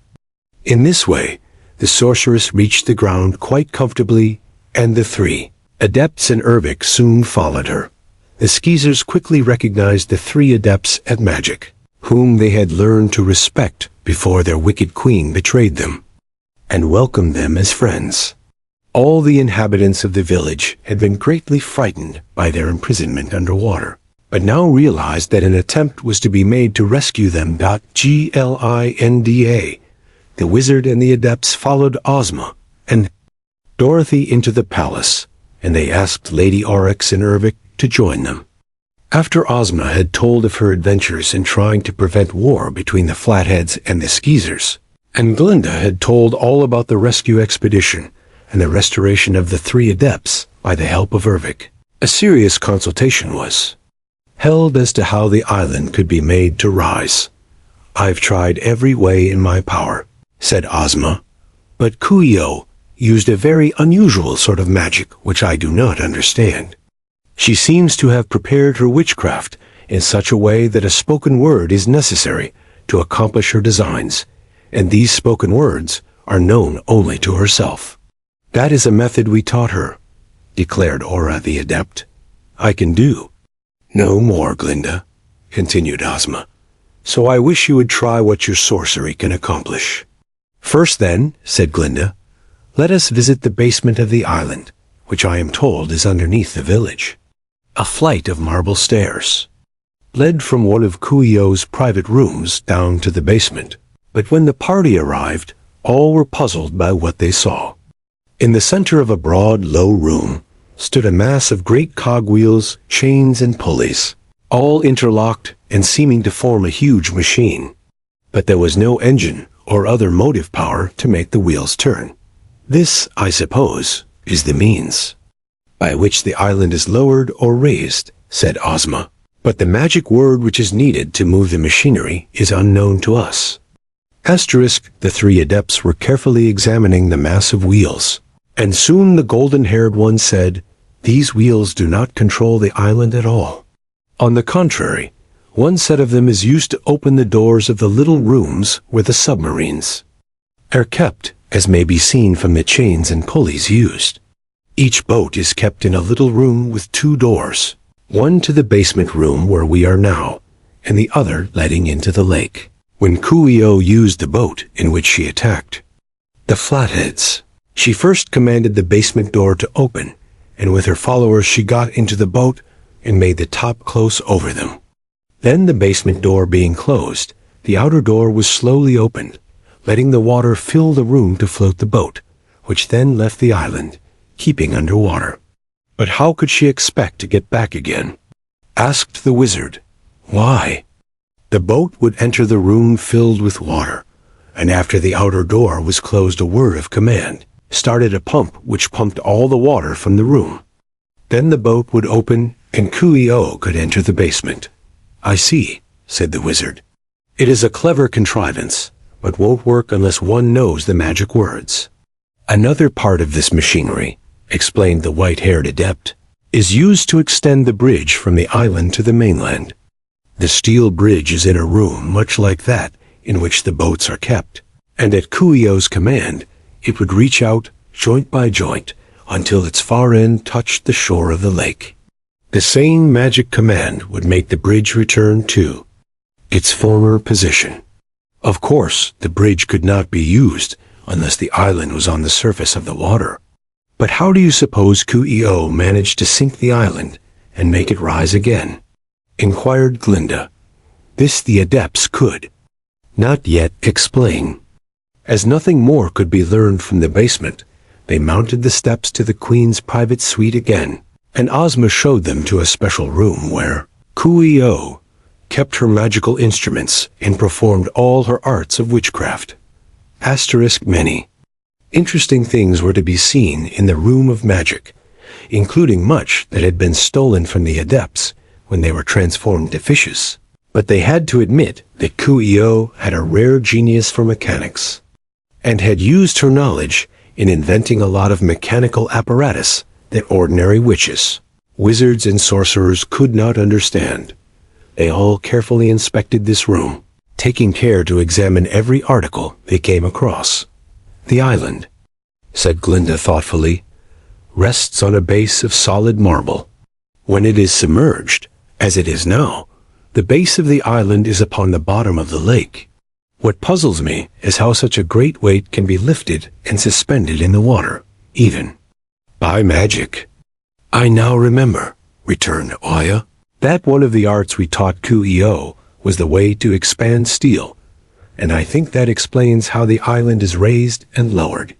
In this way, the sorceress reached the ground quite comfortably, and the three adepts and Ervic soon followed her. The skeezers quickly recognized the three adepts at magic, whom they had learned to respect before their wicked queen betrayed them, and welcomed them as friends. All the inhabitants of the village had been greatly frightened by their imprisonment underwater, but now realized that an attempt was to be made to rescue them. Glinda, the wizard and the adepts followed Ozma and Dorothy into the palace, and they asked Lady Aurex and Ervic to join them. After Ozma had told of her adventures in trying to prevent war between the Flatheads and the Skeezers, and Glinda had told all about the rescue expedition and the restoration of the three adepts by the help of Ervic, a serious consultation was held as to how the island could be made to rise. "I've tried every way in my power," said Ozma, "but Kuyo used a very unusual sort of magic which I do not understand. She seems to have prepared her witchcraft in such a way that a spoken word is necessary to accomplish her designs, and these spoken words are known only to herself. That is a method we taught her, declared Aura the adept. I can do no more, Glinda, continued Ozma. So I wish you would try what your sorcery can accomplish. First then, said Glinda, let us visit the basement of the island, which I am told is underneath the village. A flight of marble stairs led from one of Coo Ee Oh's private rooms down to the basement. But when the party arrived, all were puzzled by what they saw. In the center of a broad, low room stood a mass of great cogwheels, chains, and pulleys, all interlocked and seeming to form a huge machine. But there was no engine or other motive power to make the wheels turn. This, I suppose, is the means by which the island is lowered or raised, said Ozma. But the magic word which is needed to move the machinery is unknown to us. Asterisk, the three adepts were carefully examining the mass of wheels, and soon the golden-haired one said, these wheels do not control the island at all. On the contrary, one set of them is used to open the doors of the little rooms where the submarines are kept, as may be seen from the chains and pulleys used. Each boat is kept in a little room with two doors, one to the basement room where we are now, and the other letting into the lake. When Coo Ee Oh used the boat in which she attacked the Flatheads, she first commanded the basement door to open, and with her followers she got into the boat and made the top close over them. Then, the basement door being closed, the outer door was slowly opened, letting the water fill the room to float the boat, which then left the island, keeping under water. But how could she expect to get back again? Asked the wizard. Why? The boat would enter the room filled with water, and after the outer door was closed, a word of command started a pump which pumped all the water from the room. Then the boat would open, and Coo Ee Oh could enter the basement. I see, said the wizard. It is a clever contrivance, but won't work unless one knows the magic words. Another part of this machinery, explained the white-haired adept, is used to extend the bridge from the island to the mainland. The steel bridge is in a room much like that in which the boats are kept, and at Coo Ee Oh's command, it would reach out, joint by joint, until its far end touched the shore of the lake. The same magic command would make the bridge return to its former position. Of course, the bridge could not be used unless the island was on the surface of the water. But how do you suppose Coo Ee Oh managed to sink the island and make it rise again? Inquired Glinda. This the adepts could not yet explain. As nothing more could be learned from the basement, they mounted the steps to the Queen's private suite again, and Ozma showed them to a special room where Coo Ee Oh kept her magical instruments and performed all her arts of witchcraft. Asterisk many interesting things were to be seen in the room of magic, including much that had been stolen from the adepts when they were transformed to fishes. But they had to admit that Coo Ee Oh had a rare genius for mechanics, and had used her knowledge in inventing a lot of mechanical apparatus that ordinary witches, wizards, and sorcerers could not understand. They all carefully inspected this room, taking care to examine every article they came across. The island, said Glinda thoughtfully, rests on a base of solid marble. When it is submerged, as it is now, the base of the island is upon the bottom of the lake. What puzzles me is how such a great weight can be lifted and suspended in the water, even by magic. I now remember, returned Oya, that one of the arts we taught Coo Ee Oh was the way to expand steel, and I think that explains how the island is raised and lowered.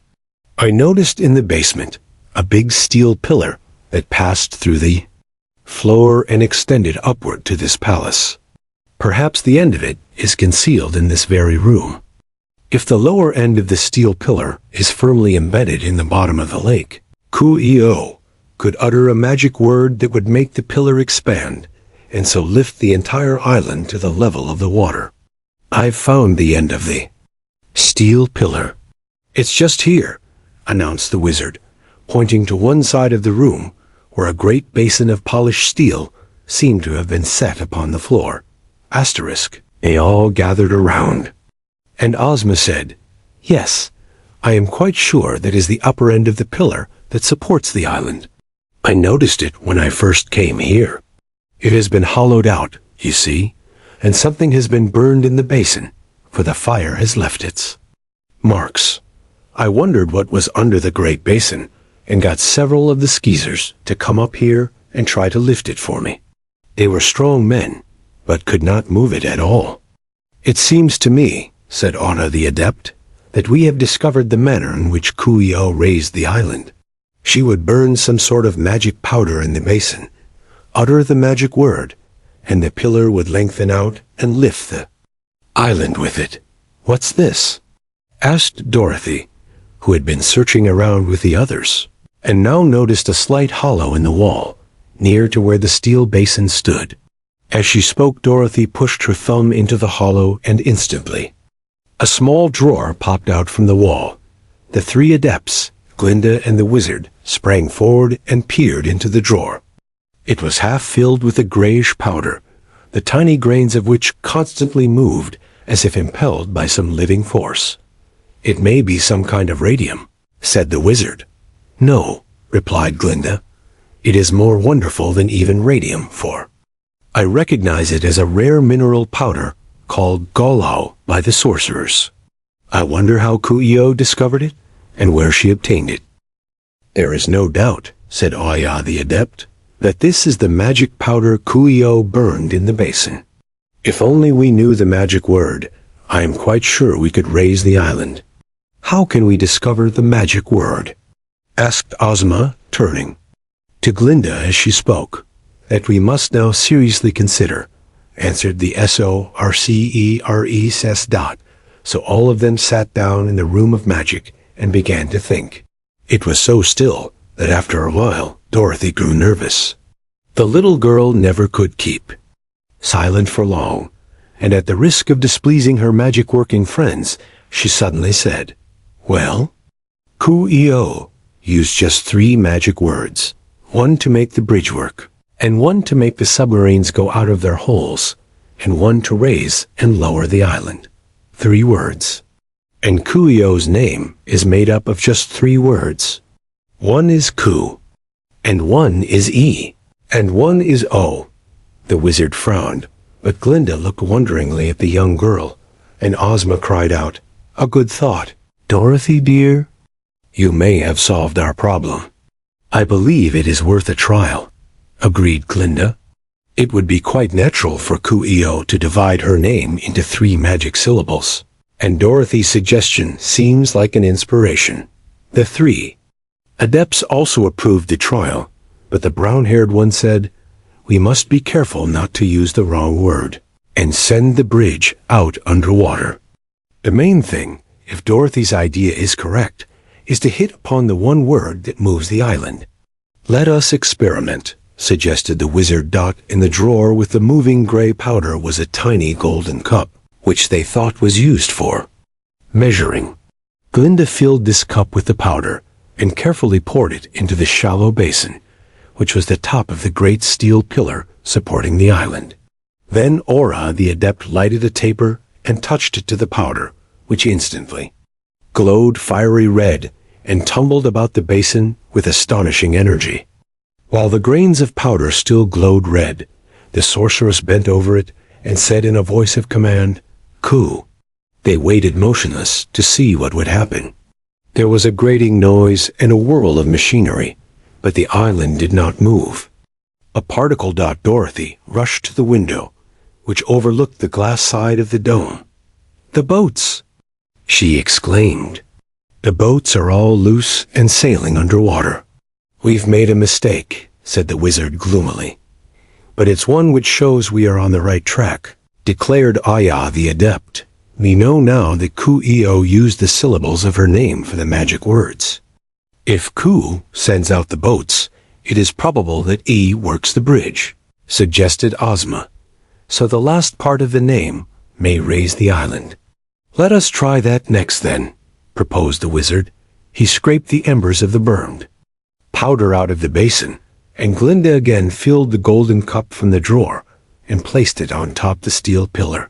I noticed in the basement a big steel pillar that passed through the floor and extended upward to this palace. Perhaps the end of it is concealed in this very room. If the lower end of the steel pillar is firmly embedded in the bottom of the lake, Coo Ee Oh could utter a magic word that would make the pillar expand, and so lift the entire island to the level of the water. I've found the end of the steel pillar. It's just here, announced the wizard, pointing to one side of the room where a great basin of polished steel seemed to have been set upon the floor. Asterisk. They all gathered around, and Ozma said, yes, I am quite sure that is the upper end of the pillar that supports the island. I noticed it when I first came here. It has been hollowed out, you see, and something has been burned in the basin, for the fire has left its marks. I wondered what was under the great basin, and got several of the skeezers to come up here and try to lift it for me. They were strong men, but could not move it at all. It seems to me, said Aura the Adept, that we have discovered the manner in which Coo-ee-oh raised the island. She would burn some sort of magic powder in the basin, utter the magic word, and the pillar would lengthen out and lift the island with it. What's this? Asked Dorothy, who had been searching around with the others, and now noticed a slight hollow in the wall, near to where the steel basin stood. As she spoke, Dorothy pushed her thumb into the hollow, and instantly a small drawer popped out from the wall. The three adepts, Glinda and the wizard, sprang forward and peered into the drawer. It was half filled with a grayish powder, the tiny grains of which constantly moved as if impelled by some living force. It may be some kind of radium, said the wizard. No, replied Glinda. It is more wonderful than even radium, for I recognize it as a rare mineral powder called Golao by the sorcerers. I wonder how Coo-ee-oh discovered it and where she obtained it. There is no doubt, said Aya the Adept, that this is the magic powder Coo-ee-oh burned in the basin. If only we knew the magic word, I am quite sure we could raise the island. How can we discover the magic word? Asked Ozma, turning to Glinda as she spoke. That we must now seriously consider, answered the sorceress. So all of them sat down in the room of magic and began to think. It was so still that after a while Dorothy grew nervous. The little girl never could keep silent for long, and at the risk of displeasing her magic-working friends, she suddenly said, Well, Coo-ee-oh used just 3 magic words, one to make the bridge work, and one to make the submarines go out of their holes, and one to raise and lower the island. 3 words. And Coo-ee-oh's name is made up of just 3 words. One is Coo, and one is E, and one is O. The wizard frowned, but Glinda looked wonderingly at the young girl, and Ozma cried out, A good thought. Dorothy, dear, you may have solved our problem. I believe it is worth a trial, agreed Glinda. It would be quite natural for Coo-ee-oh to divide her name into 3 magic syllables, and Dorothy's suggestion seems like an inspiration. The 3 adepts also approved the trial, but the brown-haired one said, We must be careful not to use the wrong word, and send the bridge out underwater. The main thing, if Dorothy's idea is correct, is to hit upon the one word that moves the island. Let us experiment, suggested the wizard. In the drawer with the moving gray powder was a tiny golden cup, which they thought was used for measuring. Glinda filled this cup with the powder and carefully poured it into the shallow basin, which was the top of the great steel pillar supporting the island. Then Aura the Adept lighted a taper and touched it to the powder, which instantly glowed fiery red and tumbled about the basin with astonishing energy. While the grains of powder still glowed red, the sorceress bent over it and said in a voice of command, Coo. They waited motionless to see what would happen. There was a grating noise and a whirl of machinery, but the island did not move. A particle. Dorothy rushed to the window, which overlooked the glass side of the dome. The boats! She exclaimed. The boats are all loose and sailing underwater. We've made a mistake, said the wizard gloomily. But it's one which shows we are on the right track, declared Aya the Adept. We know now that Coo-ee-oh used the syllables of her name for the magic words. If Coo sends out the boats, it is probable that E works the bridge, suggested Ozma. So the last part of the name may raise the island. Let us try that next then, proposed the wizard. He scraped the embers of the burned powder out of the basin, and Glinda again filled the golden cup from the drawer and placed it on top the steel pillar.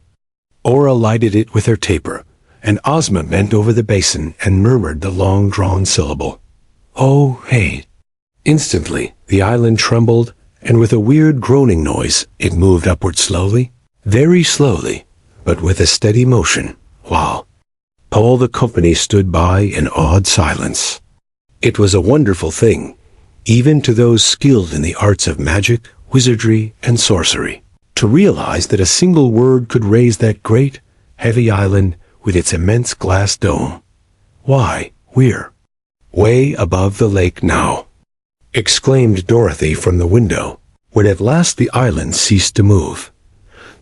Aura lighted it with her taper, and Ozma bent over the basin and murmured the long-drawn syllable, Oh, hey. Instantly, The island trembled, and with a weird groaning noise, it moved upward slowly, very slowly, but with a steady motion, while all the company stood by in awed silence. It was a wonderful thing, even to those skilled in the arts of magic, wizardry, and sorcery, to realize that a single word could raise that great, heavy island with its immense glass dome. "Why, we're way above the lake now," exclaimed Dorothy from the window, when at last the island ceased to move.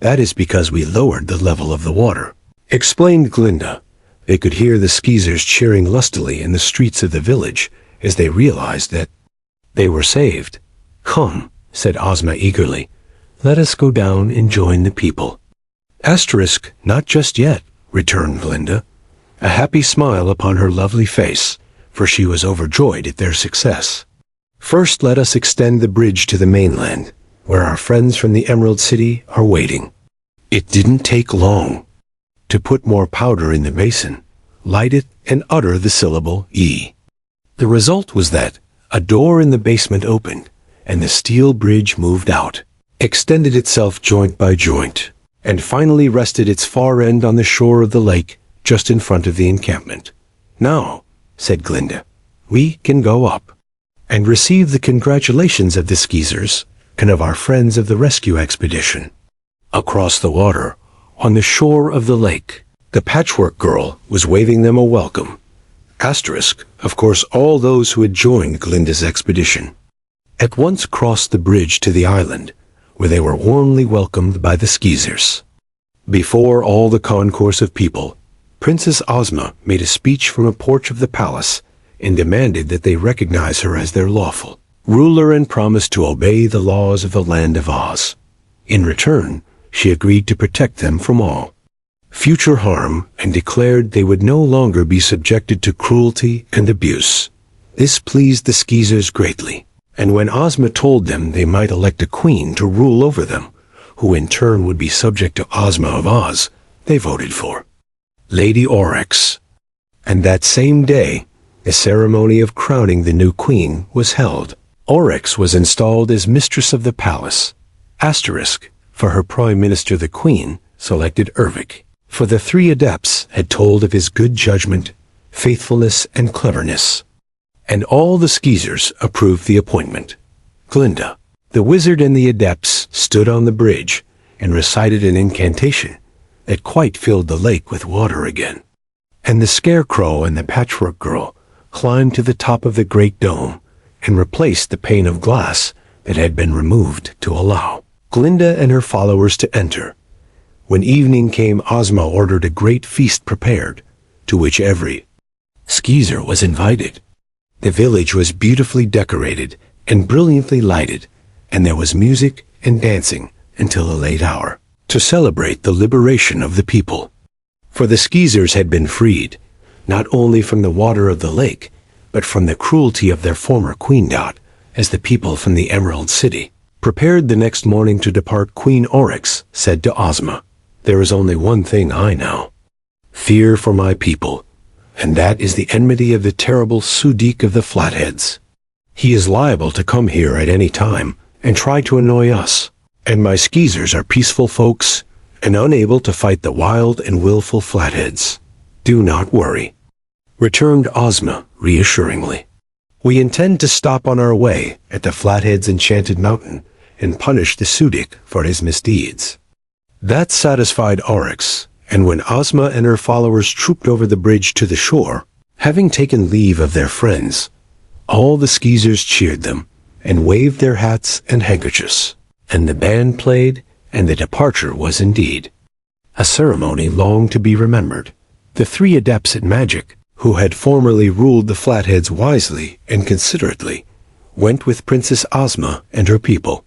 "That is because we lowered the level of the water," explained Glinda. They could hear the Skeezers cheering lustily in the streets of the village as they realized that they were saved. "Come," said Ozma eagerly, "let us go down and join the people." "Asterisk, not just yet," returned Glinda, a happy smile upon her lovely face, for she was overjoyed at their success. "First let us extend the bridge to the mainland, where our friends from the Emerald City are waiting." It didn't take long to put more powder in the basin, light it, and utter the syllable E. The result was that a door in the basement opened, and the steel bridge moved out, extended itself joint by joint, and finally rested its far end on the shore of the lake just in front of the encampment. "Now," said Glinda, "we can go up and receive the congratulations of the Skeezers and of our friends of the rescue expedition." Across the water, on the shore of the lake, the Patchwork Girl was waving them a welcome. Asterisk, of course, all those who had joined Glinda's expedition at once crossed the bridge to the island, where they were warmly welcomed by the Skeezers. Before all the concourse of people, Princess Ozma made a speech from a porch of the palace and demanded that they recognize her as their lawful ruler and promised to obey the laws of the land of Oz. In return, she agreed to protect them from all future harm and declared they would no longer be subjected to cruelty and abuse. This pleased the Skeezers greatly, and when Ozma told them they might elect a queen to rule over them, who in turn would be subject to Ozma of Oz, they voted for Lady Aurex. And that same day, a ceremony of crowning the new queen was held. Aurex was installed as mistress of the palace. Asterisk, for her prime minister the queen selected Ervic, for the three adepts had told of his good judgment, faithfulness, and cleverness. And all the Skeezers approved the appointment. Glinda, the wizard, and the adepts stood on the bridge and recited an incantation that quite filled the lake with water again. And the Scarecrow and the Patchwork Girl climbed to the top of the great dome and replaced the pane of glass that had been removed to allow Glinda and her followers to enter. When evening came, Ozma ordered a great feast prepared, to which every Skeezer was invited. The village was beautifully decorated and brilliantly lighted, and there was music and dancing until a late hour, to celebrate the liberation of the people. For the Skeezers had been freed, not only from the water of the lake, but from the cruelty of their former Queen Dot, as the people from the Emerald City prepared the next morning to depart. Queen Aurex said to Ozma, "There is only one thing I now fear for my people, and that is the enmity of the terrible Sudik of the Flatheads. He is liable to come here at any time and try to annoy us, and my Skeezers are peaceful folks and unable to fight the wild and willful Flatheads." "Do not worry," returned Ozma reassuringly. "We intend to stop on our way at the Flatheads' Enchanted Mountain and punish the Sudik for his misdeeds." That satisfied Aurex, and when Ozma and her followers trooped over the bridge to the shore, having taken leave of their friends, all the Skeezers cheered them and waved their hats and handkerchiefs, and the band played, and the departure was indeed a ceremony long to be remembered. The three adepts at magic, who had formerly ruled the Flatheads wisely and considerately, went with Princess Ozma and her people,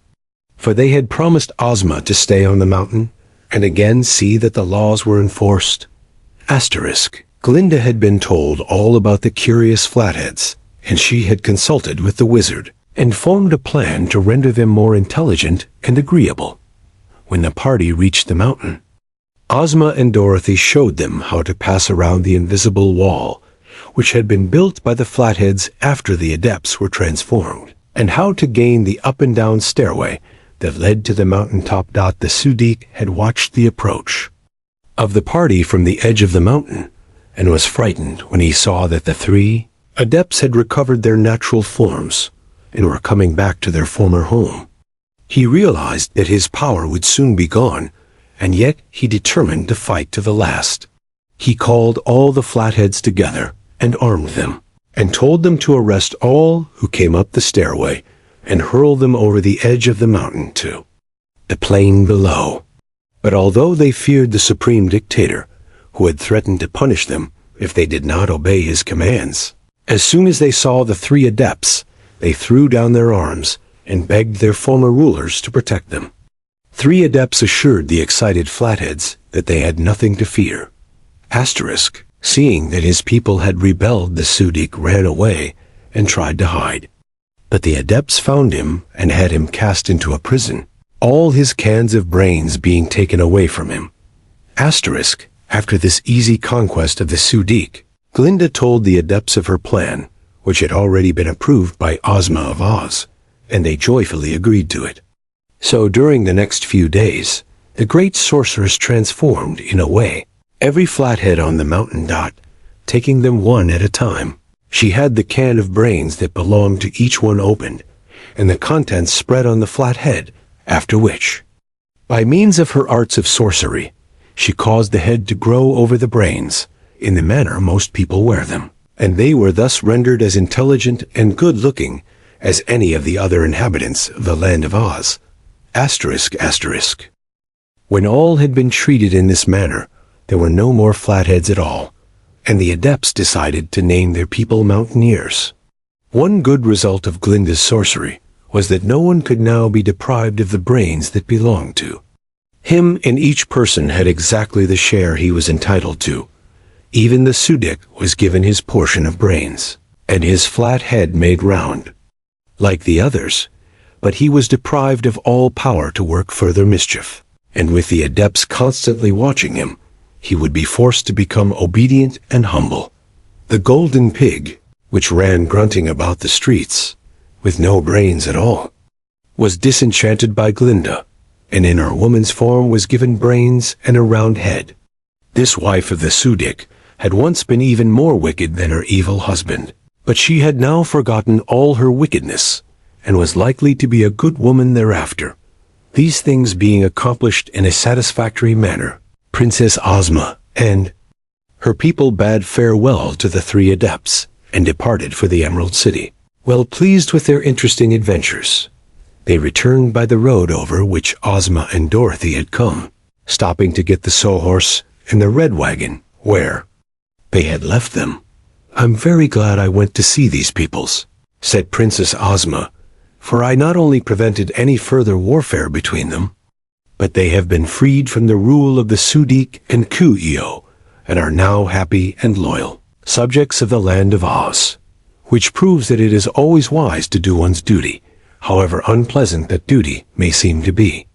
for they had promised Ozma to stay on the mountain and again see that the laws were enforced. Asterisk, Glinda had been told all about the curious Flatheads, and she had consulted with the wizard and formed a plan to render them more intelligent and agreeable. When the party reached the mountain, Ozma and Dorothy showed them how to pass around the invisible wall, which had been built by the Flatheads after the adepts were transformed. and how to gain the up and down stairway that led to the mountaintop. The Sudik had watched the approach of the party from the edge of the mountain, and was frightened when he saw that the three adepts had recovered their natural forms and were coming back to their former home. He realized that his power would soon be gone, and yet he determined to fight to the last. He called all the flatheads together and armed them, and told them to arrest all who came up the stairway and hurl them over the edge of the mountain to the plain below. But although they feared the supreme dictator, who had threatened to punish them if they did not obey his commands, as soon as they saw the three adepts, they threw down their arms and begged their former rulers to protect them. Three adepts assured the excited flatheads that they had nothing to fear. Asterisk, seeing that his people had rebelled, the Sudik ran away and tried to hide. But the adepts found him and had him cast into a prison, all his cans of brains being taken away from him. Asterisk, after this easy conquest of the Sudik, Glinda told the adepts of her plan, which had already been approved by Ozma of Oz, and they joyfully agreed to it. So during the next few days, the great sorceress transformed, in a way, every flathead on the mountain. Taking them one at a time. She had the can of brains that belonged to each one opened, and the contents spread on the flathead, after which, by means of her arts of sorcery, she caused the head to grow over the brains, in the manner most people wear them, and they were thus rendered as intelligent and good-looking as any of the other inhabitants of the land of Oz. Asterisk, asterisk. When all had been treated in this manner, there were no more flatheads at all, and the adepts decided to name their people mountaineers. One good result of Glinda's sorcery was that no one could now be deprived of the brains that belonged to him, and each person had exactly the share he was entitled to. Even the Sudik was given his portion of brains, and his flat head made round, like the others, but he was deprived of all power to work further mischief, and with the adepts constantly watching him, he would be forced to become obedient and humble. The golden pig, which ran grunting about the streets, with no brains at all, was disenchanted by Glinda, and in her woman's form was given brains and a round head. This wife of the Sudik had once been even more wicked than her evil husband, but she had now forgotten all her wickedness, and was likely to be a good woman thereafter. These things being accomplished in a satisfactory manner, Princess Ozma and her people bade farewell to the three adepts, and departed for the Emerald City. Well pleased with their interesting adventures, they returned by the road over which Ozma and Dorothy had come, stopping to get the Sawhorse and the Red Wagon, where they had left them. "I'm very glad I went to see these peoples," said Princess Ozma, "for I not only prevented any further warfare between them, but they have been freed from the rule of the Sudik and Ku-Io, and are now happy and loyal subjects of the land of Oz, which proves that it is always wise to do one's duty, however unpleasant that duty may seem to be."